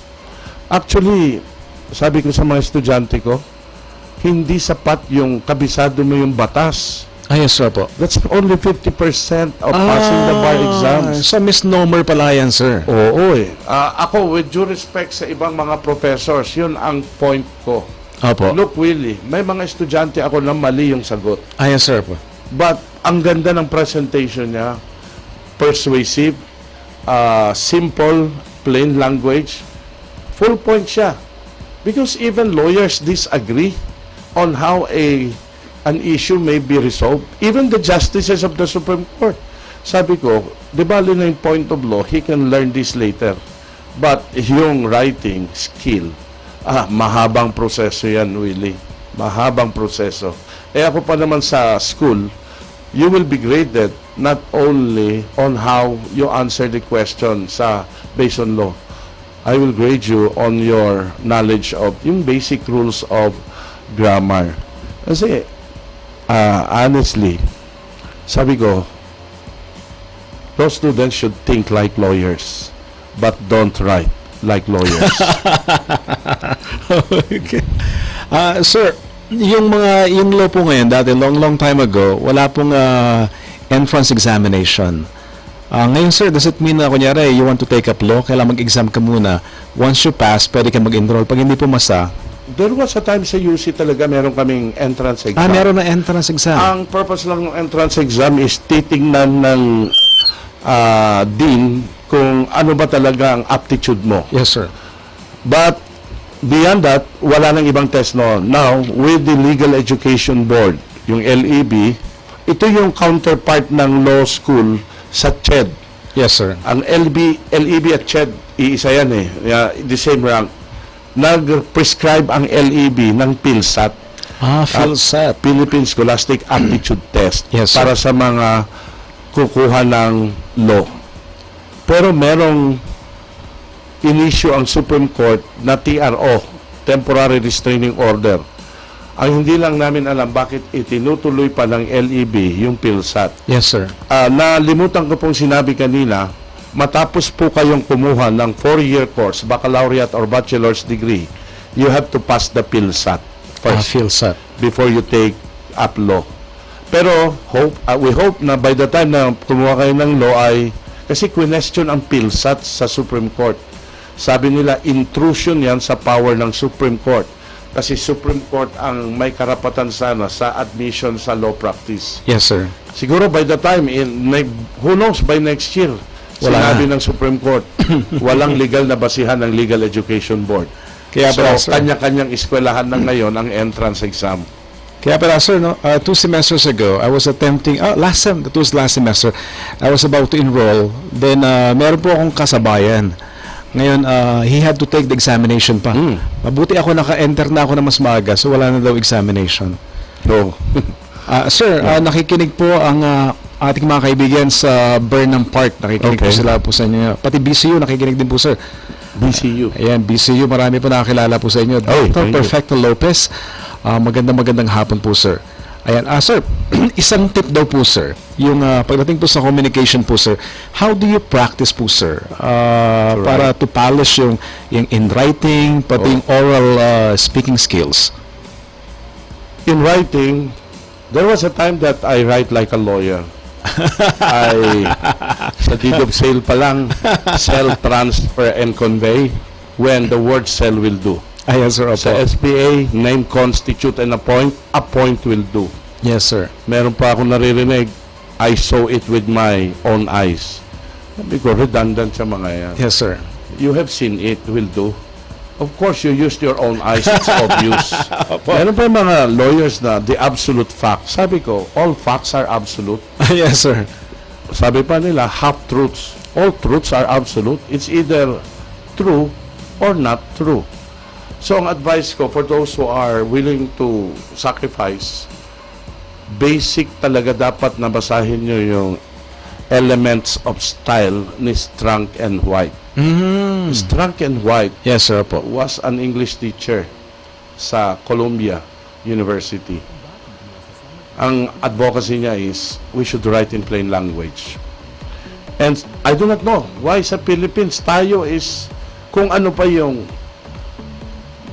Actually, sabi ko sa mga estudyante ko, hindi sapat yung kabisado mo yung batas. Ay, yes, sir po. That's only 50% of passing the bar exams. So, misnomer pala yan, sir. Oo eh. Ako, with due respect sa ibang mga professors, yun ang point ko. Opo. Look, Willie, may mga estudyante ako na mali yung sagot. Ay, yes, sir po. But, ang ganda ng presentation niya, persuasive, simple, plain language, full point siya. Because even lawyers disagree on how an issue may be resolved. Even the justices of the Supreme Court. Sabi ko, di ba na yung point of law, he can learn this later. But yung writing skill, mahabang proseso yan, Willie. Mahabang proseso. Ako pa naman sa school, you will be graded not only on how you answer the question based on law. I will grade you on your knowledge of yung basic rules of grammar. Kasi, honestly, sabi ko, law students should think like lawyers, but don't write like lawyers. Okay. Sir, yung law po ngayon, dati long time ago, wala pong entrance examination. Ngayon, sir, does it mean na kunyari, you want to take up law, kailangan mag-exam ka muna. Once you pass, pwede ka mag-enroll. Pag hindi pumasa, there was a time sa UC talaga meron kaming entrance exam. Meron na entrance exam. Ang purpose lang ng entrance exam is titingnan ng dean kung ano ba talaga ang aptitude mo. Yes, sir. But beyond that, wala nang ibang test noon. Now, with the Legal Education Board, yung LEB, ito yung counterpart ng law school sa CHED. Yes, sir. Ang LEB at CHED, iisa yan eh. The same rank. Nag-prescribe ang LEB ng PhilSat. PhilSat. Philippine Scholastic Aptitude Test. Yes, sir. Para sa mga kukuha ng law. Pero merong in-issue ang Supreme Court na TRO, Temporary Restraining Order. Ang hindi lang namin alam bakit itinutuloy pa ng LEB yung PhilSat. Yes, sir. Nalimutan ko pong sinabi kanina, matapos po kayong kumuha ng 4-year course, baccalaureate or bachelor's degree, you have to pass the PhilSat first. PhilSat. Before you take up law. Pero we hope na by the time na kumuha kayo ng law ay, kasi question ang PhilSat sa Supreme Court. Sabi nila, intrusion yan sa power ng Supreme Court. Kasi Supreme Court ang may karapatan sana sa admission sa law practice. Yes, sir. Siguro by the time, who knows, by next year, sinabi ng Supreme Court, walang legal na basihan ng Legal Education Board. Kaya so, kanya-kanyang eskwelahan na ngayon ang entrance exam. Kaya pala, sir, 2 semesters ago, I was attempting, last semester, I was about to enroll. Then, meron po akong kasabayan. Ngayon, he had to take the examination pa. Mabuti ako naka-enter na ako na mas maaga, so wala na daw examination. So, sir, nakikinig po ang ating mga kaibigan sa Burnham Park. Nakikinig po sila po sa inyo. Pati BCU, nakikinig din po, sir. BCU. Ayan, BCU, marami po nakakilala po sa inyo. Dr. Perfecto Lopez, magandang hapon po, sir. Ayan, sir, isang tip daw po, sir. Yung pagdating po sa communication po, sir, how do you practice po, sir? Para to polish yung in writing, pati yung oral speaking skills. In writing, there was a time that I write like a lawyer. Sa deed of sale pa lang, sell, transfer, and convey when the word sell will do. Yes, sir. Sa SPA, name, constitute, and appoint will do. Yes, sir. Meron pa akong naririnig, I saw it with my own eyes. Sabi ko, redundant sa mga yan. Yes, sir. You have seen it, will do. Of course, you used your own eyes, it's obvious. Meron pa mga lawyers na the absolute fact. Sabi ko, all facts are absolute. Yes, sir. Sabi pa nila, half-truths. All truths are absolute. It's either true or not true. So, ang advice ko for those who are willing to sacrifice, basic talaga dapat nabasahin nyo yung Elements of Style ni Strunk and White. Strunk and White, yes sir po, was an English teacher sa Columbia University. Ang advocacy niya is we should write in plain language. And I do not know why sa Philippines tayo is kung ano pa yung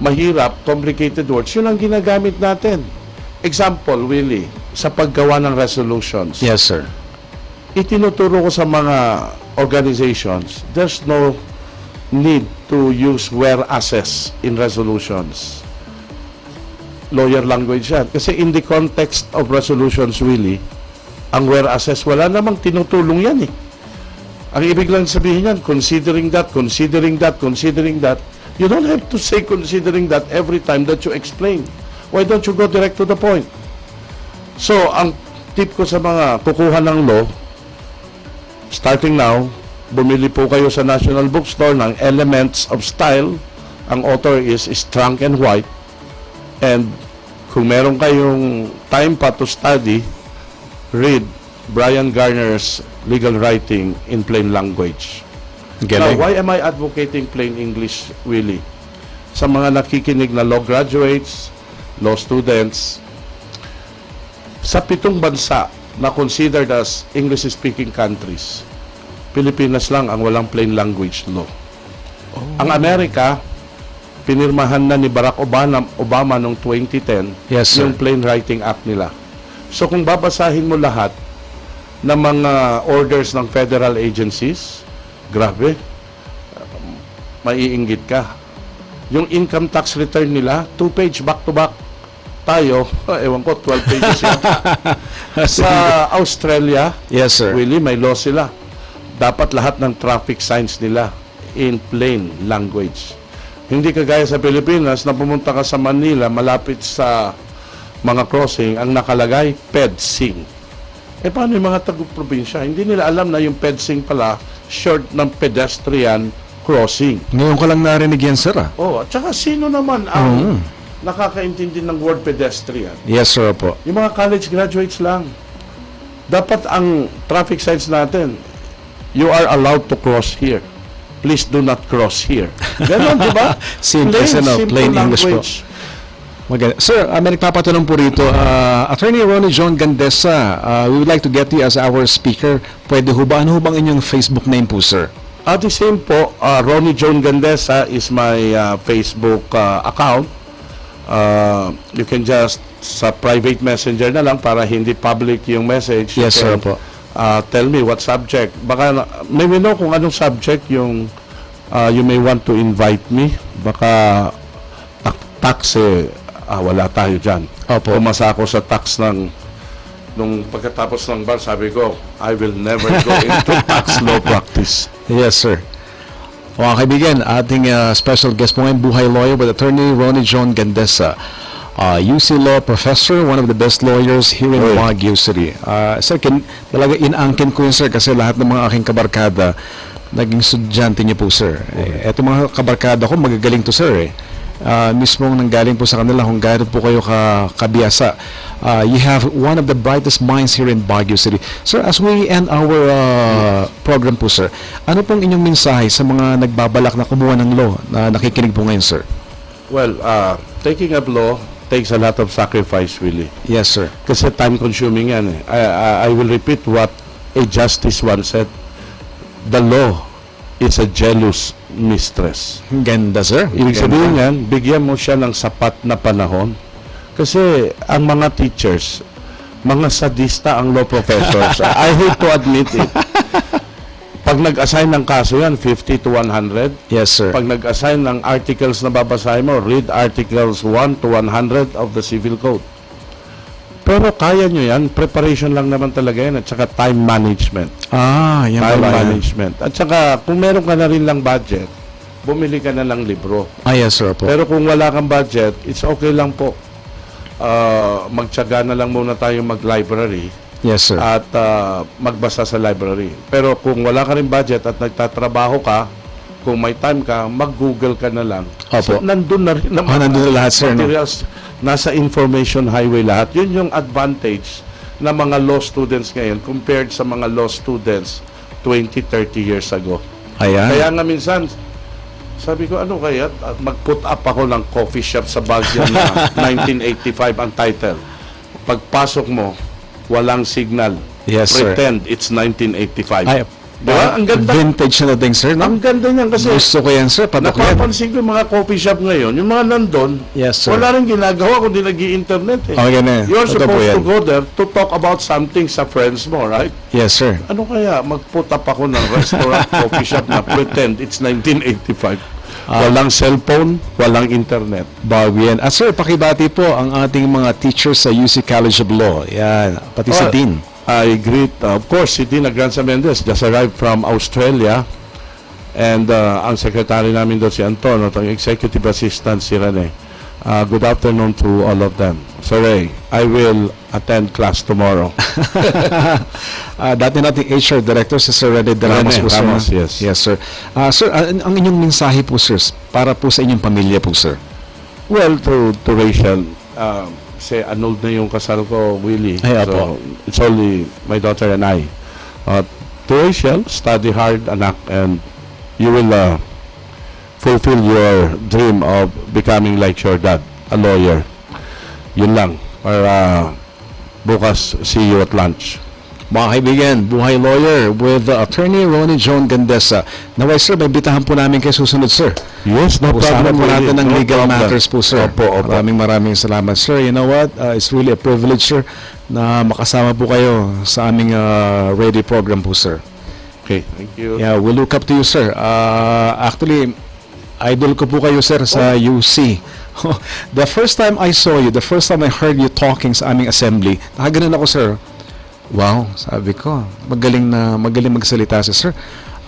mahirap, complicated words, yun ang ginagamit natin. Example, Willie, sa paggawa ng resolutions. yes sir, Itinuturo ko sa mga organizations, there's no need to use whereases in resolutions. Lawyer language yan. Kasi in the context of resolutions, Willie, ang whereases, wala namang tinutulong yan eh. Ang ibig lang sabihin yan, considering that, considering that, considering that, you don't have to say considering that every time that you explain. Why don't you go direct to the point? So, ang tip ko sa mga kukuha ng law, starting now, bumili po kayo sa National Bookstore ng Elements of Style. Ang author is Strunk and White. And kung meron kayong time pa to study, read Brian Garner's Legal Writing in Plain Language. Galing. Now, why am I advocating plain English, Willie? Sa mga nakikinig na law graduates, law students, sa 7 bansa na considered as English-speaking countries, Pilipinas lang ang walang plain language law. Ang Amerika, pinirmahan na ni Barack Obama noong 2010 yes sir, yung Plain Writing Act nila. So kung babasahin mo lahat ng mga orders ng federal agencies, grabe, maiinggit ka. Yung income tax return nila, 2-page back-to-back. Tayo, ewan ko, 12 pages yata. Sa Australia, yes sir, Willie, may law sila. Dapat lahat ng traffic signs nila in plain language. Hindi kagaya sa Pilipinas na pumunta ka sa Manila, malapit sa mga crossing, ang nakalagay, PEDSing. Eh paano yung mga taga-probinsya? Hindi nila alam na yung PEDSing pala, short ng pedestrian crossing. Ngayon ko lang narinig yan sir ah. Oh, at saka sino naman ang nakakaintindi ng word pedestrian? Yes sir po, Yung mga college graduates lang. Dapat ang traffic signs natin, you are allowed to cross here. Please do not cross here. Ganon, di ba? simple English po. Maganda. Sir, may nagpapatanong po rito, Attorney Ronnie John Gandesa, we would like to get you as our speaker. Pwede ho ba? Ano ho bang inyong Facebook name po, sir? The same po, Ronnie John Gandesa is my Facebook account. You can just sa private messenger na lang para hindi public yung message. Yes, sir po. Tell me what subject. Baka may we know kung anong subject yung you may want to invite me. Baka tax wala tayo dyan. Opo. Pumasa ako sa tax nung pagkatapos ng bar, sabi ko, I will never go into tax law practice. Yes, sir. Mga kaibigan, ating special guest po ngayon, buhay lawyer with Attorney Ronnie John Gandesa. UC Law Professor, one of the best lawyers here in Baguio City. Sir, talaga inangkin ko yun sir kasi lahat ng mga aking kabarkada naging estudyante niyo po sir. Eto mga kabarkada ko magagaling to sir mismong nanggaling po sa kanila kung gaano po kayo kabiyasa. You have one of the brightest minds here in Baguio City. Sir, as we end our program po sir, ano pong inyong mensahe sa mga nagbabalak na kumuha ng law na nakikinig po ngayon sir? Well, taking up law takes a lot of sacrifice, Willie. Yes, sir. Kasi time-consuming yan eh. I will repeat what a justice once said. The law is a jealous mistress. Ganda, sir. Ibig sabihin yan, bigyan mo siya ng sapat na panahon. Kasi ang mga teachers, mga sadista ang law professors. I hate to admit it. Pag nag-assign ng kaso yan, 50 to 100. Yes, sir. Pag nag-assign ng articles na babasahin mo, read articles 1 to 100 of the Civil Code. Pero kaya nyo yan, preparation lang naman talaga yan, at saka time management. Yan time pala management. At saka, kung meron ka na rin lang budget, bumili ka na lang libro. Yes, sir po. Pero kung wala kang budget, it's okay lang po. Magtyaga na lang muna tayo mag-library. Yes, sir. At magbasa sa library. Pero kung wala ka rin budget at nagtatrabaho ka, kung may time ka, mag-Google ka na lang. Opo. So, nandun na rin naman. Nandun na lahat, sir. Materials, nasa information highway lahat. Yun yung advantage na mga law students ngayon compared sa mga law students 20, 30 years ago. Ayan. Kaya nga minsan, sabi ko, ano kaya, mag-put up ako ng coffee shop sa Baguio na 1985 ang title. Pagpasok mo, walang signal. Yes, sir. Pretend it's 1985. Ay, diba? Ang ganda. Vintage na dating, sir, no? Ang ganda niyan kasi gusto ko yan, sir. Patok yan. napapansin ko yung mga coffee shop ngayon, yung mga nandun, Yes, sir. wala rin ginagawa kundi nag-i-internet eh. Okay na. You're Totoo po supposed yan. to go there to talk about something sa friends mo, right? Yes, sir. Ano kaya, mag-put up ako ng restaurant, coffee shop na pretend it's 1985. Walang cellphone, walang internet. Bago yan. At sir, pakibati po ang ating mga teachers sa UC College of Law. Yan. Pati si Dean. I greet, of course, si Dean Agranza Mendez just arrived from Australia. And ang secretary namin doon si Anton, at ang executive assistant si Rene. Good afternoon to all of them. Sir Ray, I will attend class tomorrow. Dati nating HR Director si Sir Rene de Ramos po, sir. Ramos, yes. Yes, sir. Sir, ang inyong mensahe po, sir, para po sa inyong pamilya po, sir. Well, to Rachel, say annulled na yung kasal ko, Willie. Ay, So, apo. it's only my daughter and I. To Rachel, study hard, anak, and you will fulfill your dream of becoming like your dad, a lawyer. Yun lang. Para bukas, see you at lunch. Mga kaibigan, Buhay Lawyer with Attorney Ronnie John Gandesa. Naway, sir, may bitahan po namin kayo susunod, sir. Yes, no Usapan problem. po natin ng No legal problem. matters po, sir. Opo. Maraming salamat, sir. You know what? It's really a privilege, sir, na makasama po kayo sa aming radio program po, sir. Okay, thank you. Yeah, we look up to you, sir. Actually, idol ko po kayo, sir, sa UC. The first time I saw you, the first time I heard you talking sa aming assembly, nakaganon ako, sir. Wow, sabi ko, magaling magsalita si sir.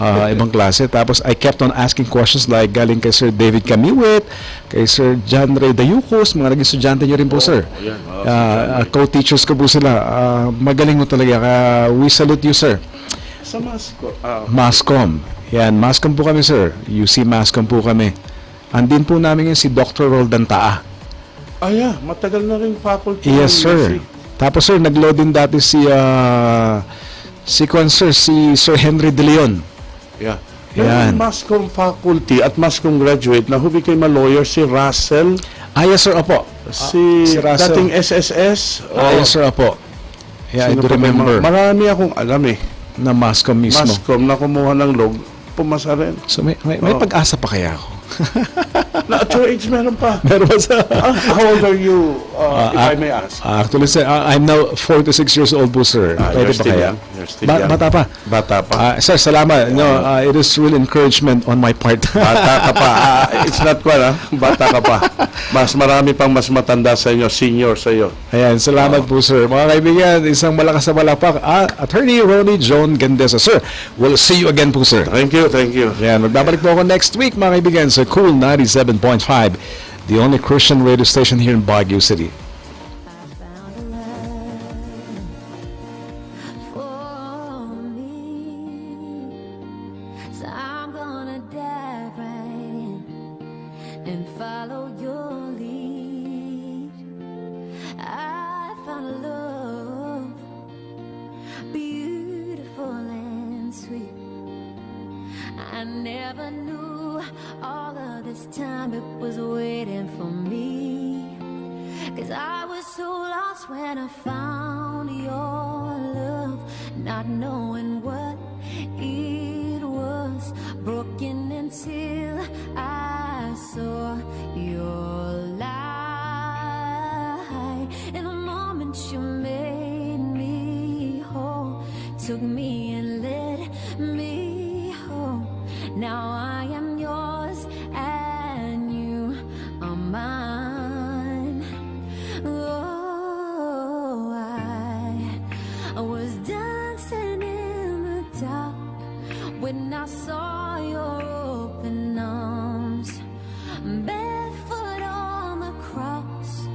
Ibang klase. Tapos I kept on asking questions like galing kay Sir David Camiwit, kay Sir John Ray Dayucos, mga naging estudyante niyo rin po, sir. Co-teachers ko po sila. Magaling mo talaga. We salute you, sir. Sa Masco. Mascom. Yan, Mascom po kami, sir. UC Mascom po kami. Andin po namin yung si Dr. Roldan Taa. Yeah, matagal na rin faculty. Yes, sir. Tapos, sir, nag-load din dati si Sir Henry De Leon. Yeah. Yan. Yung Mascom faculty at Mascom graduate na who became a lawyer, si Russell. Yes, sir, opo. Si Russell. dating SSS. Yes, sir, opo. Yeah, I Sino do pa ba remember. Marami akong alam eh. Na Mascom mismo. Mascom na kumuha ng log, pumasa rin. So, may pag-asa pa kaya ako? Na at your age, meron pa. Meron pa, sir. How old are you, if I may ask? Actually, sir, I'm now 46 years old po, sir. You're Pwede pa still kaya? young. You're still young. Bata pa. Bata pa. Sir, salamat. No, it is real encouragement on my part. Bata ka pa. It's not quite, Bata ka pa. Mas marami pang mas matanda sa inyo, senior sa iyo. Ayan, salamat po, sir. Mga kaibigan, isang malakas na malapak. Attorney Ronnie John Gandesa. Sir, we'll see you again po, sir. Thank you, thank you. Ayan, magbabalik po ako next week, mga kaibigan, sa Cool 97.5, the only Christian radio station here in Baguio City. So I'm gonna dive right in and follow your lead. I found a love beautiful and sweet. I never knew all of this time it was waiting for me. 'Cause I was so lost when I found your love, not knowing what it was, broken until I saw your light. In a moment you made me whole, took me and led me home. Now I am yours and you are mine. Oh, I was dancing in the dark when I saw your open arms, barefoot on the cross,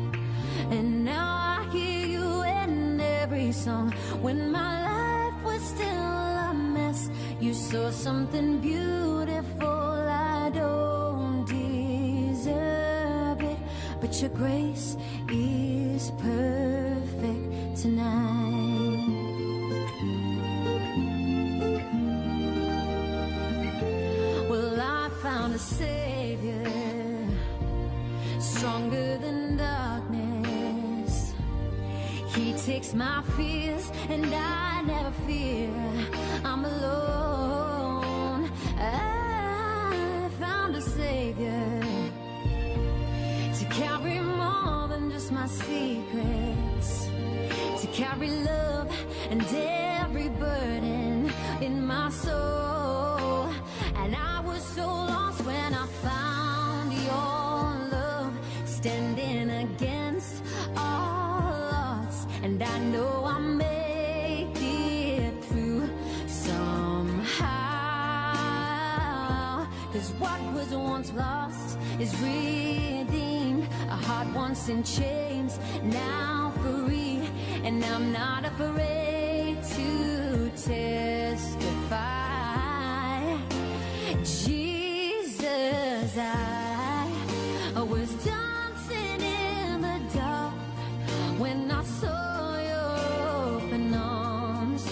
and now I hear you in every song. When my life was still a mess, you saw something beautiful. I don't deserve it, but your grace is perfect tonight. found a savior, stronger than darkness. He takes my fears and I never fear I'm alone. I found a savior to carry more than just my secrets, to carry love and every burden in my soul. And I was so lost when I found your love, standing against all odds. And I know I'll make it through somehow. 'Cause what was once lost is redeemed, a heart once in chains, now free. And I'm not afraid to testify. Jesus, I was dancing in the dark when I saw your open arms,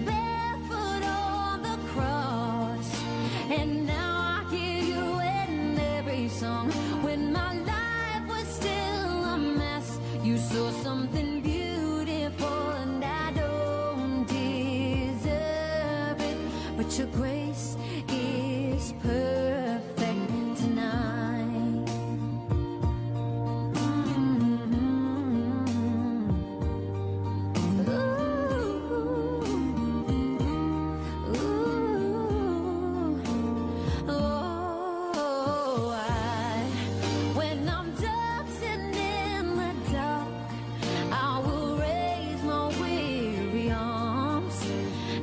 barefoot on the cross. And now I hear you in every song. When my life was still a mess, you saw something beautiful, and I don't deserve it, but your grace is perfect tonight. When I'm dancing in the dark, I will raise my weary arms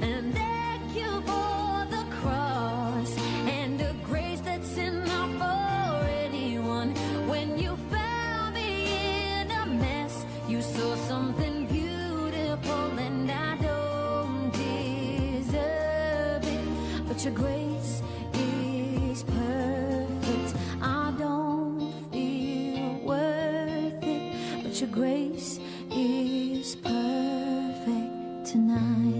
and thank you for the cross and the grace that's enough for anyone. When you found me in a mess, you saw something beautiful, and I don't deserve it, but your grace is perfect. I don't feel worth it, but your grace is perfect tonight.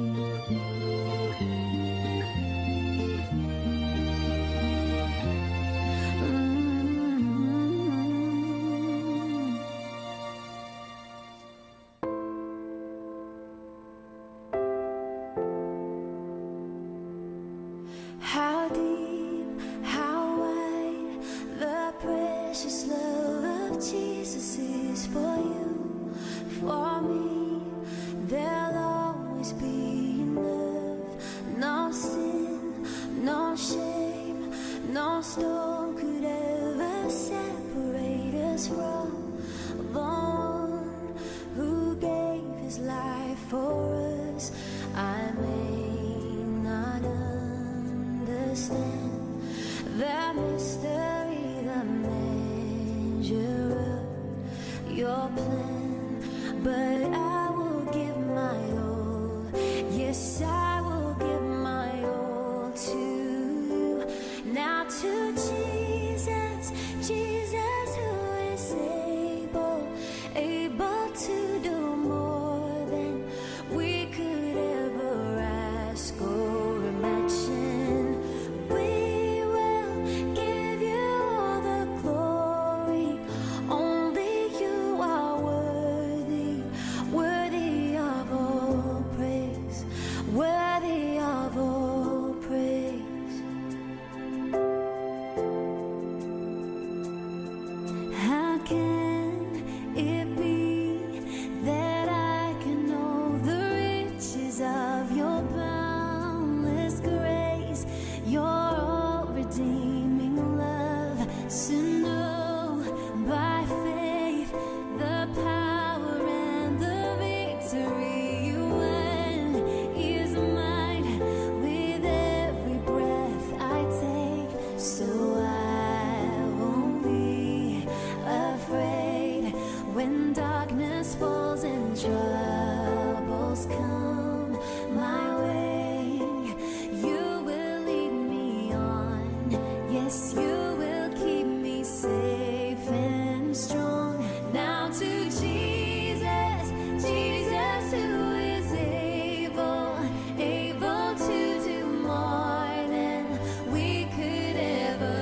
How deep, how wide, the precious love of Jesus is for you, for me. There'll always be enough. No sin, no shame, no storm could ever separate us from the one who gave his life for us. I may not understand the mystery, the measure of your plan, but I will give my all. Yes, I will give my all to you. Now to Jesus, Jesus who is able, able to do more than we could ever ask or imagine. We will give you all the glory. Only you are worthy, worthy of all praise, worthy of all praise. How can it be that I can know the riches of your boundless grace, your all-redeeming love, to know by faith the power and the victory you won is mine with every breath I take. So I won't be afraid when darkness falls and troubles come my way. You will lead me on. Yes, you will keep me safe and strong. Now to Jesus, Jesus who is able, able to do more than we could ever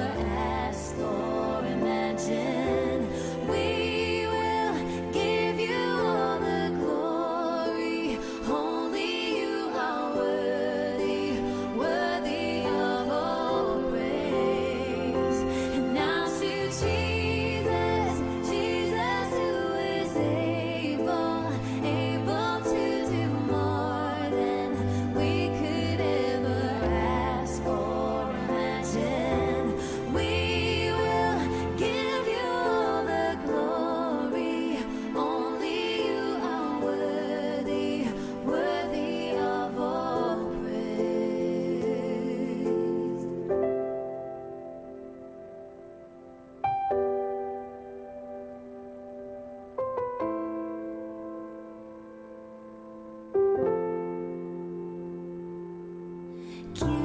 you.